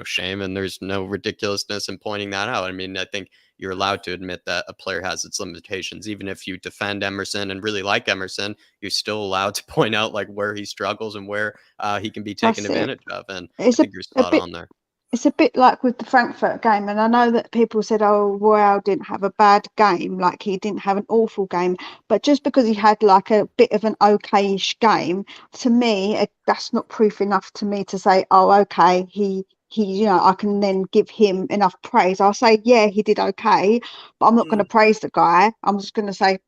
shame and there's no ridiculousness in pointing that out. I mean, I think you're allowed to admit that a player has its limitations. Even if you defend Emerson and really like Emerson, you're still allowed to point out like where he struggles and where he can be taken advantage of. And I think you're spot on there. It's a bit like with the Frankfurt game, and I know that people said, oh, Royale didn't have a bad game, like he didn't have an awful game, but just because he had like a bit of an okayish game, to me, that's not proof enough to me to say, oh, okay, he you know, I can then give him enough praise. I'll say, yeah, he did okay, but I'm not going to praise the guy. I'm just going to say,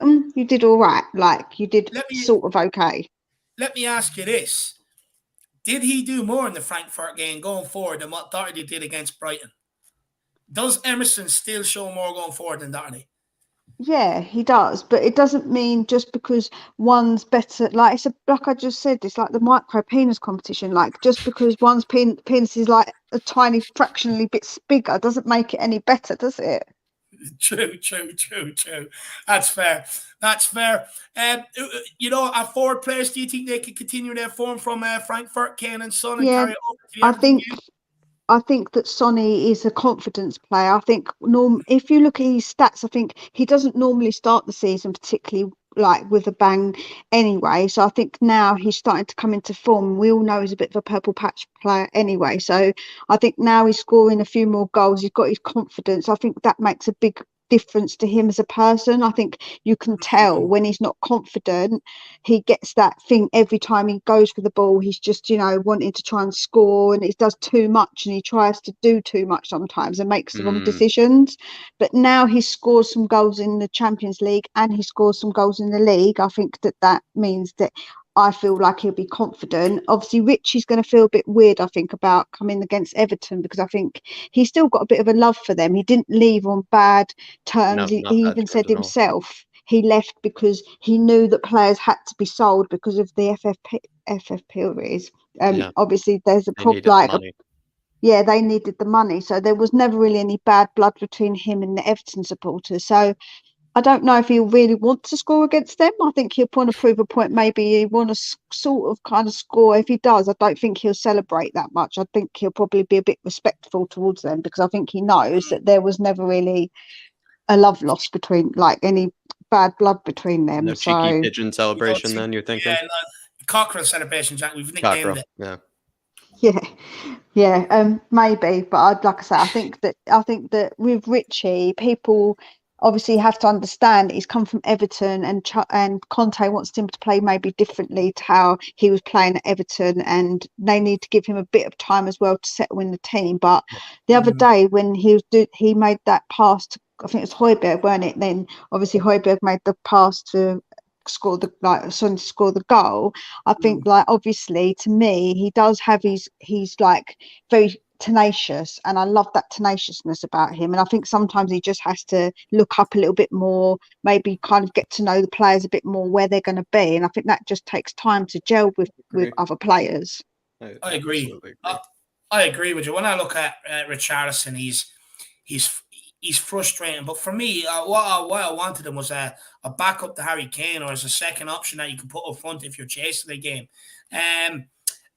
you did all right, like you did sort of okay. Let me ask you this. Did he do more in the Frankfurt game going forward than what Doherty did against Brighton? Does Emerson still show more going forward than Doherty? Yeah, he does, but it doesn't mean just because one's better. Like like I just said, it's like the micro penis competition. Like just because one's penis is like a tiny fractionally bit bigger doesn't make it any better, does it? True. That's fair. Our forward players, do you think they can continue their form from Frankfurt, Kane and Son, and Yeah, carry it over to the I Everton think game? I think that Sonny is a confidence player. I think if you look at his stats, I think he doesn't normally start the season particularly like with a bang anyway. So I think now he's starting to come into form. We all know he's a bit of a purple patch player anyway. So I think now he's scoring a few more goals. He's got his confidence. I think that makes a big difference to him as a person. I think you can tell when he's not confident, he gets that thing every time he goes for the ball. He's just, wanting to try and score, and he does too much and he tries to do too much sometimes and makes the wrong decisions. But now he scores some goals in the Champions League and he scores some goals in the league. I think that means that I feel like he'll be confident. Obviously, Richie's going to feel a bit weird, I think, about coming against Everton because I think he's still got a bit of a love for them. He didn't leave on bad terms. No, He not bad even terms said at all. himself he left because he knew that players had to be sold because of the FFP. Obviously, there's a They problem. needed the money. Yeah, they needed the money, so there was never really any bad blood between him and the Everton supporters. So I don't know if he'll really want to score against them. I think he'll want to prove a point. Maybe he want to sort of kind of score. If he does, I don't think he'll celebrate that much. I think he'll probably be a bit respectful towards them because I think he knows that there was never really a love lost between like any bad blood between them. No cheeky So pigeon celebration then, you're thinking? Yeah, cockerel celebration, Jack. We've nicknamed Cockerel, it. yeah, maybe. But like I say, I think that with Richie, people obviously have to understand that he's come from Everton, and Conte wants him to play maybe differently to how he was playing at Everton, and they need to give him a bit of time as well to settle in the team. But the other day when he made that pass to, I think it was Højbjerg, weren't it? Then obviously Højbjerg made the pass to score the goal. I think like obviously to me he does have he's like very tenacious, and I love that tenaciousness about him. And I think sometimes he just has to look up a little bit more, maybe kind of get to know the players a bit more where they're going to be. And I think that just takes time to gel with other players. I agree. I agree with you. When I look at Richarlison, he's frustrating. But for me, what I wanted him was a backup to Harry Kane, or as a second option that you can put up front if you're chasing the game.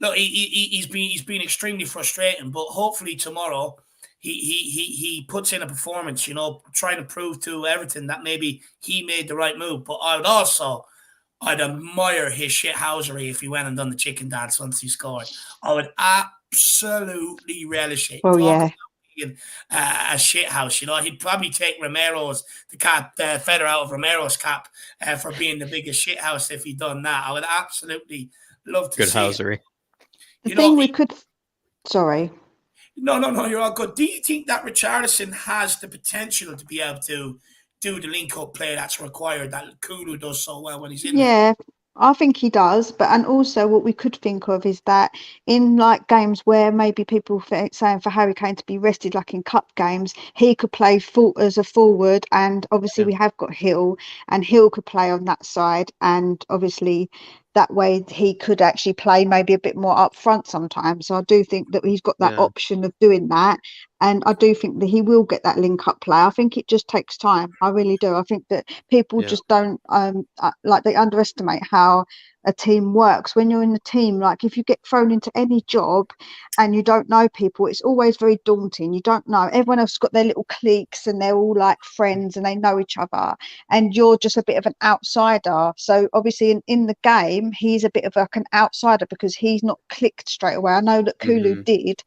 Look, he's been extremely frustrating. But hopefully tomorrow he puts in a performance. Trying to prove to Everton that maybe he made the right move. But I'd admire his shithousery if he went and done the chicken dance once he scored. I would absolutely relish it. Well, yeah. A shithouse, he'd probably take the feather out of Romero's cap for being the biggest shithouse if he'd done that. I would absolutely love to see housery. The thing we could, sorry. No, you're all good. Do you think that Richarlison has the potential to be able to do the link-up play that's required, that Kulu does so well when he's in there? Yeah, I think he does. And also what we could think of is that in like games where maybe people saying for Harry Kane to be rested, like in cup games, he could play as a forward. And obviously we have got Hill, and Hill could play on that side. And obviously that way he could actually play maybe a bit more up front sometimes. So I do think that he's got that option of doing that. And I do think that he will get that link up play. I think it just takes time. I really do. I think that people just don't they underestimate how a team works. When you're in the team, like if you get thrown into any job and you don't know people, it's always very daunting. You don't know. Everyone else has got their little cliques and they're all like friends and they know each other, and you're just a bit of an outsider. So obviously in the game, he's a bit of like an outsider because he's not clicked straight away. I know that Kulu did,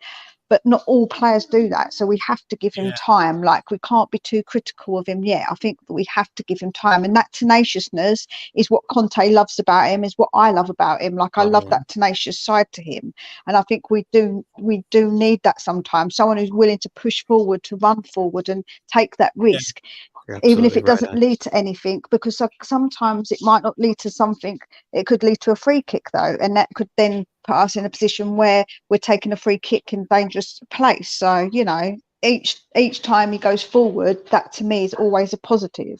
but not all players do that. So we have to give him time. Like we can't be too critical of him yet. I think that we have to give him time. And that tenaciousness is what Conte loves about him, is what I love about him. Like I love that tenacious side to him. And I think we do need that sometimes. Someone who's willing to push forward, to run forward and take that risk. Even if it doesn't lead to anything, because sometimes it might not lead to something. It could lead to a free kick though, and that could then put us in a position where we're taking a free kick in dangerous place. So each time he goes forward, that to me is always a positive.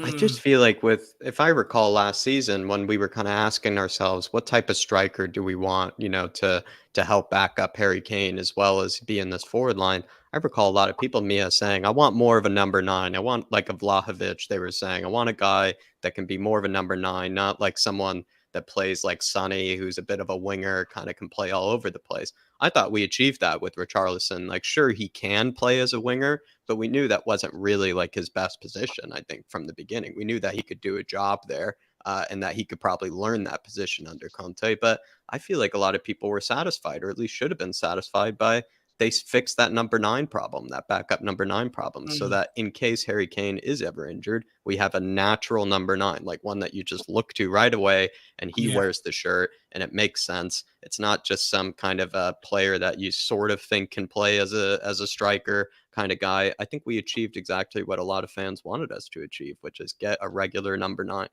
I just feel like if I recall last season when we were kind of asking ourselves, what type of striker do we want, to help back up Harry Kane as well as be in this forward line? I recall a lot of people, Mia, saying, I want more of a number 9. I want like a Vlahovic, they were saying. I want a guy that can be more of a number 9, not like someone that plays like Sonny, who's a bit of a winger, kind of can play all over the place. I thought we achieved that with Richarlison. Like, sure, he can play as a winger, but we knew that wasn't really like his best position. I think from the beginning, we knew that he could do a job there and that he could probably learn that position under Conte. But I feel like a lot of people were satisfied, or at least should have been satisfied by they fixed that number 9 problem, that backup number 9 problem, so that in case Harry Kane is ever injured, we have a natural number 9, like one that you just look to right away, and he wears the shirt, and it makes sense. It's not just some kind of a player that you sort of think can play as a striker kind of guy. I think we achieved exactly what a lot of fans wanted us to achieve, which is get a regular number 9.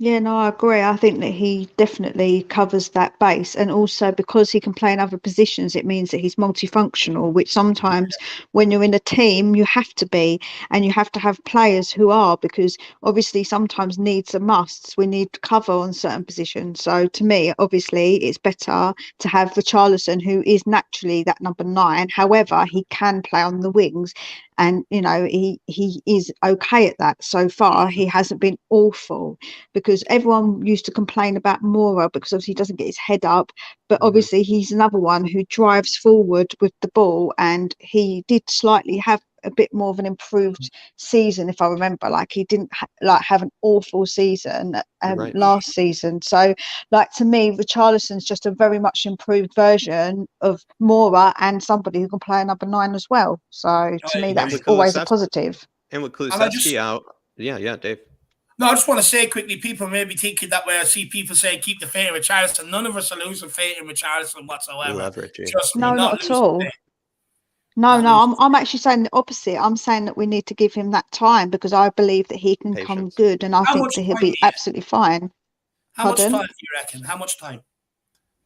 Yeah, no, I agree. I think that he definitely covers that base. And also because he can play in other positions, it means that he's multifunctional, which sometimes when you're in a team, you have to be, and you have to have players who are, because obviously sometimes needs are musts. We need cover on certain positions. So to me, obviously, it's better to have Richarlison, who is naturally that number 9. However, he can play on the wings. And, he is okay at that so far. He hasn't been awful, because everyone used to complain about Mora because obviously he doesn't get his head up. But obviously he's another one who drives forward with the ball. And he did slightly have a bit more of an improved season, if I remember. Like, he didn't have an awful season last season. So, like, to me, Richarlison's just a very much improved version of Mora, and somebody who can play a number 9 as well. So to me, that's always a positive. And with Kulusevski out, Dave. No, I just want to say quickly, people may be thinking that way. I see people saying keep the faith in Richarlison. None of us are losing faith in Richarlison whatsoever. Love Richie. No, not at all. No, I'm actually saying the opposite. I'm saying that we need to give him that time, because I believe that he can come good, and I think that he'll be absolutely fine. How much time do you reckon? How much time?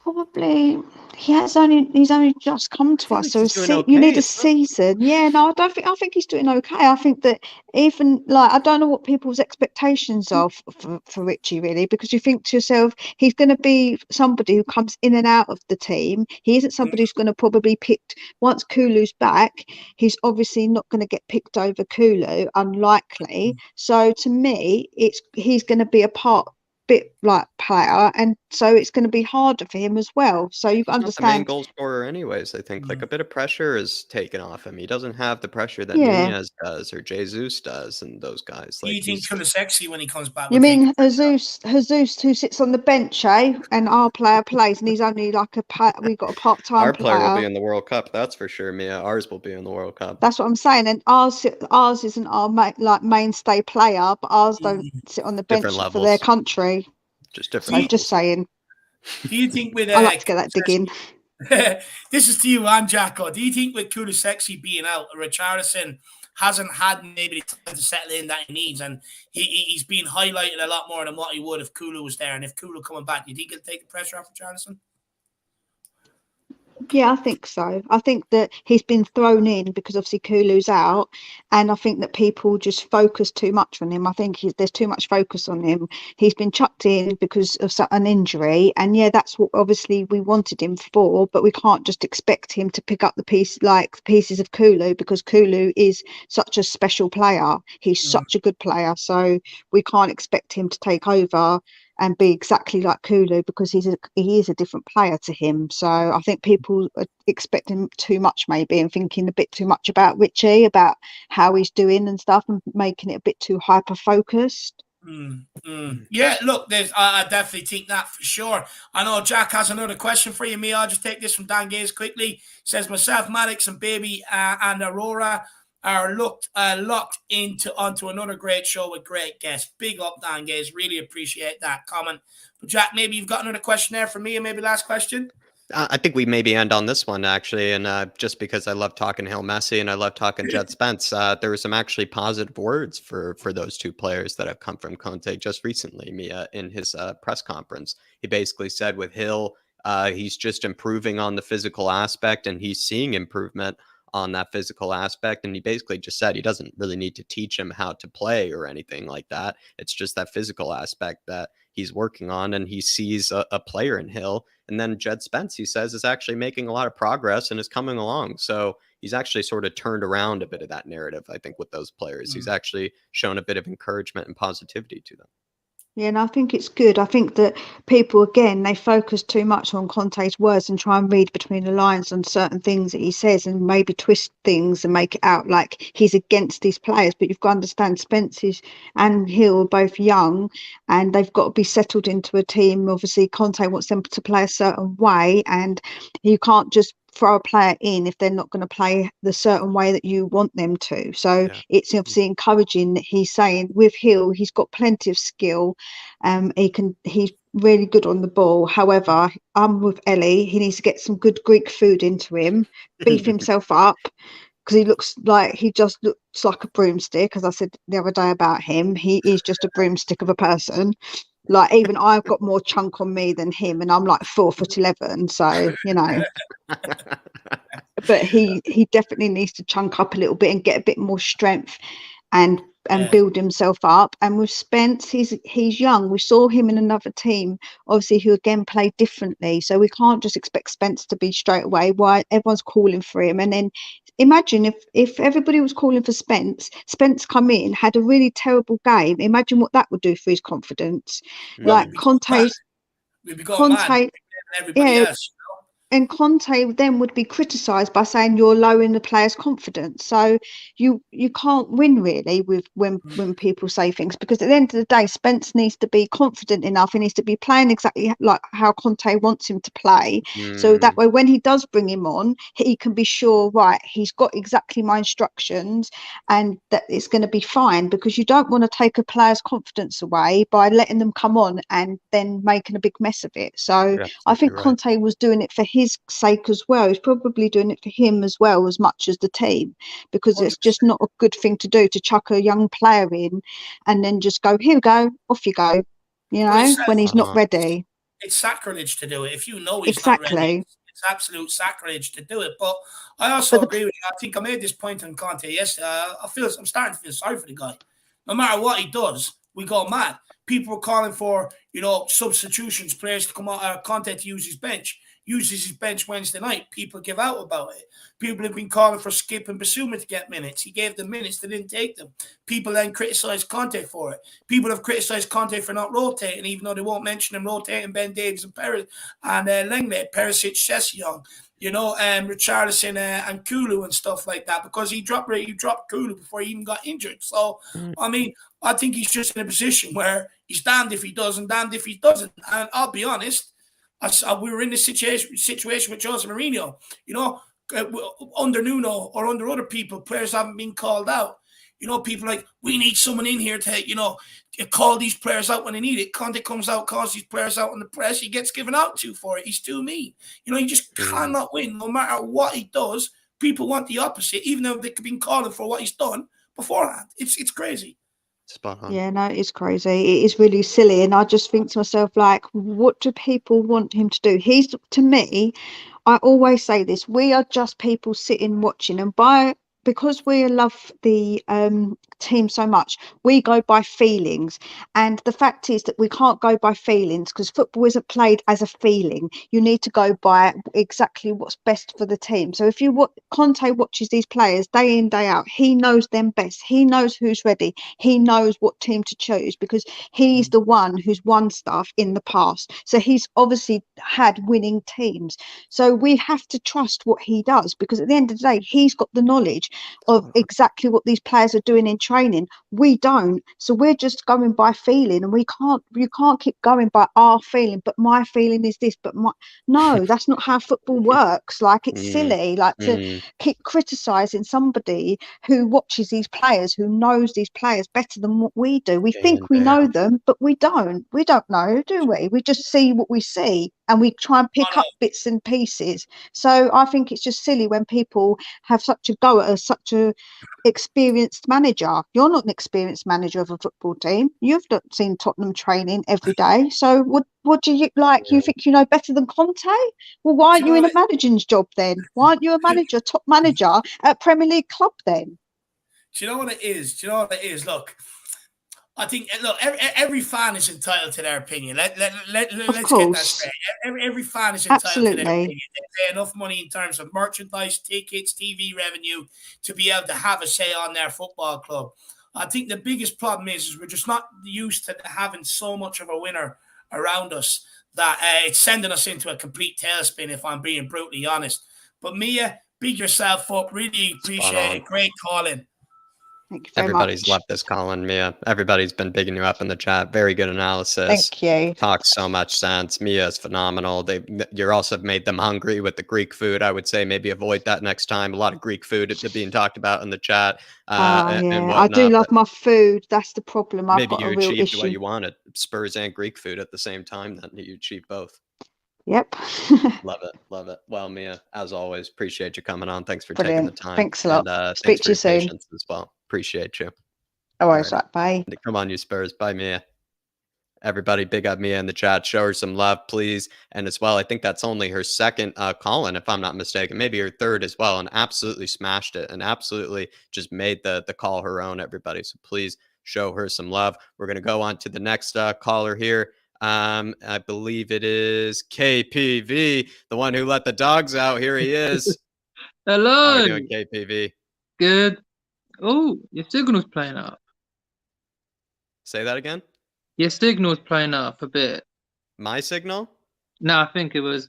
Probably he's only just come to us, so you need a season. Yeah, no, I think he's doing okay. I think that even I don't know what people's expectations are for Richie, really, because you think to yourself, he's going to be somebody who comes in and out of the team. He isn't somebody who's going to probably picked once Kulu's back. He's obviously not going to get picked over Kulu, unlikely. So to me, he's going to be a bit like player, and so it's going to be harder for him as well. So you understand. The main goal scorer, anyways. I think like a bit of pressure is taken off him. He doesn't have the pressure that Nunez does or Jesus does, and those guys. Do you think Kulusevski when he comes back? You mean Jesus, who sits on the bench, and our player plays, and he's only like we got a part-time Our player will be in the World Cup, that's for sure. Mia, ours will be in the World Cup. That's what I'm saying, and ours isn't our mainstay player, but ours don't sit on the bench for their country. Just different. So just saying. Do you think with I like to get that dig in. This is to you and Jacko. Do you think with Kulusevski being out, Richarlison hasn't had maybe the time to settle in that he needs, and he's been highlighted a lot more than what he would if Kulu was there? And if Kulu coming back, do you think he'll take the pressure off Richarlison? Yeah, I think so. I think that he's been thrown in because obviously Kulu's out, and I think that people just focus too much on him. I think there's too much focus on him. He's been chucked in because of an injury, and that's what obviously we wanted him for, but we can't just expect him to pick up the pieces of Kulu, because Kulu is such a special player. He's such a good player, so we can't expect him to take over and be exactly like Kulu, because he is a different player to him. So I think people are expecting too much, maybe, and thinking a bit too much about Richie, about how he's doing and stuff, and making it a bit too hyper focused. Yeah, look, I definitely think that for sure. I know Jack has another question for you, Mia. I'll just take this from Dan Gaze quickly. He says, myself, Maddox, and Baby and Aurora are locked onto another great show with great guests. Big up, Dan Gaze. Really appreciate that comment. But Jack, maybe you've got another question there for me, and maybe last question. I think we maybe end on this one, actually, and just because I love talking Hill Messi and I love talking Jed Spence, there were some actually positive words for those two players that have come from Conte just recently. Mia, in his press conference, he basically said with Hill, he's just improving on the physical aspect, and he's seeing improvement on that physical aspect. And he basically just said he doesn't really need to teach him how to play or anything like that. It's just that physical aspect that he's working on, and he sees a player in Hill. And then Jed Spence, he says, is actually making a lot of progress and is coming along. So he's actually sort of turned around a bit of that narrative, I think, with those players. He's actually shown a bit of encouragement and positivity to them. Yeah, and I think it's good. I think that people, again, they focus too much on Conte's words and try and read between the lines on certain things that he says and maybe twist things and make it out like he's against these players. But you've got to understand Spence and Hill are both young and they've got to be settled into a team. Obviously, Conte wants them to play a certain way, and you can't just throw a player in if they're not going to play the certain way that you want them to. So it's obviously encouraging that he's saying with Hill, he's got plenty of skill. He's really good on the ball. However, I'm with Ellie. He needs to get some good Greek food into him, beef himself up, because he just looks like a broomstick. As I said the other day about him, he is just a broomstick of a person. Like, even I've got more chunk on me than him, and I'm like 4'11", so but he definitely needs to chunk up a little bit and get a bit more strength and build himself up. And with Spence, he's young. We saw him in another team, obviously, who again played differently. So we can't just expect Spence to be straight away. Why everyone's calling for him? And then imagine if everybody was calling for Spence come in, had a really terrible game. Imagine what that would do for his confidence. Like Conte, everybody else. And Conte then would be criticised by saying you're lowering the players' confidence. So you can't win really with when people say things, because at the end of the day, Spence needs to be confident enough. He needs to be playing exactly like how Conte wants him to play. So that way, when he does bring him on, he can be sure, right, he's got exactly my instructions and that it's going to be fine, because you don't want to take a player's confidence away by letting them come on and then making a big mess of it. So I think Conte was doing it for his sake as well. He's probably doing it for him as well, as much as the team, because it's just not a good thing to do, to chuck a young player in and then just go, here we go, off you go, when he's not ready. It's sacrilege to do it. If you know he's not ready, it's absolute sacrilege to do it. But I also agree with you. I think I made this point on Conte yesterday. I'm starting to feel sorry for the guy. No matter what he does, we go mad. People are calling for, substitutions, players to come out, Conte to use his bench. Uses his bench Wednesday night. People give out about it. People have been calling for Skip and Basuma to get minutes. He gave them minutes. They didn't take them. People then criticized Conte for it. People have criticized Conte for not rotating, even though they won't mention him rotating Ben Davies and Perisic and Lenglet, Perisic, Sessegnon, Richarlison and Kulu and stuff like that, because he dropped Kulu before he even got injured. So, I think he's just in a position where he's damned if he does and damned if he doesn't. And I'll be honest, we were in this situation with Jose Mourinho, under Nuno or under other people, players haven't been called out. People like, we need someone in here to, call these players out when they need it. Conte comes out, calls these players out in the press. He gets given out to for it. He's too mean. He just cannot win. No matter what he does, people want the opposite, even though they've been calling for what he's done beforehand. It's crazy. Spot on. Yeah, no, it's crazy. It is really silly. And I just think to myself, like, what do people want him to do? To me, I always say this, we are just people sitting watching, and because we love the team so much, we go by feelings. And the fact is that we can't go by feelings, because football isn't played as a feeling. You need to go by exactly what's best for the team. So if Conte watches these players day in, day out, he knows them best. He knows who's ready. He knows what team to choose, because he's the one who's won stuff in the past. So he's obviously had winning teams. So we have to trust what he does, because at the end of the day, he's got the knowledge of exactly what these players are doing in training. We don't, so we're just going by feeling, and you can't keep going by our feeling, but my feeling is this, no, that's not how football works. Like, it's silly, like, to keep criticizing somebody who watches these players, who knows these players better than what we do. We think we know them, but we don't know, do we? We just see what we see. and we try and pick no. up bits and pieces. So I think it's just silly when people have such a go at such a experienced manager. You're not an experienced manager of a football team. You've not seen Tottenham training every day. So what do you like? You think you know better than Conte? Well, why aren't you in a managing's job then? Why aren't you a manager, top manager at Premier League club then? Do you know what it is? Look, I think every fan is entitled to their opinion. Let's get that straight. Every fan is entitled to their opinion. They pay enough money in terms of merchandise, tickets, TV revenue to be able to have a say on their football club. I think the biggest problem is we're just not used to having so much of a winner around us that it's sending us into a complete tailspin, if I'm being brutally honest. But Mia, big yourself up. Really appreciate it. Great calling. Thank you very Everybody's much. left this Colin, Mia. Everybody's been bigging you up in the chat. Very good analysis. Thank you. Talks so much sense. Mia is phenomenal. You're also made them hungry with the Greek food. I would say maybe avoid that next time. A lot of Greek food being talked about in the chat. And I do love my food. That's the problem. I've maybe got you a real achieved issue. what you wanted. Spurs and Greek food at the same time. Then you achieved both. Yep. Love it. Well, Mia, as always, appreciate you coming on. Thanks for Brilliant. taking the time. Thanks a lot. And, Speak thanks to you for your soon. patience as well. Appreciate you. Always right. Bye. Come on, you Spurs. Bye, Mia. Everybody, big up Mia in the chat. Show her some love, please. And as well, I think that's only her second call-in, if I'm not mistaken. Maybe her third as well, and absolutely smashed it and absolutely just made the call her own, everybody. So please show her some love. We're going to go on to the next caller here. I believe it is KPV, the one who let the dogs out. Here he is. Hello. How are you doing, KPV? Good. Oh, your signal's playing up. Say that again? Your signal's playing up a bit. My signal? No, I think it was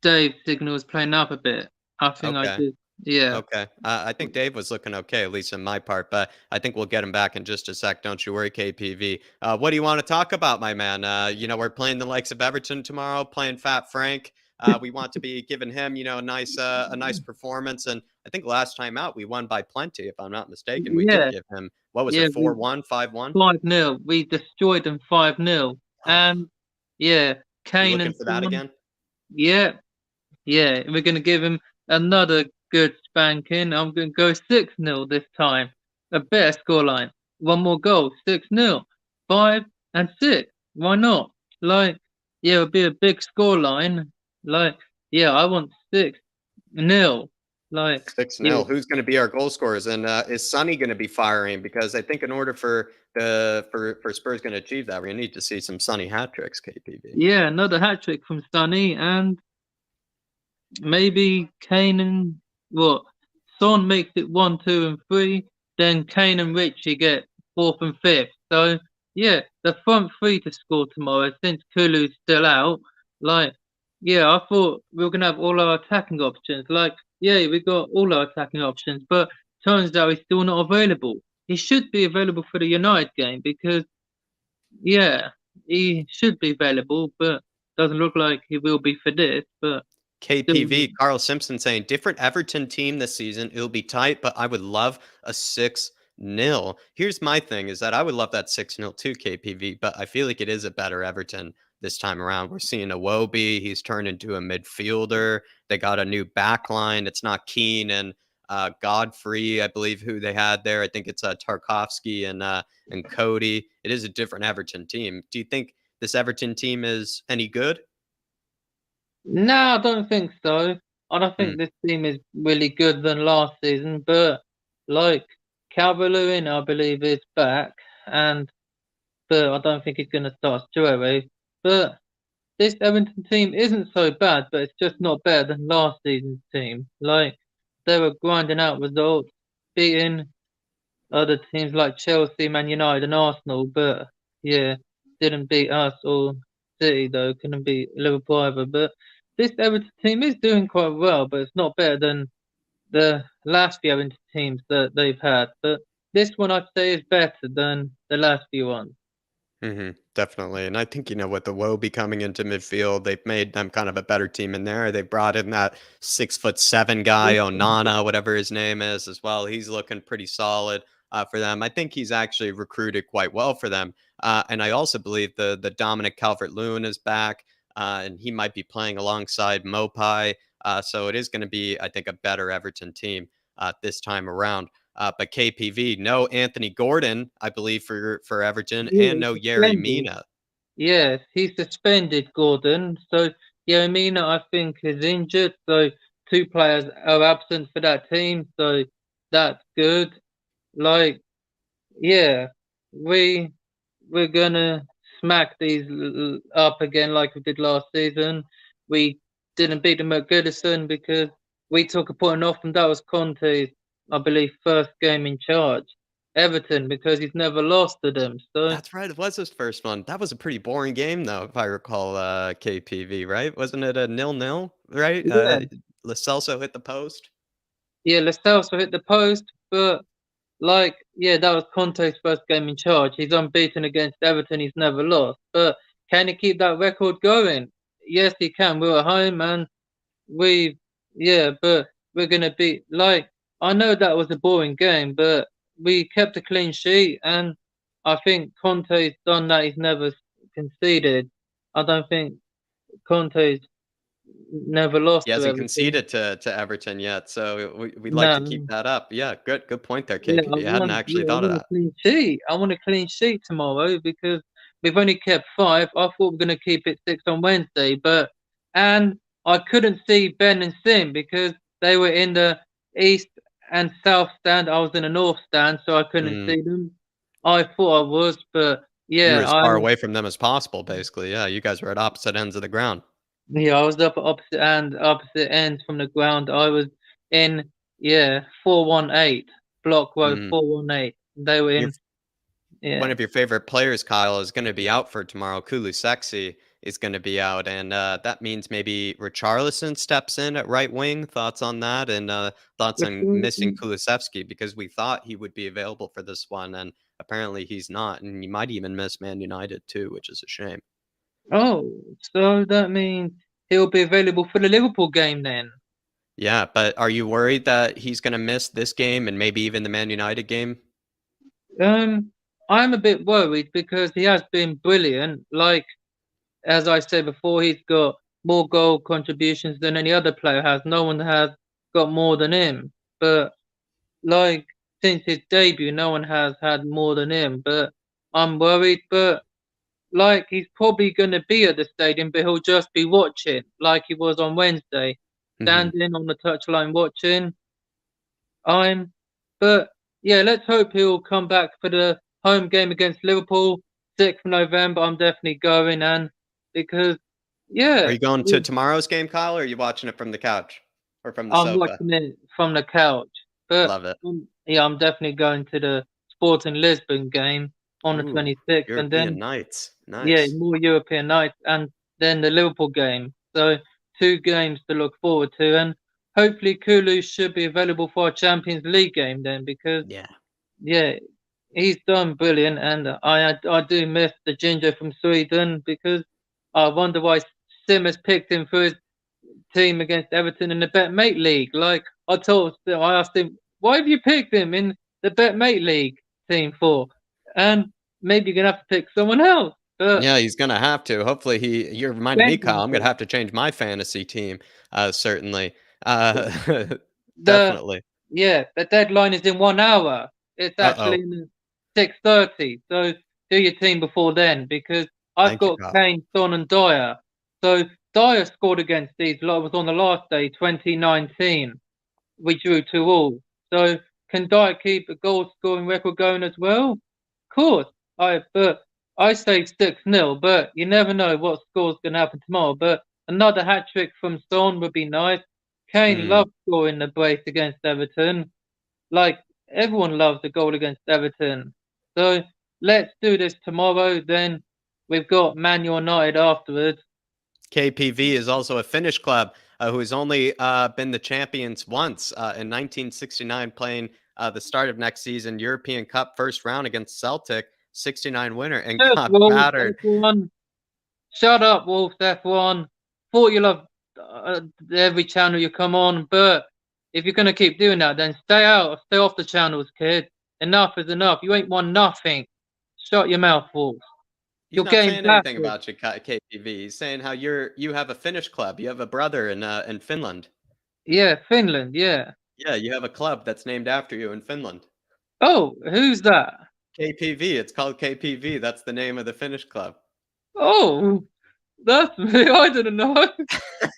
Dave's signal was playing up a bit. I think I did. Yeah. Okay. I think Dave was looking okay, at least in my part, but I think we'll get him back in just a sec. Don't you worry, KPV. What do you want to talk about, my man? We're playing the likes of Everton tomorrow, playing Fat Frank. We want to be giving him, a nice performance. And I think last time out we won by plenty, if I'm not mistaken. We did give him, what was it, 4-1, 5-1? 5-0. We destroyed them 5-0. And Kane and for that again? Yeah. We're gonna give him another good spanking. I'm gonna go 6-0 this time. A better scoreline. One more goal, 6-0. 5 and 6. Why not? It'll be a big scoreline. I want 6-0. 6-0. Who's going to be our goal scorers? And is Sonny going to be firing? Because I think in order for Spurs going to achieve that, we're going to need to see some Sonny hat tricks, KPV. Yeah, another hat trick from Sonny, and maybe Kane and Son makes it 1, 2, and 3. Then Kane and Richie get 4th and 5th. So the front three to score tomorrow since Kulu's still out. I thought we were gonna have all our attacking options. We got all our attacking options, but turns out he's still not available. He should be available for the United game because he should be available, but doesn't look like he will be for this. But KPV, Carl Simpson saying different Everton team this season. It'll be tight, but I would love a 6-0. Here's my thing is that I would love that 6-0 too, KPV, but I feel like it is a better Everton this time around. We're seeing Iwobi. He's turned into a midfielder. They got a new back line. It's not Keane and Godfrey, I believe, who they had there. I think it's Tarkovsky and Cody. It is a different Everton team. Do you think this Everton team is any good? No, I don't think so. I don't think this team is really good than last season, but Calvert-Lewin, I believe, is back, but I don't think he's going to start straight away. But this Everton team isn't so bad, but it's just not better than last season's team. They were grinding out results, beating other teams like Chelsea, Man United, and Arsenal, but didn't beat us or City though. Couldn't beat Liverpool either. But this Everton team is doing quite well, but it's not better than the last few Everton teams that they've had. But this one I'd say is better than the last few ones. Definitely. And I think, with the Iwobi coming into midfield, they've made them kind of a better team in there. They brought in that 6'7" guy, Onana, whatever his name is as well. He's looking pretty solid for them. I think he's actually recruited quite well for them. And I also believe the Dominic Calvert-Lewin is back. and he might be playing alongside Mopai. So it is going to be, I think, a better Everton team this time around. But KPV, no Anthony Gordon, I believe, for Everton, Yeah, and no he's Yerry suspended. Mina. Yes, he's suspended, Gordon. So Mina, I think, is injured. So 2 players are absent for that team. So that's good. Like, yeah, we're gonna smack these up again like we did last season. We didn't beat them at Goodison because we took a point off them. That was Conte's, I believe, first game in charge. Everton, because he's never lost to them. So That's right. It was his first one. That was a pretty boring game, though, if I recall. KPV, right? Wasn't it a 0-0? Right? yeah, Lo Celso hit the post. yeah, Lascelles hit the post, but like, yeah, that was Conte's first game in charge. He's unbeaten against Everton. He's never lost. But can he keep that record going? Yes, he can. We're at home, and but we're gonna be like. I know that was a boring game, but we kept a clean sheet, and I think Conte's done that. He's never conceded. I don't think Conte's never lost He to hasn't Everton. conceded to Everton yet, so we'd like to keep No. that up. Yeah, good point there, Yeah, KPV. I hadn't actually I thought of want a that. clean sheet. I want a clean sheet tomorrow because we've only kept 5. I thought we were going to keep it 6 on Wednesday, and I couldn't see Ben and Sim because they were in the east and south stand. I was in the north stand, so I couldn't Mm. see them. I thought I was, but You were yeah, as far away from them as possible, basically. Yeah, you guys were at opposite ends of the ground. I was up at opposite ends from the ground. I was in 418 block row Mm. 418. They were Your in. Yeah. One of your favorite players, Kyle, is going to be out for tomorrow. Kulusevski is going to be out, and that means maybe Richarlison steps in at right wing. Thoughts on that, and thoughts on missing Kulusevski, because we thought he would be available for this one, and apparently he's not, and you might even miss Man United too, which is a shame. Oh, so that means he'll be available for the Liverpool game then. Yeah, but are you worried that he's going to miss this game and maybe even the Man United game? I'm a bit worried because he has been brilliant. Like, as I said before, he's got more goal contributions than any other player has. No one has got more than him. But like, since his debut, no one has had more than him. But I'm worried. But like, he's probably going to be at the stadium, but he'll just be watching, like he was on Wednesday, standing on the touchline watching. But yeah, let's hope he'll come back for the home game against Liverpool, 6th of November. I'm definitely going, and because Are you going to tomorrow's game, Kyle, or are you watching it from the couch or from the I'm sofa? watching it from the couch. But Love it. I'm definitely going to the Sporting Lisbon game on the 26th, and then nights. Nice. more European nights, and then the Liverpool game. So 2 games to look forward to, and hopefully Kulu should be available for our Champions League game then, because he's done brilliant, and I do miss the ginger from Sweden, because I wonder why Sim has picked him for his team against Everton in the BetMate League. Like, I asked him, why have you picked him in the BetMate League team for? And maybe you're gonna have to pick someone else. Yeah, he's gonna have to. Hopefully, you reminded me, Kyle. I'm gonna have to change my fantasy team. Certainly. Definitely. The deadline is in 1 hour. It's actually 6:30. So do your team before then, because I've got Kane, Son, and Dier. So Dier scored against these lot. Was on the last day, 2019. We drew 2-2. So can Dier keep a goal scoring record going as well? Of course. But I say 6-0, but you never know what score's going to happen tomorrow. But another hat trick from Son would be nice. Kane loves scoring the brace against Everton. Like, everyone loves a goal against Everton. So let's do this tomorrow. Then we've got Man United afterwards. KPV is also a Finnish club who has only been the champions once in 1969, playing the start of next season European Cup first round against Celtic, 69 winner, and got battered. F1. Shut up, Wolf F1. Thought you love every channel you come on, but if you're going to keep doing that, then stay off the channels, kid. Enough is enough. You ain't won nothing. Shut your mouth, Wolf. He's You're not getting saying anything battered. about you, KPV. He's saying how you have a Finnish club. You have a brother in Finland. Yeah, Finland. Yeah. Yeah, you have a club that's named after you in Finland. Oh, who's that? KPV. It's called KPV. That's the name of the Finnish club. Oh, that's me. I didn't know.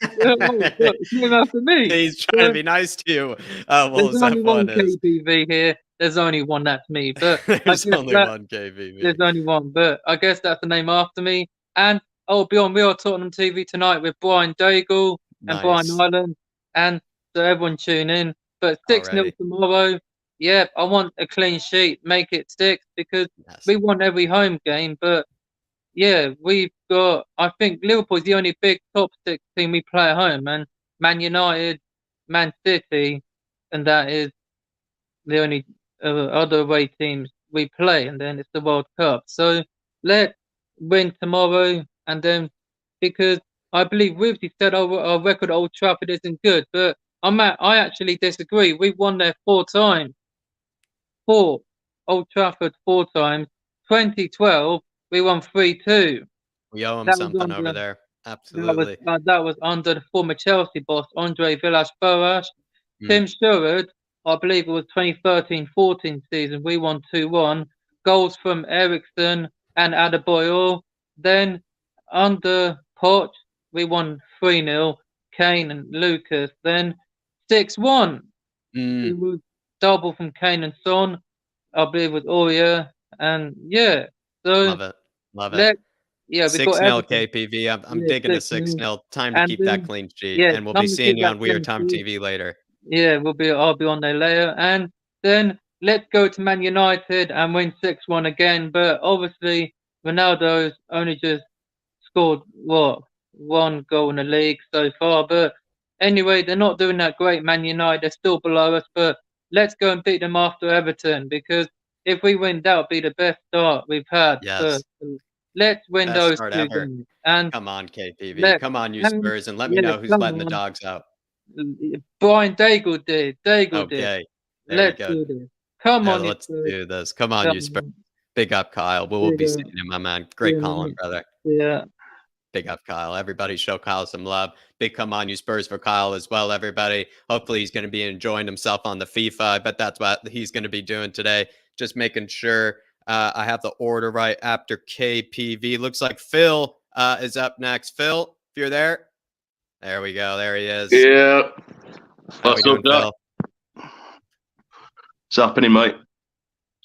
It's named after me. He's trying to be nice to you. There's only one F1 is. KPV here. There's only one. That's me. But There's only one KPV. There's only one. But I guess that's the name after me. And I'll be on Real Tottenham TV tonight with Brian Daigle and Brian Nice. Ireland. And so everyone tune in. But 6-0 tomorrow. Yeah, I want a clean sheet. Make it 6 because we won every home game. But yeah, we've got. I think Liverpool's the only big top 6 team we play at home, and Man United, Man City, and that is the only other away teams we play, and then it's the World Cup. So let's win tomorrow, and then because I believe Wivsy said our record at Old Trafford isn't good, but I actually disagree. We won there 4 times. Old Trafford 4 times. 2012, we won 3-2. We owe him something over there. Absolutely. That was under the former Chelsea boss, Andre Villas-Boas. Tim Sherwood, I believe it was 2013-14 season. We won 2-1. Goals from Eriksson and Adebayor. Then under Poch, we won 3-0. Kane and Lucas. Then 6-1. It was double from Kane and Son. I believe with Aurier. And yeah. So Love it. Yeah, 6-0 KPV. I'm digging a 6-0. Time to keep that clean sheet. And we'll be seeing you on Weird Time TV later. Yeah, I'll be on there later. And then let's go to Man United and win 6-1 again. But obviously, Ronaldo's only just scored, 1 goal in the league so far. But anyway, they're not doing that great, Man United. They're still below us. But let's go and beat them after Everton. Because if we win, that would be the best start we've had. Yes. Let's win Best those start 2 ever. games. And come on, KPV. Come on, you Spurs. And let me know who's letting the dogs out. Brian Daigle did. Okay. Let's do this. Come on, let's do this. Come on, you Spurs. Big up, Kyle. We'll be seeing you, my man. Great calling, brother. Yeah. Big up, Kyle. Everybody show Kyle some love. Big come on, you Spurs for Kyle as well, everybody. Hopefully he's going to be enjoying himself on the FIFA. I bet that's what he's going to be doing today. Just making sure I have the order right after KPV. Looks like Phil is up next. Phil, if you're there. There we go. There he is. Yeah. What's up, Phil? What's happening, mate?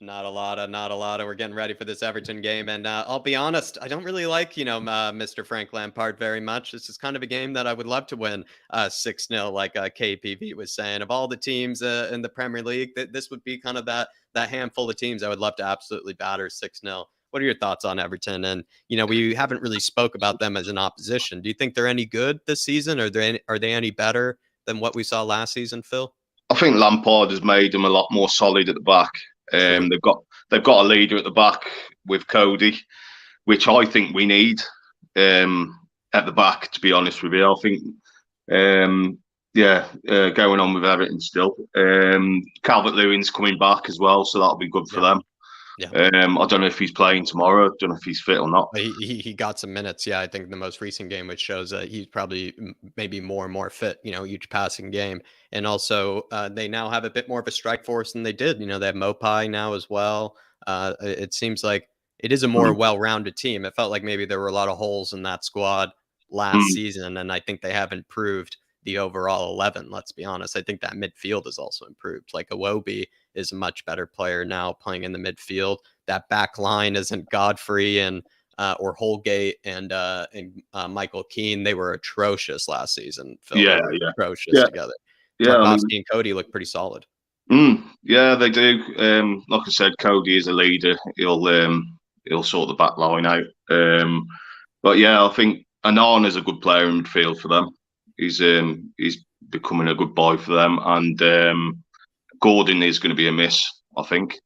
Not a lot of. We're getting ready for this Everton game, and I'll be honest, I don't really like, Mr. Frank Lampard very much. This is kind of a game that I would love to win 6-0, like KPV was saying. Of all the teams in the Premier League, this would be kind of that handful of teams I would love to absolutely batter 6-0. What are your thoughts on Everton? And we haven't really spoke about them as an opposition. Do you think they're any good this season? Are they any better than what we saw last season, Phil? I think Lampard has made them a lot more solid at the back. They've got a leader at the back with Cody, which I think we need at the back. To be honest with you, I think going on with Everton still. Calvert-Lewin's coming back as well, so that'll be good for them. Yeah. I don't know if he's playing tomorrow. I don't know if he's fit or not. He got some minutes. Yeah, I think the most recent game, which shows that he's probably maybe more and more fit, each passing game. And also they now have a bit more of a strike force than they did. They have Mopai now as well. It seems like it is a more well-rounded team. It felt like maybe there were a lot of holes in that squad last season. And I think they have improved the overall 11. Let's be honest. I think that midfield has also improved. Like Iwobi is a much better player now playing in the midfield. That back line isn't Godfrey and or Holgate and Michael Keane. They were atrocious last season. Phil. Atrocious together. Yeah, Tarkowski and Cody look pretty solid. Yeah, they do. Like I said, Cody is a leader. He'll sort the back line out. But yeah, I think Anan is a good player in midfield for them. He's becoming a good boy for them, and Gordon is going to be a miss, I think,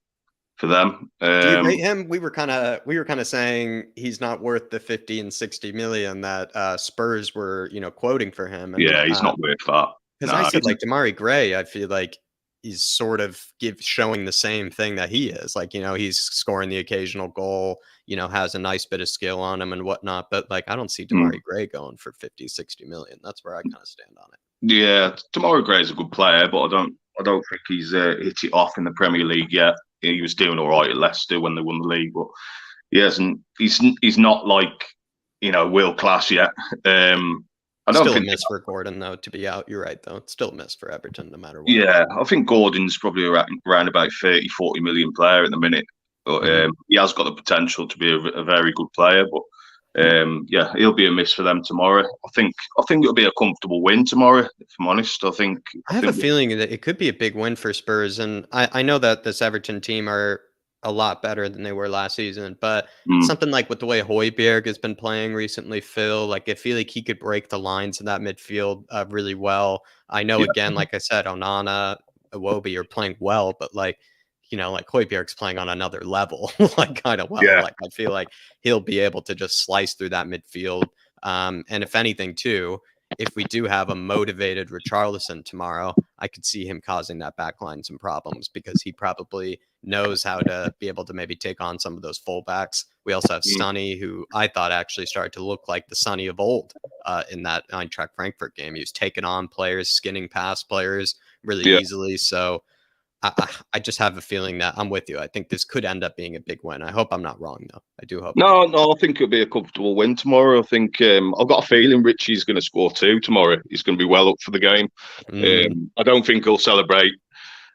for them. Do you rate him? We were kind of saying he's not worth the 50 and 60 million that Spurs were, quoting for him. And, he's not worth that. Because I said like Damari Gray, I feel like is sort of showing the same thing that he is. Like, he's scoring the occasional goal, has a nice bit of skill on him and whatnot. But like, I don't see Demarai Gray going for 50, 60 million. That's where I kind of stand on it. Yeah, Demarai Gray's a good player, but I don't think he's hit it off in the Premier League yet. He was doing all right at Leicester when they won the league, but he hasn't. He's not like world class yet. I don't Still think a miss for Gordon though to be out. You're right though. It's still a miss for Everton no matter what. Yeah, I think Gordon's probably around about 30, 40 million player at the minute, but he has got the potential to be a very good player. But yeah, he'll be a miss for them tomorrow. I think it'll be a comfortable win tomorrow. If I'm honest, I have a feeling that it could be a big win for Spurs, and I know that this Everton team are a lot better than they were last season, but something like with the way Højbjerg has been playing recently, Phil, like I feel like he could break the lines in that midfield really well. I know, again, like I said, Onana, Iwobi are playing well, but like Højbjerg's playing on another level, like kind of well. Yeah. Like I feel like he'll be able to just slice through that midfield. And if anything, too, if we do have a motivated Richarlison tomorrow, I could see him causing that backline some problems because he probably knows how to be able to maybe take on some of those fullbacks. We also have Sonny, who I thought actually started to look like the Sonny of old in that Eintracht Frankfurt game. He was taking on players, skinning past players really easily. So I just have a feeling that I'm with you. I think this could end up being a big win. I hope I'm not wrong, though. I do hope. No, I think it'll be a comfortable win tomorrow. I think I've got a feeling Richie's going to score 2 tomorrow. He's going to be well up for the game. I don't think he'll celebrate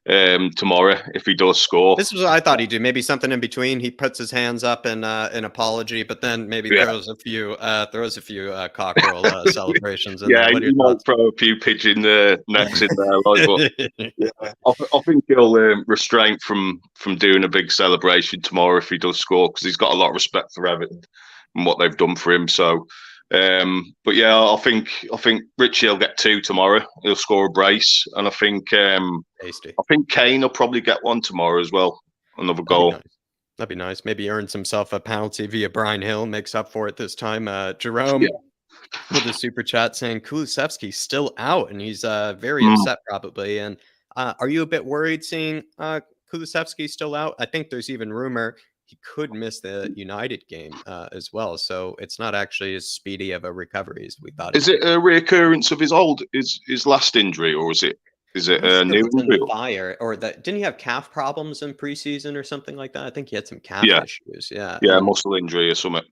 tomorrow if he does score. This is what I thought he'd do. Maybe something in between. He puts his hands up in apology, but then maybe throws a few cockerel celebrations. In Yeah, there. he might throw a few pigeon necks in there. I think he'll restrain from doing a big celebration tomorrow if he does score, because he's got a lot of respect for Everton and what they've done for him. So. But yeah, I think Richie will get 2 tomorrow. He'll score a brace, and I think Kane will probably get 1 tomorrow as well. Another goal. That'd be nice. Maybe earns himself a penalty via Brian Hill. Makes up for it this time. Jerome with a super chat saying Kulusevski's still out, and he's very upset probably. And are you a bit worried seeing Kulusevski still out? I think there's even rumor he could miss the United game as well. So it's not actually as speedy of a recovery as we thought. Is it a reoccurrence of his last injury, or is it a new injury? Fire, or didn't he have calf problems in preseason or something like that? I think he had some calf issues. Yeah, muscle injury or something.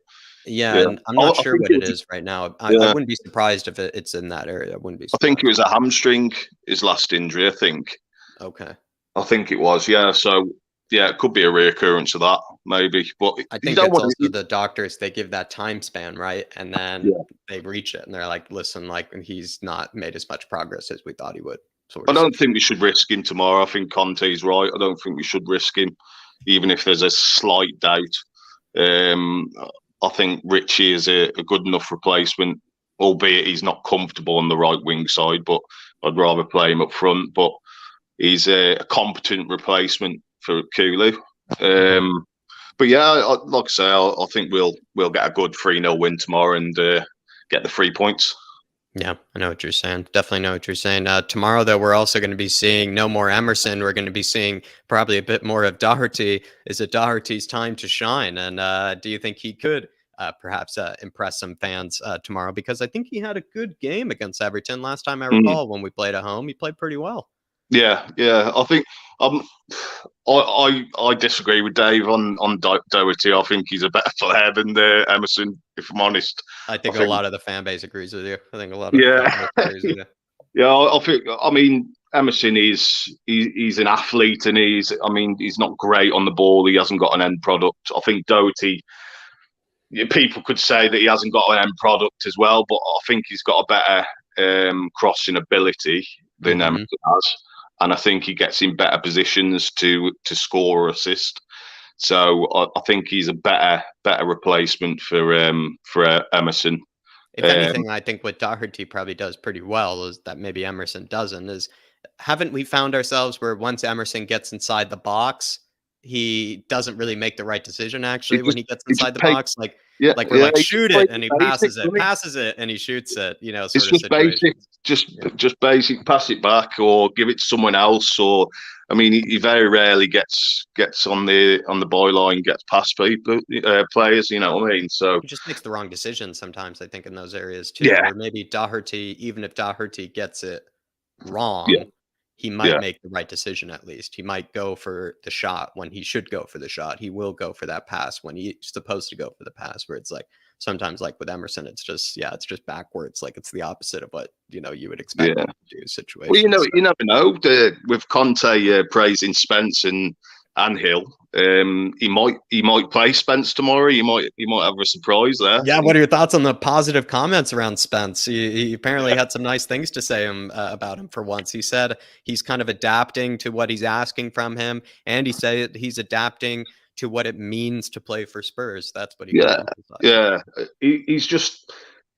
Yeah, and I'm not sure what it is right now. I wouldn't be surprised if it's in that area. I wouldn't be surprised. I think it was a hamstring, his last injury, I think. Okay. I think it was, yeah. So, yeah, it could be a reoccurrence of that, maybe. But I think it's also the doctors, they give that time span, right? And then they reach it and they're like, listen, like he's not made as much progress as we thought he would. I don't think we should risk him tomorrow. I think Conte's right. I don't think we should risk him, even if there's a slight doubt. I think Richie is a good enough replacement, albeit he's not comfortable on the right wing side, but I'd rather play him up front. But he's a competent replacement for Kulu. But yeah, like I say, I think we'll get a good 3-0 win tomorrow and get the 3 points. Yeah, I know what you're saying. Definitely know what you're saying. Tomorrow, though, we're also going to be seeing no more Emerson. We're going to be seeing probably a bit more of Doherty. Is it Doherty's time to shine? And do you think he could perhaps impress some fans tomorrow? Because I think he had a good game against Everton last time I recall when we played at home. He played pretty well. Yeah. I think I disagree with Dave on Doherty. I think he's a better player than Emerson, if I'm honest. I think a lot of the fan base agrees with you. I think a lot of the fan base agrees with you. Yeah, I mean, Emerson he's an athlete, and he's not great on the ball. He hasn't got an end product. I think Doherty, people could say that he hasn't got an end product as well, but I think he's got a better crossing ability than Emerson has. And I think he gets in better positions to score or assist. So I think he's a better replacement for Emerson. If anything, I think what Doherty probably does pretty well is that maybe Emerson doesn't. Haven't we found ourselves where once Emerson gets inside the box, he doesn't really make the right decision when he gets inside the box? Like Yeah, like we're yeah, like he shoot plays it, and he basic, doesn't he? passes it, and he shoots it. You know, It's sort of just basic, situation. just basic. Pass it back or give it to someone else. Or, I mean, he very rarely gets on the byline, gets past people, players. You know what I mean? So He just makes the wrong decisions sometimes. I think in those areas too, yeah, where maybe Doherty, even if Doherty gets it wrong, yeah, he might yeah, make the right decision. At least he might go for the shot when he should go for the shot. He will go for that pass when he's supposed to go for the pass. Where it's like sometimes, like with Emerson, it's just backwards. Like it's the opposite of what you would expect yeah. him to do. Situation. Well, you never know. With Conte praising Spence and Hill, he might play Spence tomorrow. You might have a surprise there. Yeah, what are your thoughts on the positive comments around Spence? He apparently had some nice things to say about him for once. He said he's kind of adapting to what he's asking from him, and he said he's adapting to what it means to play for Spurs. That's what he yeah. He's just,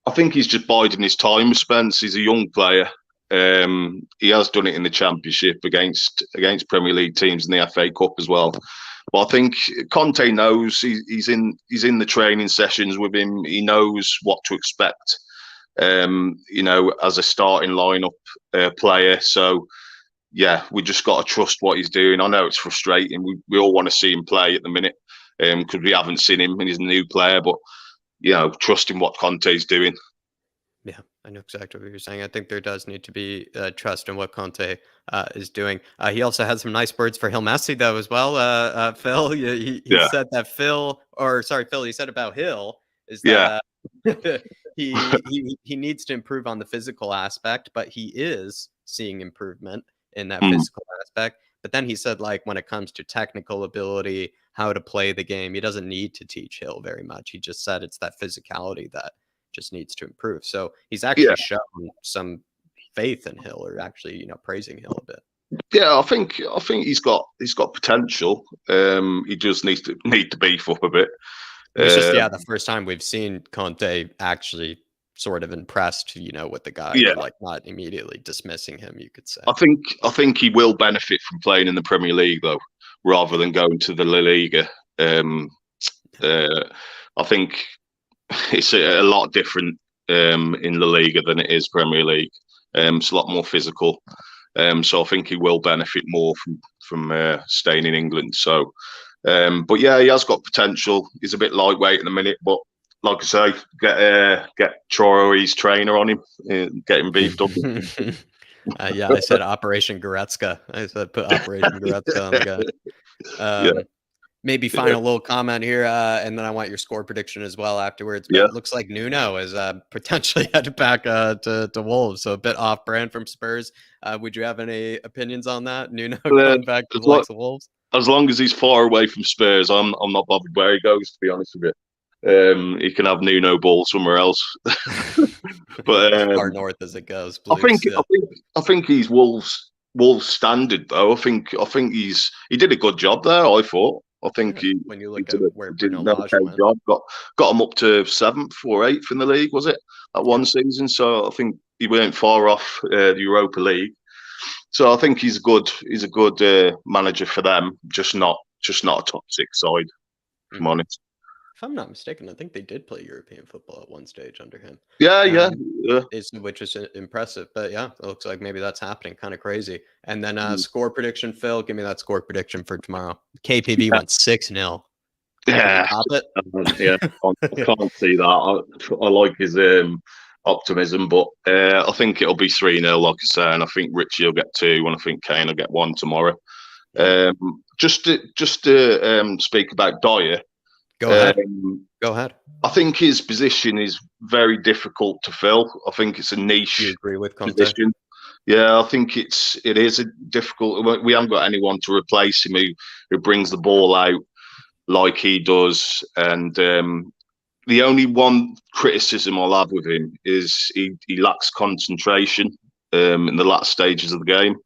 I think he's just biding his time. Spence, he's a young player. He has done it in the Championship against Premier League teams in the FA Cup as well. But I think Conte knows he's in the training sessions with him. He knows what to expect. As a starting lineup player. So yeah, we just got to trust what he's doing. I know it's frustrating. We all want to see him play at the minute because we haven't seen him and he's a new player. But trusting what Conte's doing. Yeah, I know exactly what you're saying. I think there does need to be trust in what Conte is doing. He also had some nice words for Hill Messi, though, as well. Phil, he said that Phil, he said about Hill is that he needs to improve on the physical aspect, but he is seeing improvement in that physical aspect. But then he said, like, when it comes to technical ability, how to play the game, he doesn't need to teach Hill very much. He just said it's that physicality that just needs to improve. So he's actually shown some faith in Hill, or actually, praising Hill a bit. Yeah, I think he's got potential. He just needs to beef up a bit. It's just the first time we've seen Conte actually sort of impressed, with the guy, and like not immediately dismissing him, you could say. I think he will benefit from playing in the Premier League though, rather than going to the La Liga. I think it's a lot different in La Liga than it is Premier League. It's a lot more physical. So I think he will benefit more from staying in England. So, but yeah, he has got potential. He's a bit lightweight at the minute, but like I say, get Traore's trainer on him, get him beefed up. I said Operation Goretzka. I said put Operation Goretzka on the guy. Maybe final little comment here, and then I want your score prediction as well afterwards. But it looks like Nuno is potentially headed back to Wolves, so a bit off-brand from Spurs. Would you have any opinions on that? Nuno going back to the likes of Wolves? As long as he's far away from Spurs, I'm not bothered where he goes, to be honest with you. He can have Nuno ball somewhere else. But as far north as it goes, please. I think he's Wolves standard though. I think he did a good job there. I thought. I think when you look at where did Bruno another Lage went, job, got him up to 7th or 8th in the league, was it, at one season? So I think he weren't far off the Europa League. So I think he's a good manager for them. Just not a top 6 side. If I'm honest. If I'm not mistaken, I think they did play European football at one stage under him. Yeah. Which is impressive. But yeah, it looks like maybe that's happening. Kind of crazy. And then score prediction, Phil. Give me that score prediction for tomorrow. KPV went 6-0. Yeah. Top it? Yeah. I can't see that. I like his optimism, but I think it'll be 3-0, like I say, and I think Richie will get 2, and I think Kane will get 1 tomorrow. Just to speak about Dier. Go ahead. I think his position is very difficult to fill. I think it's a niche. You agree with Conte? Position. Yeah, I think it is a difficult. We haven't got anyone to replace him who brings the ball out like he does. And the only one criticism I'll have with him is he lacks concentration in the last stages of the game.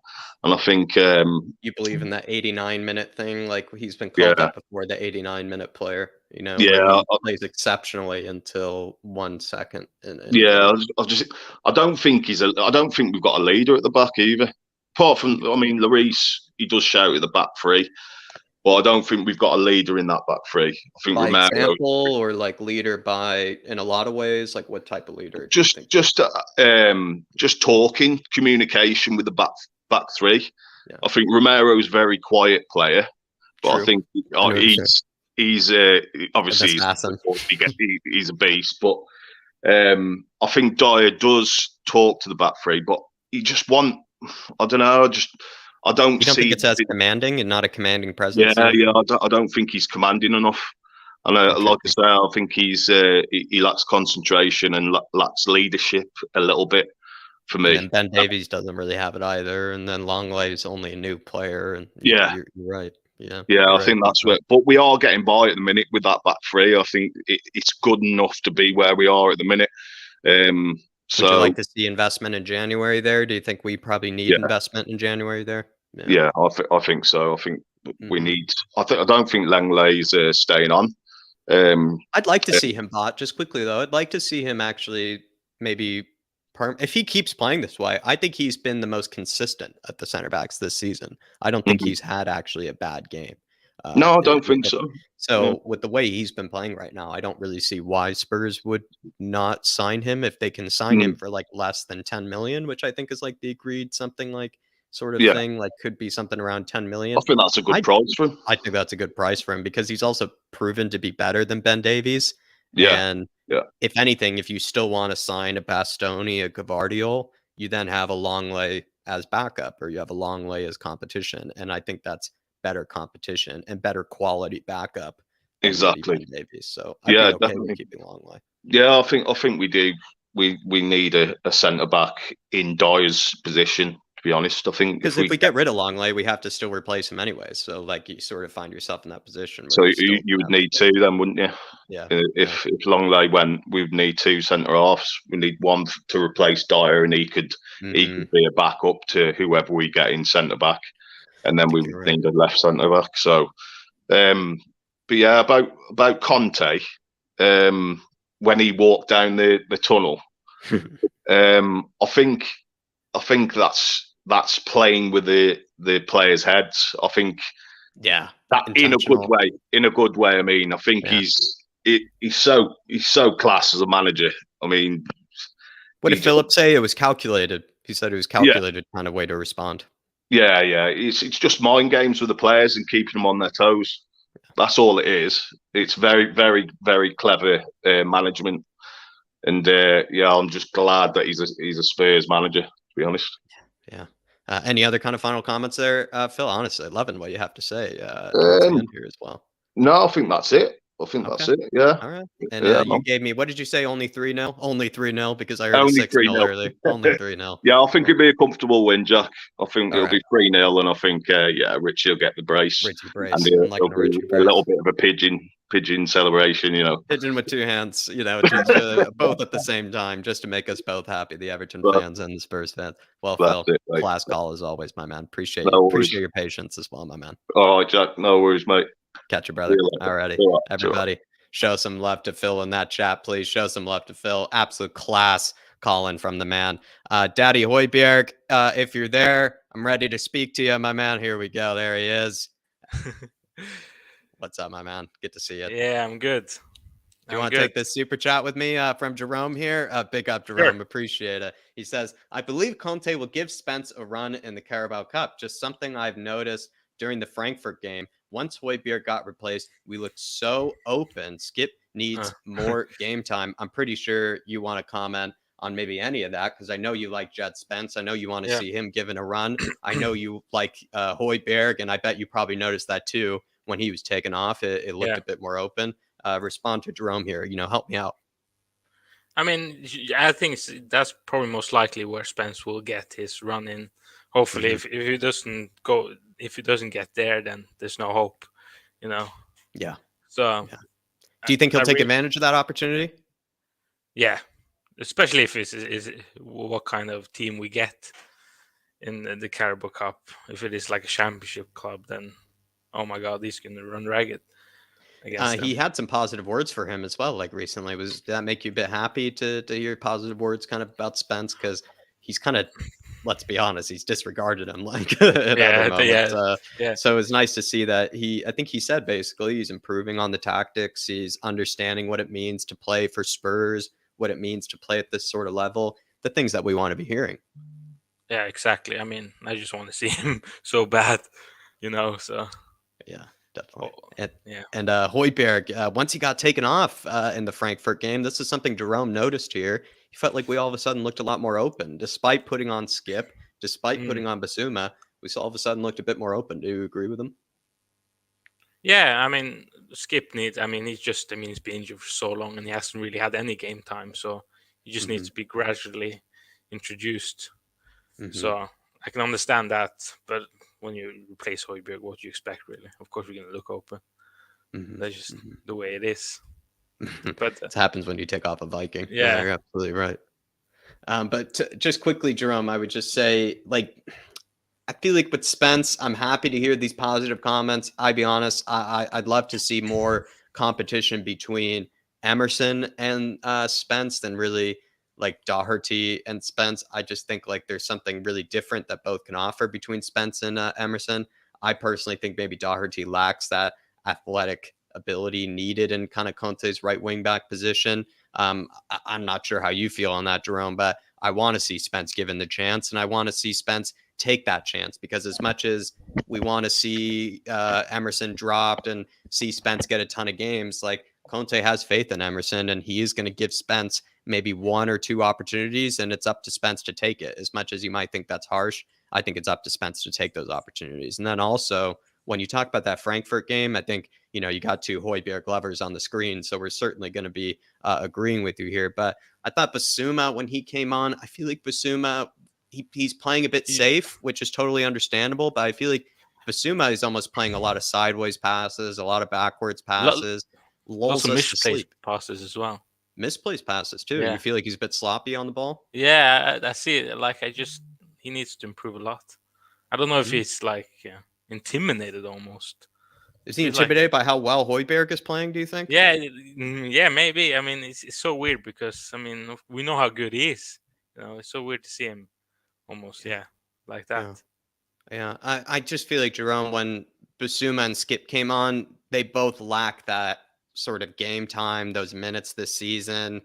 And I think you believe in that 89-minute thing, like he's been called that before, the 89-minute player. He plays exceptionally until 1 second. I don't think we've got a leader at the back either. Apart from, Lloris, he does shout at the back three. but I don't think we've got a leader in that back three. I think By Romero example, or like leader by in a lot of ways. Like what type of leader? do you think? just talking, communication with the back three. Yeah. I think Romero's a very quiet player, but True. I think he's obviously assassin. he's a beast. But I think Dier does talk to the back three, but he just I don't know. I don't You don't see think it's as commanding and not a commanding presence? Yeah. I don't think he's commanding enough. And like I say, I think he lacks concentration and lacks leadership a little bit for me. And Ben Davies doesn't really have it either. And then Longley's only a new player. And you're right. Yeah. I think that's where. But we are getting by at the minute with that back three. I think it's good enough to be where we are at the minute. Would you like to see investment in January there? Do you think we probably need investment in January there? Yeah, I think so. I think we need. I don't think Langley's staying on. I'd like to see him bought just quickly though. I'd like to see him actually maybe if he keeps playing this way. I think he's been the most consistent at the center backs this season. I don't think he's had actually a bad game. No, I don't think so. So with the way he's been playing right now, I don't really see why Spurs would not sign him if they can sign him for like less than 10 million, which I think is like the agreed something like sort of thing, like could be something around 10 million. I think that's a good price for him. I think that's a good price for him because he's also proven to be better than Ben Davies. And if anything, if you still want to sign a Bastoni, a Gavardiol, you then have a Longley as backup, or you have a Longley as competition. And I think that's better competition and better quality backup. Exactly. Ben Davies. So I'd be okay with keeping Longley. Yeah, I think we do. We need a centre back in Dier's position. To be honest, I think because if we get rid of Longley, we have to still replace him anyway. So like you sort of find yourself in that position. So you would need two then, wouldn't you? Yeah. If Longley went, we would need two centre halves. We need one to replace Dier, and he could be a backup to whoever we get in centre back, and then we would need a left centre back. So, but yeah, about Conte, when he walked down the tunnel, I think that's playing with the players' heads. I think that in a good way. I mean, I think he's so class as a manager. I mean, what did Philip say? It was calculated. He said it was calculated kind of way to respond. Yeah. It's just mind games with the players and keeping them on their toes. That's all it is. It's very, very, very clever management. And I'm just glad that he's a Spurs manager, to be honest. Yeah. Any other kind of final comments there, Phil? Honestly, loving what you have to say towards the end here as well. No, I think that's it. That's it. Yeah. All right. And you gave me, what did you say? Only 3-0? Only 3-0 because I heard only 6-0 earlier. Only 3-0. Yeah, I think it'd be a comfortable win, Jack. I think it'll be 3-0, and I think Richie will get the brace. Richie brace. And it'll be a little bit of a pigeon celebration, Pigeon with two hands, just, both at the same time, just to make us both happy, the Everton fans and the Spurs fans. Well, Phil, class call as always, my man. Appreciate your patience as well, my man. All right, Jack. No worries, mate. Catch you, brother. Alrighty. Everybody, show some love to Phil in that chat, please. Show some love to Phil. Absolute class calling from the man. Daddy Højbjerg, if you're there, I'm ready to speak to you, my man. Here we go. There he is. What's up, my man? Good to see you. Yeah, I'm good. Do you want to take this super chat with me from Jerome here? Big up, Jerome. Sure. Appreciate it. He says, I believe Conte will give Spence a run in the Carabao Cup. Just something I've noticed during the Frankfurt game. Once Højbjerg got replaced, we looked so open. Skip needs more game time. I'm pretty sure you want to comment on maybe any of that because I know you like Jed Spence. I know you want to see him given a run. I know you like Højbjerg, and I bet you probably noticed that too when he was taken off. It looked a bit more open. Respond to Jerome here. Help me out. I mean, I think that's probably most likely where Spence will get his run in. Hopefully, if he doesn't go. If he doesn't get there, then there's no hope, Yeah. So, do you think he'll take advantage of that opportunity? Yeah, especially if it's what kind of team we get in the Carabao Cup. If it is like a championship club, then oh my God, he's going to run ragged. He had some positive words for him as well. Like recently, did that make you a bit happy to hear positive words kind of about Spence? Because he's kind of let's be honest, he's disregarded him like at other moments. So it's nice to see that I think he said basically he's improving on the tactics. He's understanding what it means to play for Spurs, what it means to play at this sort of level, the things that we want to be hearing. Yeah, exactly. I mean, I just want to see him so bad, so. Yeah, definitely. And Højbjerg, once he got taken off in the Frankfurt game, this is something Jerome noticed here. He felt like we all of a sudden looked a lot more open, despite putting on Skip, despite putting on Basuma. We all of a sudden looked a bit more open. Do you agree with him? Yeah, I mean, Skip he's been injured for so long and he hasn't really had any game time. So he just needs to be gradually introduced. So I can understand that. But when you replace Højbjerg, what do you expect, really? Of course, we're going to look open. That's just the way it is. But it happens when you take off a Viking. Yeah, you're absolutely right. But just quickly, Jerome, I would just say, I feel like with Spence, I'm happy to hear these positive comments. I'll be honest, I'd love to see more competition between Emerson and Spence than really like Doherty and Spence. I just think there's something really different that both can offer between Spence and Emerson. I personally think maybe Doherty lacks that athletic ability needed in kind of Conte's right wing back position. I'm not sure how you feel on that, Jerome, but I want to see Spence given the chance, and I want to see Spence take that chance, because as much as we want to see Emerson dropped and see Spence get a ton of games, Conte has faith in Emerson, and he is going to give Spence maybe 1 or 2 opportunities, and it's up to Spence to take it. As much as you might think that's harsh, I think it's up to Spence to take those opportunities. And then also, when you talk about that Frankfurt game, I think, you got 2 Højbjerg lovers on the screen, so we're certainly going to be agreeing with you here. But I thought Basuma, when he came on, I feel like Basuma, he's playing a bit safe, which is totally understandable, but I feel like Basuma is almost playing a lot of sideways passes, a lot of backwards passes, lulls us to sleep. Passes as well. Misplaced passes too. Yeah. You feel like he's a bit sloppy on the ball? Yeah, I see it. He needs to improve a lot. I don't know if he's intimidated almost. Is he intimidated by how well Højbjerg is playing, do you think? Yeah, maybe. I mean, it's so weird because, we know how good he is. It's so weird to see him almost, like that. Yeah. I just feel like, Jerome, when Basuma and Skip came on, they both lack that sort of game time, those minutes this season.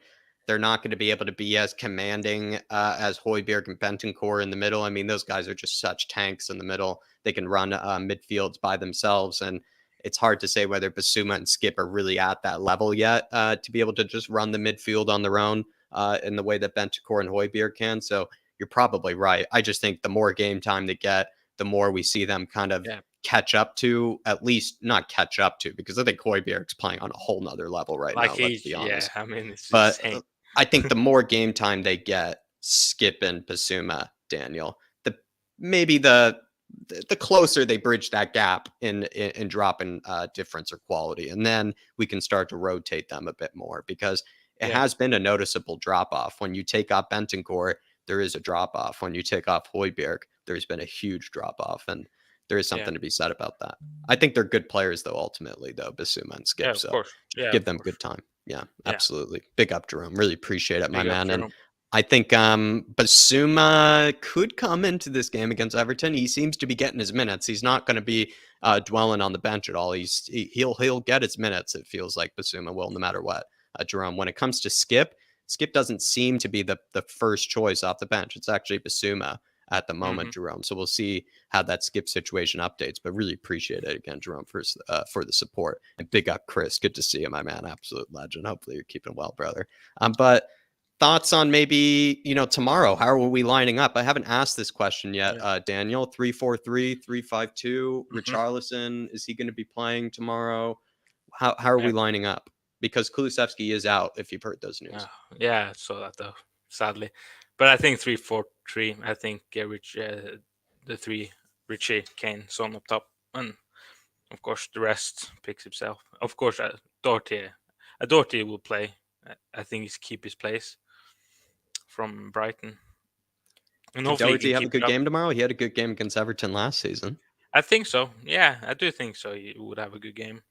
They're not going to be able to be as commanding as Højbjerg and Bentancur in the middle. I mean, those guys are just such tanks in the middle. They can run midfields by themselves, and it's hard to say whether Basuma and Skip are really at that level yet to be able to just run the midfield on their own in the way that Bentancur and Højbjerg can. So you're probably right. I just think the more game time they get, the more we see them kind of catch up to, at least not catch up to, because I think Højbjerg's playing on a whole nother level right now, let's be honest. Yeah, I mean, it's but insane. I think the more game time they get, Skip and Basuma, Daniel, maybe the closer they bridge that gap in dropping difference or quality, and then we can start to rotate them a bit more, because it has been a noticeable drop off. When you take off Bentancur, there is a drop off. When you take off Højbjerg, there's been a huge drop off, and there is something to be said about that. I think they're good players, though, ultimately, though, Basuma and Skip. Of course. Give them good time. Yeah, absolutely. Big up, Jerome. Really appreciate it, my man. Jerome. And I think Basuma could come into this game against Everton. He seems to be getting his minutes. He's not going to be dwelling on the bench at all. He'll get his minutes. It feels like Basuma will, no matter what. Jerome, when it comes to Skip doesn't seem to be the first choice off the bench. It's actually Basuma at the moment, Jerome. So we'll see how that Skip situation updates. But really appreciate it again, Jerome, for the support. And big up, Chris. Good to see you, my man. Absolute legend. Hopefully you're keeping well, brother. But thoughts on maybe, tomorrow? How are we lining up? I haven't asked this question yet, Daniel. 3-4-3, 3-5-2. Richarlison, is he going to be playing tomorrow? How are we lining up? Because Kulusevski is out, if you've heard those news. Yeah, I saw that, though, sadly. But I think 3-4-3. I think the 3, Richie, Kane, Son up top. And, of course, the rest picks himself. Of course, Doherty will play. I think he's keep his place from Brighton. And Did Doherty have a good game tomorrow? He had a good game against Everton last season. I think so. Yeah, I do think so. He would have a good game.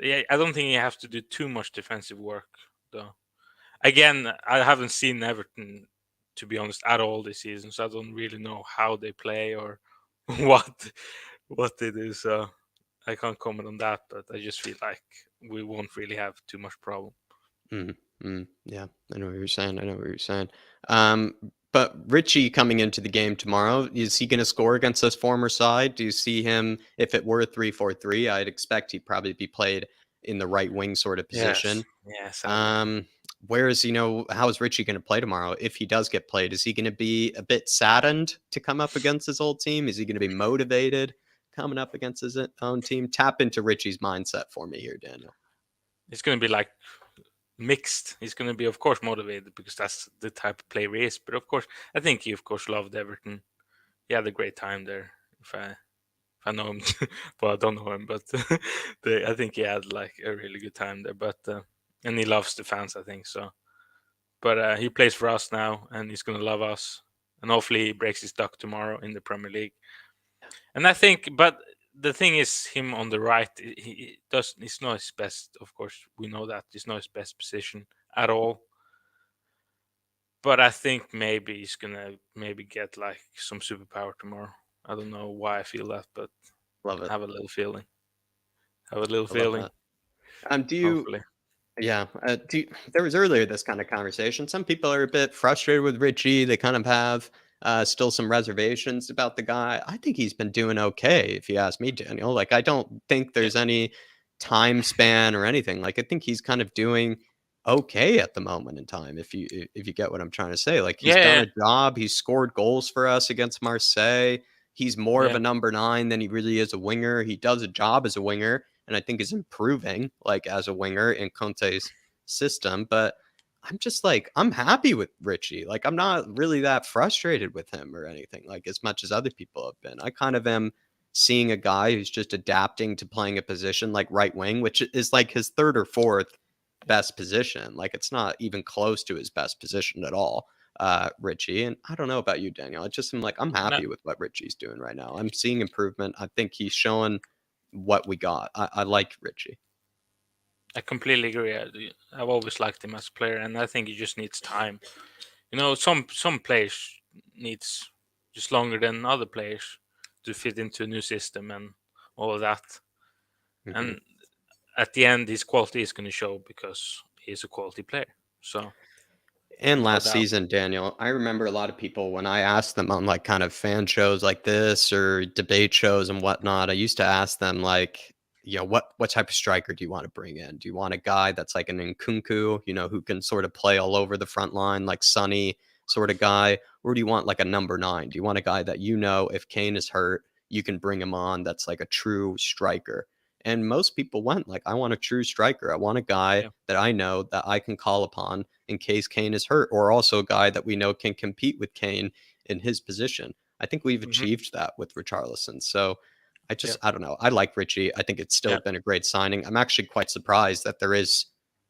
Yeah, I don't think he has to do too much defensive work, though. Again, I haven't seen Everton to be honest, at all this season. So I don't really know how they play or what they do. So I can't comment on that. But I just feel like we won't really have too much problem. Yeah, I know what you're saying. But Richie coming into the game tomorrow, is he going to score against this former side? Do you see him, if it were a 3-4-3, I'd expect he'd probably be played in the right wing sort of position. Yes. Where is, how is Richie going to play tomorrow? If he does get played, is he going to be a bit saddened to come up against his old team? Is he going to be motivated coming up against his own team? Tap into Richie's mindset for me here, Daniel. It's going to be like mixed. He's going to be, of course, motivated because that's the type of player he is. But of course, I think he, of course, loved Everton. He had a great time there. If I know him, well, I don't know him, but I think he had like a really good time there. But and he loves the fans, I think so. But he plays for us now, and he's going to love us. And hopefully, he breaks his duck tomorrow in the Premier League. And I think, but the thing is, him on the right, it's not his best. Of course, we know that it's not his best position at all. But I think maybe he's gonna get like some superpower tomorrow. I don't know why I feel that, but love it. Have a little feeling. Do you? Hopefully. Yeah. There was earlier this kind of conversation. Some people are a bit frustrated with Richie. They kind of have still some reservations about the guy. I think he's been doing okay, if you ask me, Daniel. Like, I don't think there's any time span or anything. Like, I think he's kind of doing okay at the moment in time, if you get what I'm trying to say. Like, he's done a job. He's scored goals for us against Marseille. He's more of a number 9 than he really is a winger. He does a job as a winger, and I think is improving like as a winger in Conte's system. But I'm just like, I'm happy with Richie. Like, I'm not really that frustrated with him or anything, like as much as other people have been. I kind of am seeing a guy who's just adapting to playing a position like right wing, which is like his 3rd or 4th best position. Like, it's not even close to his best position at all, Richie. And I don't know about you, Daniel. I just am like, I'm happy with what Richie's doing right now. I'm seeing improvement. I think he's showing what we got. I like Richie. I completely agree. I've always liked him as a player, and I think he just needs time. Some players needs just longer than other players to fit into a new system and all of that. Mm-hmm. And at the end, his quality is going to show because he's a quality player. So. And last season, Daniel, I remember a lot of people when I asked them on like kind of fan shows like this or debate shows and whatnot, I used to ask them like, what type of striker do you want to bring in? Do you want a guy that's like an Nkunku, who can sort of play all over the front line, like Sonny sort of guy? Or do you want like a number 9? Do you want a guy that, if Kane is hurt, you can bring him on that's like a true striker? And most people went like, I want a true striker. I want a guy that I know that I can call upon in case Kane is hurt, or also a guy that we know can compete with Kane in his position. I think we've achieved that with Richarlison. So I don't know. I like Richie. I think it's still been a great signing. I'm actually quite surprised that there is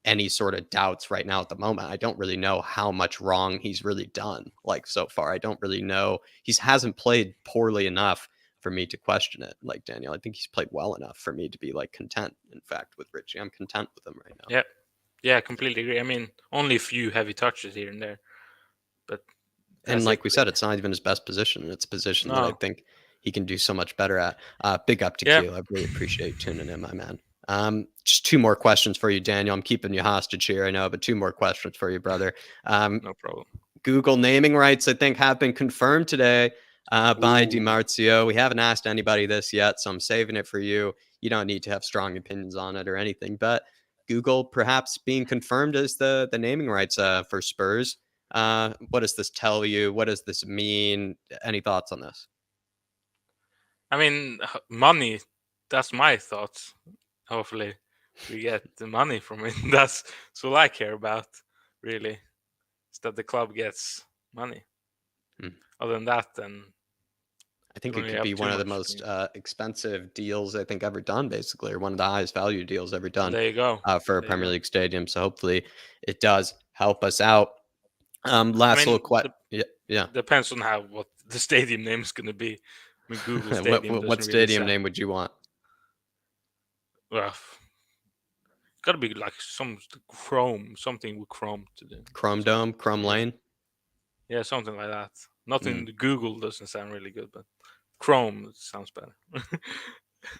any sort of doubts right now at the moment. I don't really know how much wrong he's really done like so far. I don't really know. He hasn't played poorly enough for me to question it. Like, Daniel, I think he's played well enough for me to be like content. In fact, with Richie, I'm content with him right now. Yeah, I completely agree. I mean, only a few heavy touches here and there, but like we said, it's not even his best position. It's a position that I think he can do so much better at. Big up to Q. I really appreciate tuning in, my man. Just 2 more questions for you, Daniel. I'm keeping you hostage here, I know, but 2 more questions for you, brother. No problem. Google naming rights, I think, have been confirmed today by DiMarzio. We haven't asked anybody this yet, so I'm saving it for you. You don't need to have strong opinions on it or anything, but Google perhaps being confirmed as the naming rights for Spurs. What does this tell you? What does this mean? Any thoughts on this? I mean, money, that's my thoughts. Hopefully we get the money from it. That's all I care about, really, is that the club gets money. Other than that, then I think it could be one of the most expensive deals I think ever done, basically, or one of the highest value deals ever done. There you go. For a Premier League stadium. So hopefully it does help us out. Little question. Yeah. Depends on what the stadium name is going to be. I mean, Google Stadium. What stadium name would you want? Well, got to be like something with Chrome to do. Chrome Dome, Chrome Lane. Yeah, something like that. Nothing. Google doesn't sound really good, but Chrome sounds better.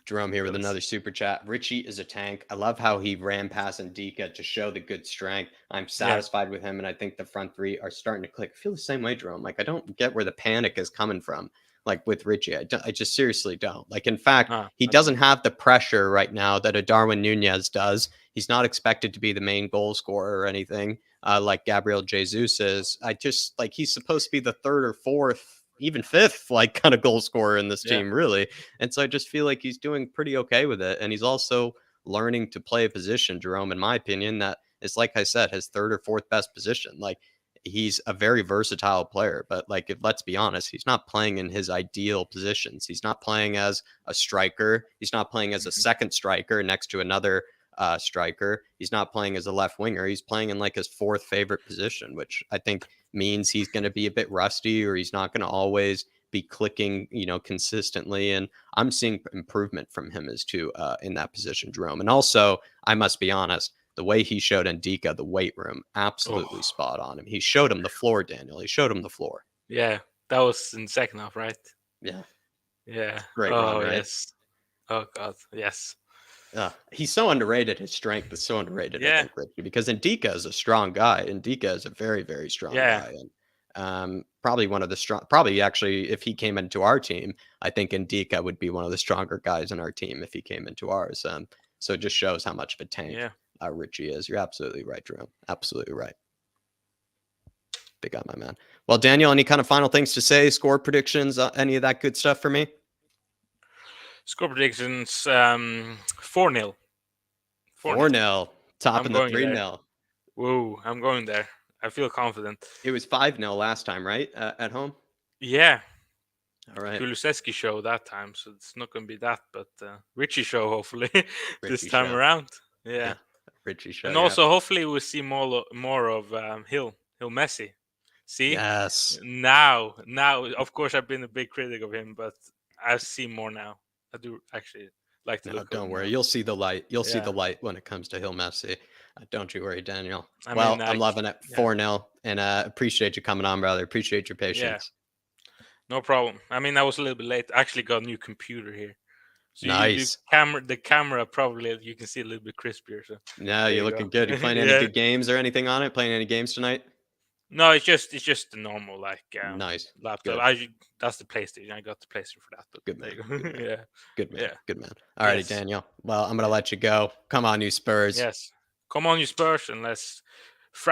Jerome here with another super chat. Richie is a tank. I love how he ran past Ndika to show the good strength. I'm satisfied with him, and I think the front three are starting to click. I feel the same way, Jerome. Like, I don't get where the panic is coming from. Like with Richie, I just seriously don't. Like, in fact, he doesn't have the pressure right now that a Darwin Nunez does. He's not expected to be the main goal scorer or anything like Gabriel Jesus is. I just, like, he's supposed to be the third or fourth, even fifth, like, kind of goal scorer in this team, really. And so I just feel like he's doing pretty okay with it. And he's also learning to play a position, Jerome, in my opinion, that is, like I said, his third or fourth best position. Like, he's a very versatile player, but like, let's be honest, he's not playing in his ideal positions. He's not playing as a striker. He's not playing as a second striker next to another striker. He's not playing as a left winger. He's playing in like his fourth favorite position, which I think means he's going to be a bit rusty, or he's not going to always be clicking, consistently. And I'm seeing improvement from him as to in that position, Jerome. And also, I must be honest, the way he showed Ndika the weight room, absolutely spot on him. He showed him the floor, Daniel. He showed him the floor. Yeah, that was in the second half, right? Yeah. Yeah. Great run, right? Yes. Oh, God. Yes. He's so underrated. His strength is so underrated, I think, Richie, because Ndika is a strong guy. Ndika is a very, very strong guy. And probably one of the probably actually, if he came into our team, I think Ndika would be one of the stronger guys in our team if he came into ours. So it just shows how much of a tank Richie is. You're absolutely right, Jerome. Absolutely right. Big up, my man. Well, Daniel, any kind of final things to say? Score predictions? Any of that good stuff for me? Score predictions: 4-0. 4-0. Topping the 3-0. Whoa, I'm going there. I feel confident. It was 5-0 last time, right? At home? Yeah. All right. Kulusevski show that time, so it's not going to be that, but Richie show, hopefully, this Richie time show. Around. Yeah. Richie show. And also, hopefully, we'll see more of Hill Messi. See? Yes. Now, of course, I've been a big critic of him, but I see more now. I do actually like to look. Don't worry. You'll see the light. You'll see the light when it comes to Hill Messi. Don't you worry, Daniel. I'm loving it. 4-0. And appreciate you coming on, brother. Appreciate your patience. Yeah. No problem. I mean, I was a little bit late. I actually got a new computer here. So nice. The camera probably you can see a little bit crispier. So no, you're looking good. You playing any good games or anything on it? Playing any games tonight? No, it's just the normal nice laptop. That's the PlayStation. I got the PlayStation for that. But good man. Good man. Yeah. Good man. Yeah. Good man. All righty, Daniel. Well, I'm gonna let you go. Come on, you Spurs. Yes. Come on, you Spurs, and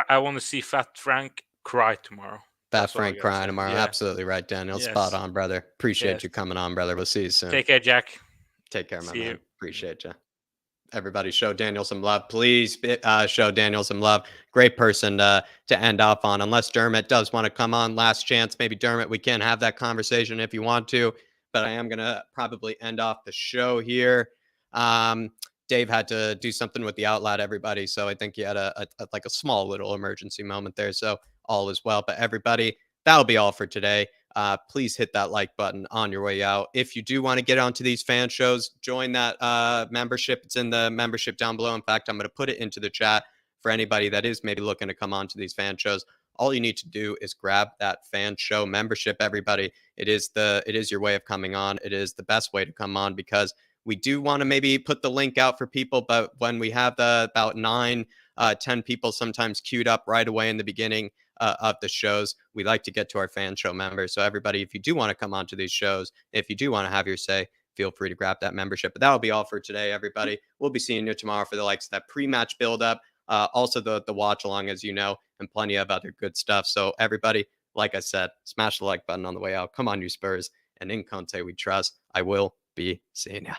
I want to see Fat Frank cry tomorrow. Fat Frank cry tomorrow. Yeah. Absolutely right, Daniel. Yes. Spot on, brother. Appreciate you coming on, brother. We'll see you soon. Take care, Jack. Take care, my man. Appreciate you. Everybody show Daniel some love. Please show Daniel some love. Great person to end off on. Unless Dermot does want to come on, last chance. Maybe Dermot, we can have that conversation if you want to. But I am going to probably end off the show here. Dave had to do something with the outlet, everybody. So I think he had a small little emergency moment there. So all is well. But everybody, that'll be all for today. Please hit that like button on your way out. If you do want to get onto these fan shows, join that membership. It's in the membership down below. In fact, I'm going to put it into the chat for anybody that is maybe looking to come on to these fan shows. All you need to do is grab that fan show membership, everybody. It is your way of coming on. It is the best way to come on, because we do want to maybe put the link out for people, but when we have about 9, 10 people sometimes queued up right away in the beginning of the shows, we like to get to our fan show members. So everybody, if you do want to come on to these shows, if you do want to have your say, feel free to grab that membership. But that will be all for today, everybody. We'll be seeing you tomorrow for the likes of that pre-match build-up, also the watch along, as you know, and plenty of other good stuff. So everybody, like I said, smash the like button on the way out. Come on, you Spurs. And in Conte we trust. I will be seeing ya.